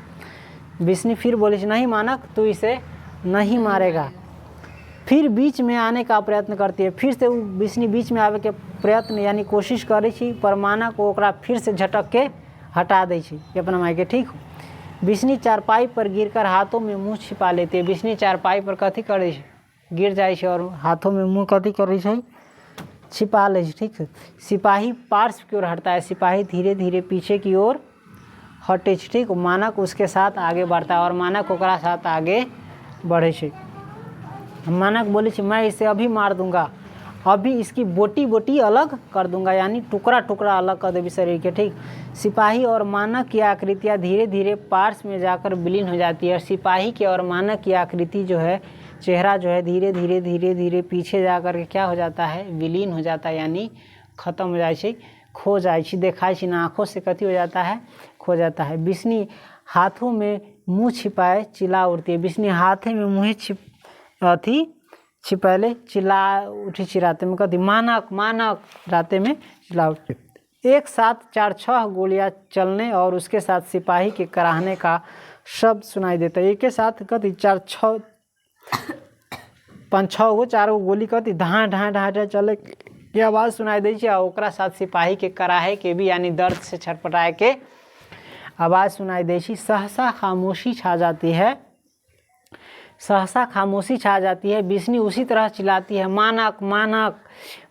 विष्णु फिर बोले नहीं मानक तू इसे नहीं मारेगा। फिर बीच में आने का प्रयत्न करती है। फिर से वो बिस्नी बीच में आवे के प्रयत्न यानी कोशिश करै छी, पर मानक ओकरा फिर से झटक के हटा दै छी अपना माई के। ठीक हो। बिस्नी चारपाई पर गिरकर हाथों में मुंह छिपा लेती है। बिस्नी चारपाई पर कथी करे छै, गिर जाए छै और हाथों में मुंह कथी करे छै, छिपा ले छै। ठीक है। सिपाही पार्श्व की ओर हटता है। सिपाही धीरे धीरे पीछे की ओर हटे छै। ठीक। मानक उसके साथ आगे बढ़ता है और मानक ओकरा साथ आगे बढ़े छै। मानक बोले छी मैं इसे अभी मार दूंगा, अभी इसकी बोटी बोटी अलग कर दूंगा, यानी टुकड़ा टुकड़ा अलग कर देवी शरीर के। ठीक। सिपाही और मानक की आकृतियाँ धीरे धीरे पार्श्व में जाकर विलीन हो जाती है। सिपाही की और मानक की आकृति जो है, चेहरा जो है धीरे धीरे धीरे धीरे पीछे जाकर के क्या हो जाता है, विलीन हो जाता है, यानी खत्म हो जाए छै, खो जाए छै, देखाई छै ना, आँखों से कथी हो जाता है, खो जाता है। बिस्नी हाथों में मुँह छिपाए चिल्ला उठती है। बिस्नी हाथे में मुँह छिपैले चिल्ला उठी चिराते में कथी, मानक मानक राते में चिल्ला उठी। एक साथ 4-6 गोलियां चलने और उसके साथ सिपाही के कराहने का शब्द सुनाई देता है। एक के साथ कथी 4-6 5-6 गो 4 गो गोली कथी ढाँ ढाँ ढाँ ढाँ चले के आवाज़ सुनाई दै छै। और ओकरा साथ सिपाही के कराहे के भी यानी दर्द से छटपटाए के आवाज़ सुनाई दै छै। सहसा खामोशी छा जाती है। सहसा खामोशी छा जाती है। बिस्नी उसी तरह चिल्लाती है, मानक मानक।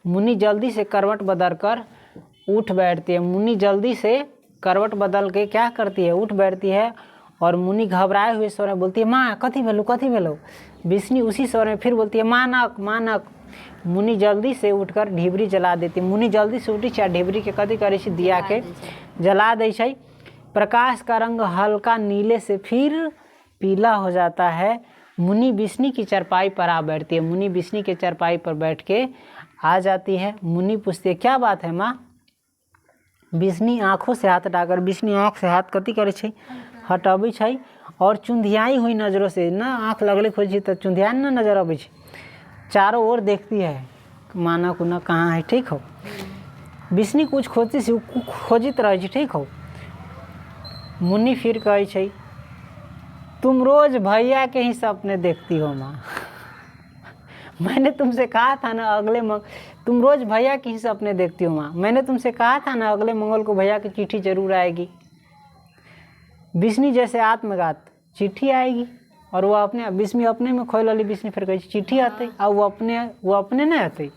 मुन्नी जल्दी से करवट बदल कर उठ बैठती है। मुन्नी जल्दी से करवट बदल के क्या करती है, उठ बैठती है और मुन्नी घबराए हुए स्वर में बोलती है, माँ कथी भेलो कथी भेलो। बिस्नी उसी स्वर में फिर बोलती है, मानक मानक। मुन्नी जल्दी से उठकर ढिबरी जला देती है। मुन्नी जल्दी से उठी छै, ढिबरी के कथी करे छै, दिया के जला दै छै। प्रकाश का रंग हल्का नीले से फिर पीला हो जाता है। मुन्नी बिस्नी की चारपाई पर आ बैठती है। मुन्नी बिस्नी के चारपाई पर बैठ के आ जाती है। मुन्नी पूछती है, क्या बात है माँ। बिस्नी आँखों से हाथ हटाकर, बिस्नी आँख से हाथ कथी करे छै, हटाबै छै और चुंधियाई हुई नज़रों से ना, आँख लगले खोज तो चुंधियाई ना नजर अबै छै, चारों ओर देखती है मानक उना कहाँ है। ठीक हो। बिस्नी कुछ खोजती से खोजित रहे छै। ठीक हो। मुन्नी फिर कहे छै, तुम रोज भैया के ही सपने देखती हो माँ। मैंने तुमसे कहा था ना तुम रोज भैया के ही सपने देखती हो माँ। मैंने तुमसे कहा था ना अगले मंगल को भैया की चिट्ठी जरूर आएगी। बिस्नी जैसे आत्मघात, चिट्ठी आएगी और वो अपने बिस्मी अपने में खोल ली। बिस्नी फिर कही चिट्ठी आते और वो अपने नहीं आते।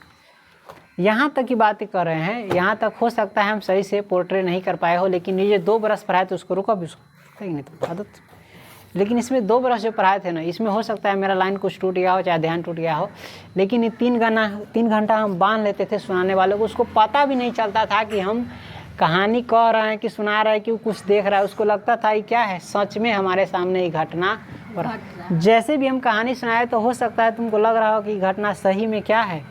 यहाँ तक की बातें कर रहे हैं। यहाँ तक हो सकता है हम सही से पोर्ट्रे नहीं कर पाए हो, लेकिन ये 2 बरस पढ़ाए तो उसको रुको भी, उसको नहीं तो आदत। लेकिन इसमें 2 बरस जो पढ़ाए थे ना, इसमें हो सकता है मेरा लाइन कुछ टूट गया हो, चाहे ध्यान टूट गया हो, लेकिन ये 3 घंटा हम बांध लेते थे सुनाने वाले को। उसको पता भी नहीं चलता था कि हम कहानी कह रहे हैं कि सुना रहे हैं कि वो कुछ देख रहा है। उसको लगता था कि क्या है, सच में हमारे सामने ही घटना हो रहा। जैसे भी हम कहानी सुनाए तो हो सकता है तुमको लग रहा हो कि घटना सही में क्या है,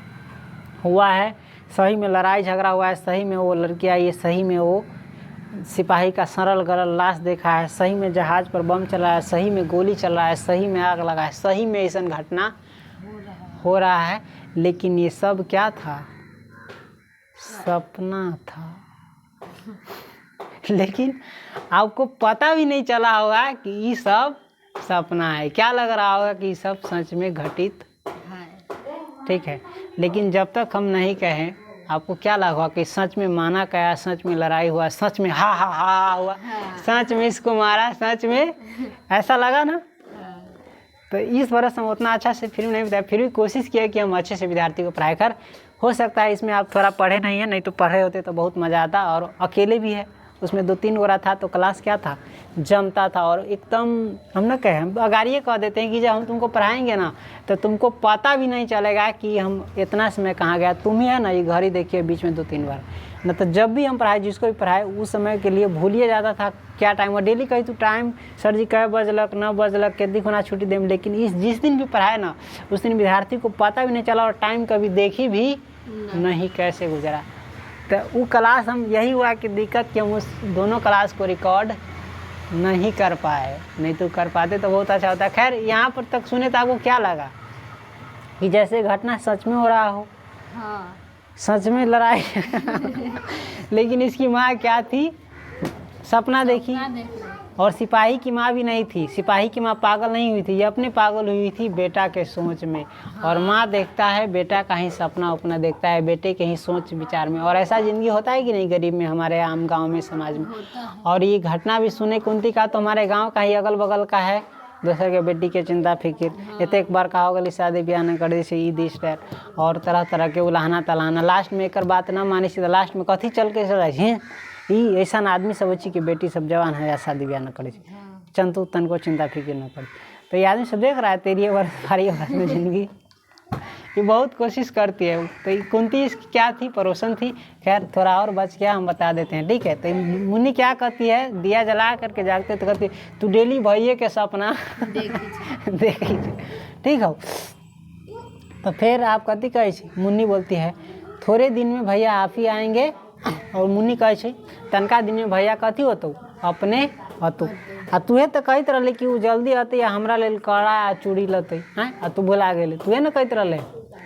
हुआ है, सही में लड़ाई झगड़ा हुआ है, सही में वो लड़की आई है, सही में वो सिपाही का सरल गरल लाश देखा है, सही में जहाज पर बम चला है, सही में गोली चल रहा है, सही में आग लगा है, सही में ऐसा घटना हो रहा है। लेकिन ये सब क्या था, सपना था। लेकिन आपको पता भी नहीं चला होगा कि ये सब सपना है। क्या लग रहा होगा कि ये सब सच में घटित है। ठीक है। लेकिन जब तक हम नहीं कहें, आपको क्या लगा कि सच में माना गया, सच में लड़ाई हुआ, सच में हा हा हा हुआ, सच में इसको मारा, सच में ऐसा लगा ना। तो इस वजह से हम उतना अच्छा से फिल्म नहीं बताया, फिर भी कोशिश किया कि हम अच्छे से विद्यार्थी को पढ़ाई कर। हो सकता है इसमें आप थोड़ा पढ़े नहीं है, नहीं तो पढ़े होते तो बहुत मज़ा आता। और अकेले भी है, उसमें 2-3 गोरा था तो क्लास क्या था, जमता था। और एकदम हम ना कहें अगाड़िए कह देते हैं कि जब हम तुमको पढ़ाएंगे ना तो तुमको पता भी नहीं चलेगा कि हम इतना समय कहाँ गया। तुम ही है ना ये घड़ी देखिए बीच में 2-3 बार, न तो जब भी हम पढ़ाए, जिसको भी पढ़ाए उस समय के लिए भूलिए जाता था क्या टाइम। और डेली कही तो टाइम सर जी कै बजलक 9 बजलक के दिखना छुट्टी दें। लेकिन जिस दिन भी पढ़ाए ना उस दिन विद्यार्थी को पता भी नहीं चला और टाइम कभी देखी भी नहीं कैसे गुजरा। तो वो क्लास हम यही हुआ कि दिक्कत कि हम उस दोनों क्लास को रिकॉर्ड नहीं कर पाए, नहीं तो कर पाते तो बहुत अच्छा होता। खैर यहाँ पर तक सुने तो आपको क्या लगा कि जैसे घटना सच में हो रहा हो। हाँ। सच में लड़ाई लेकिन इसकी माँ क्या थी, सपना देखी। और सिपाही की माँ भी नहीं थी, सिपाही की माँ पागल नहीं हुई थी, ये अपने पागल हुई थी बेटा के सोच में। और माँ देखता है बेटा का ही सपना उपना देखता है बेटे के ही सोच विचार में। और ऐसा ज़िंदगी होता है कि नहीं गरीब में, हमारे आम गांव में, समाज में। होता है। और ये घटना भी सुने कुंती का तो हमारे गांव का ही अगल बगल का है। दूसरे के बेटी के चिंता फिक्र एते एक बार का हो गई शादी ब्याह न कर से ई दिस डैट और तरह तरह के उलाहना तलाहना। लास्ट में एक बात ना मानी तो लास्ट में कथी चल के चल जाए ई ऐसा आदमी सब अच्छी कि बेटी सब जवान है या शादी ब्याह न करे चंतु तन को चिंता फिक्र न करे। तो ये आदमी सब देख रहा है तेरी बारी में जिंदगी ये बहुत कोशिश करती है। तो ये कुंती इसकी क्या थी, पड़ोसन थी। खैर थोड़ा और बच गया, हम बता देते हैं, ठीक है। तो मुन्नी क्या कहती है, दिया जला करके जागते तो कहती तू डेली भैये के सपना देखी ठीक हो। तो फिर आप कथी कहे मुन्नी बोलती है थोड़े दिन में भैया आप ही आएंगे। और मुन्नी कहे तनका दिन में भैया कथी होतो अपने हतु आ तुहे तो कहते रहे कि वो जल्दी आते या हमरा लेल कड़ा आ चूड़ी लते हैं आ तू भुला गए तुहे न कहते रहे।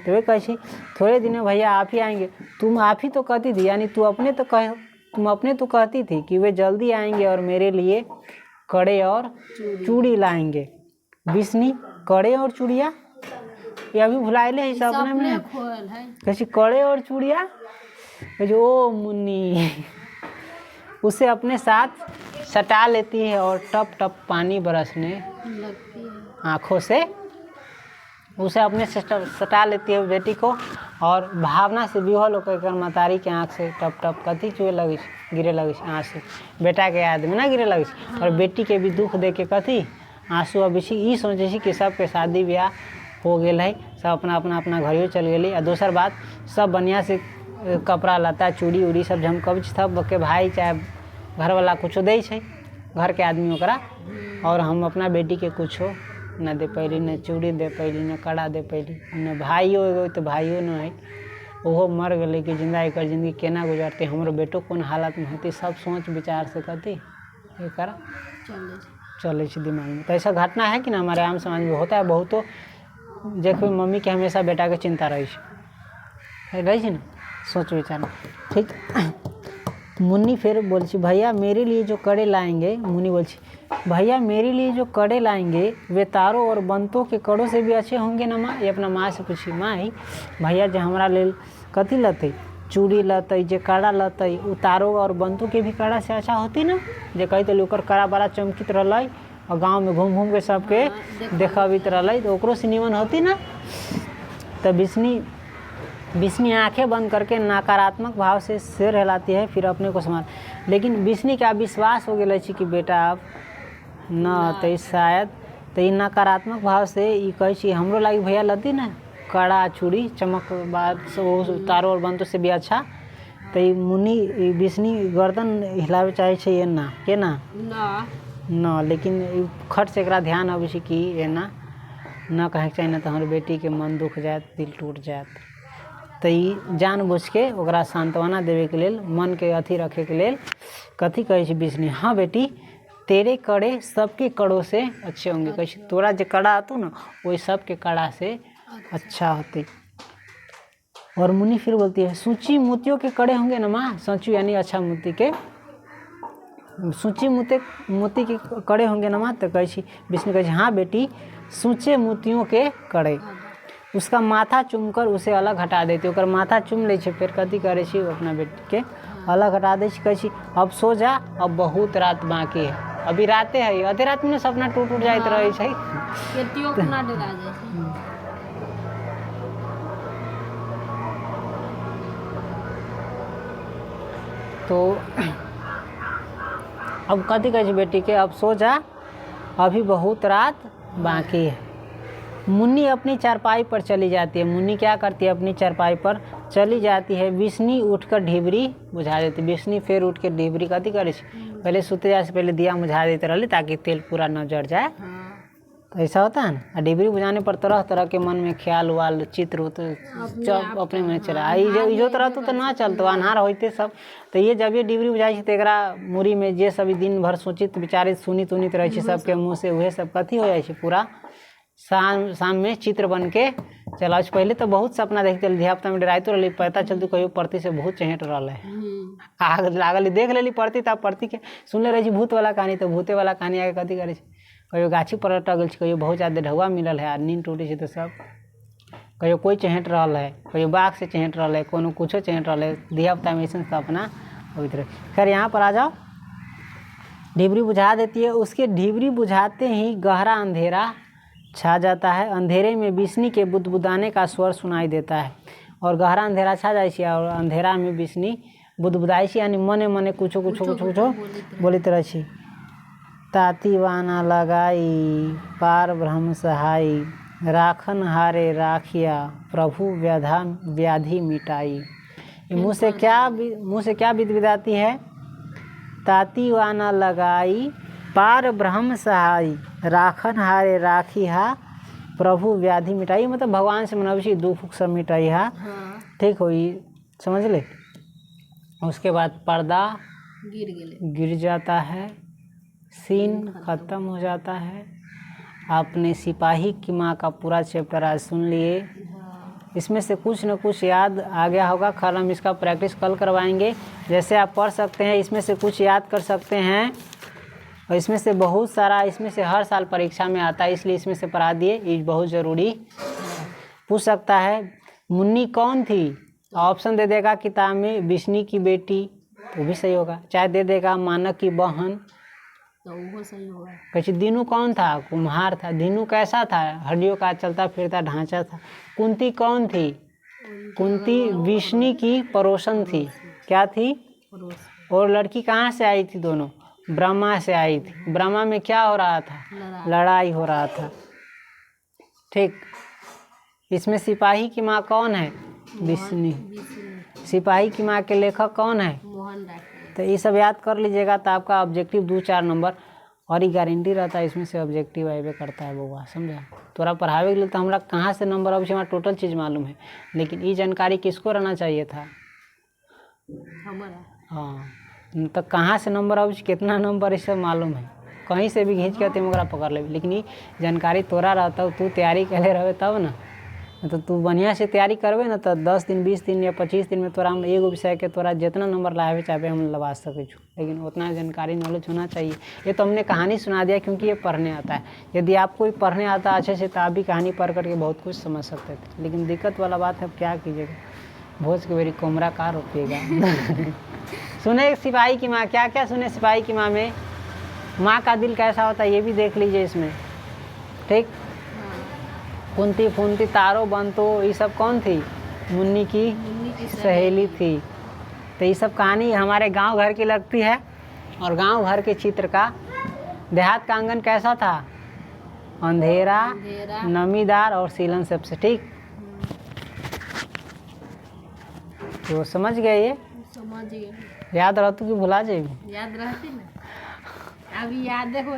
तो वे कहे थोड़े दिन में भैया आप ही आएंगे। तुम आप ही तो कहती थी, यानी तुम अपने तो कहती थी कि वे जल्दी आएंगे और मेरे लिए कड़े और चूड़ी लाएंगे। बिस्नी कड़े और चूड़िया ये अभी भुलाइले है सपने में कैसी कड़े और चूड़िया जो ओ मुन्नी उसे अपने साथ सटा लेती है और टप टप पानी बरसने लगती है आँखों से उसे अपने से सटा लेती है बेटी को। और भावना से विवल होकर मतारी के आँख से टप टप कथी चुए लगी गिरे लगी आँख से बेटा के याद में ना गिरे लगी। और बेटी के भी दुख दे के कथी आंसू अब ई सोचे कि सबके शादी ब्याह हो गए है, सब अपना अपना घरियो चल गए। और दूसर बात सब बढ़िया से कपड़ा लता चूड़ी उड़ी सब झमकब सब के भाई चाहे घर वाला कुछो दे घर के आदमी ओकरा। और हम अपना बेटी के कुछो न दे पैली, न चूड़ी दे पैली, न कड़ा दे पैली, न भाइयों एगो तो भाइयों न है ओहो मर गए कि जिंदा एक जिंदगी केना गुजरते हमरो बेटो कौन हालत में होती सब सोच विचार से कथी ये करा चले दिमाग में। तो ऐसा घटना है कि ना हमारे आम समाज में होता है बहुतों। देखो मम्मी के हमेशा बेटा के चिंता रही ना सोच विचार ठीक। मुन्नी फिर बोलची भैया मेरे लिए जो कड़े लाएंगे, मुन्नी बोलची भैया मेरे लिए जो कड़े लाएंगे वे तारों और बंतों के कड़ों से भी अच्छे होंगे ना माँ। ये अपना माँ से पूछी माँ ही भैया जो हमारा लेल कथी लते चूड़ी लते जे कड़ा लते उ तारों और बंतों के भी कड़ा से अच्छा होती ना। जे कहते लोकर कड़ा बड़ा चमकित रही और गाँव में घूम घूम के सबके देखावित रही तो ओकरो से निमन होती ना। तो बिस्नी आंखें बंद करके नकारात्मक भाव से सिर हिलाती है फिर अपने को संभाल। लेकिन बिस्नी का विश्वास हो गया कि बेटा अब न तो शायद तो ये नकारात्मक भाव से ये कहे हमरो लागी भैया लती ना कड़ा चूड़ी चमक बाद तारों और बंतों से भी अच्छा। तो ये मुन्नी बिस्नी गर्दन हिलावे चाहे ये ना के ना न लेकिन खट से एकरा ध्यान आवे कि ये ना कहे चाहिए ना तो हमारे बेटी के मन दुख जाए दिल टूट जाए। तो ये जानबूझ के ओकरा सांत्वना देवे के लेल मन के अथी रखे के लेल कथी कहे बिस्नी हाँ बेटी तेरे कड़े सबके कड़ों से अच्छे होंगे। कहे तोरा जो कड़ा आतो ना वही सबके कड़ा से अच्छा होती। और मुन्नी फिर बोलती है सूची मोतियों के कड़े होंगे ना माँ। सोचू यानी अच्छा मोती के सूची मोती के कड़े होंगे ना माँ। तो कहे विष्णु कहे हाँ बेटी सूचे मोतियों के कड़े। उसका माथा चूमकर उसे अलग हटा देती ओकर माथा चूम ले फिर कथी करे अपना बेटी के अलग हटा दे कहे अब सो जा अब बहुत रात बाकी है अभी राते है आधे रात में सपना टूट जाते रहे तो अब कथी कहे बेटी के अब सो जा अभी बहुत रात बाकी है। मुन्नी अपनी चारपाई पर चली जाती है। मुन्नी क्या करती है अपनी चारपाई पर चली जाती है। बिस्नी उठकर ढिबरी बुझा देती। बिस्नी फिर उठ के ढिबरी कथी करे पहले सुते जाए से पहले दिया बुझा देते रही ताकि तेल पूरा न जड़ जाए। तो ऐसा होता है ना। ढिबरी बुझाने पर तरह तरह के मन में ख्याल वाल चित्र होते जब अपने में चला जो तरह तो ना चलते अनहार होते सब। तो ये जब ये डिबरी बुझाई तो एकरा मुड़ी में जे सभी दिन भर सोचित विचारित सुनित उनित रहे सबके मुँह से वह सब कथी हो जाए पूरा शाम में चित्र बन के चल आज पहले तो बहुत सपना देखते धियापुता में डराई तो रही पता चलती कहियो परती से बहुत चहेट रहा है आग लागल देख लेली पड़ती तब पड़ती के सुनले रही भूत वाला कहानी तो भूते वाला कहानी आगे कथी करे कहियो गाछी पर अटक गल कहियो बहुत ज़्यादा ढौआ मिलल है नींद टूटी है तो सब कहियो कोई चहेट रहा है कहियो बाघ से चहेट रहा है कोनो कुछो चहेट रहा है धियापुता में ऐसा सपना होइत रहे। खैर यहाँ पर आ जाओ ढिबरी बुझा देती है उसके ढिबरी बुझाते ही गहरा अंधेरा छा जाता है। अंधेरे में बिस्नी के बुदबुदाने का स्वर सुनाई देता है और गहरा अंधेरा छा जाए और अंधेरा में बिस्नी बुदबुदाई यानी मने मने कुछो कुछो कुछो कुछो बोलित रही ताती वाना लगाई पार ब्रह्म सहाई राखन हारे राखिया प्रभु व्याधि मिटाई। मुँह से क्या विदविदाती है ताती वाना लगाई पार ब्रह्म सहाई राखन हारे राखिया प्रभु व्याधि मिटाई मतलब भगवान से मनवशी दुख सब मिटाई हा ठीक हो समझ ले। उसके बाद पर्दा गिर जाता है सीन ख़त्म हो जाता है। आपने सिपाही की माँ का पूरा चैप्टर आज सुन लिए इसमें से कुछ न कुछ याद आ गया होगा। कल हम इसका प्रैक्टिस कल करवाएंगे जैसे आप पढ़ सकते हैं इसमें से कुछ याद कर सकते हैं और इसमें से बहुत सारा इसमें से हर साल परीक्षा में आता है इसलिए इसमें से पढ़ा दिए ये बहुत ज़रूरी पूछ सकता है। मुन्नी कौन थी ऑप्शन दे देगा किताब में बिस्नी की बेटी वो भी सही होगा चाहे दे देगा मानक की बहन तो वो सही होगा। कैसे दीनू कौन था कुम्हार था दीनू कैसा था हड्डियों का चलता फिरता ढांचा था। कुंती कौन थी कुंती विष्णु की पड़ोसन थी क्या थी और लड़की कहाँ से आई थी दोनों ब्रह्मा से आई थी। ब्रह्मा में क्या हो रहा था लड़ाई हो रहा था ठीक। इसमें सिपाही की माँ कौन है विष्णु सिपाही की माँ के लेखक कौन है तो ये सब याद कर लीजिएगा तो आपका ऑब्जेक्टिव 2-4 नंबर और ही गारंटी रहता है इसमें से ऑब्जेक्टिव आए करता है बउआ समझा। तोरा पढ़ावे के लिए तो हमरा कहाँ से नंबर अब हमारा टोटल चीज़ मालूम है लेकिन ये जानकारी किसको रहना चाहिए था हाँ तो कहाँ से नंबर अब कितना नंबर ये सब मालूम है कहीं से भी खींच के तेरा पकड़ ले लेकिन ये जानकारी तोरा रहता तू तैयारी करे रहे तब ना तो तू बढ़िया से तैयारी करबे ना तो 10 दिन 20 दिन या 25 दिन में तोरा हम एगो विषय के तोरा जितना नंबर लावे चाहे हम लगा सके छो लेकिन उतना जानकारी नॉलेज होना चाहिए। ये तो हमने कहानी सुना दिया क्योंकि ये पढ़ने आता है यदि आपको भी पढ़ने आता अच्छे से तो आप भी कहानी पढ़ करके बहुत कुछ समझ सकते थे लेकिन दिक्कत वाला बात है क्या कीजिएगा भोज के मेरी कोमरा कार रुकिएगा। सुने सिपाही की माँ क्या क्या सुने सिपाही की माँ में माँ का दिल कैसा होता है ये भी देख लीजिए इसमें ठीक। कुंती फुंती तारो बंतो ये सब कौन थी मुन्नी की सहेली थी। तो ये सब कहानी हमारे गांव घर की लगती है और गांव घर के चित्र का देहात का आंगन कैसा था अंधेरा नमीदार और सीलन सबसे ठीक। तो समझ गए ये समझ गए याद रहती कि भुला जाएगी याद रहती ना अभी याद हो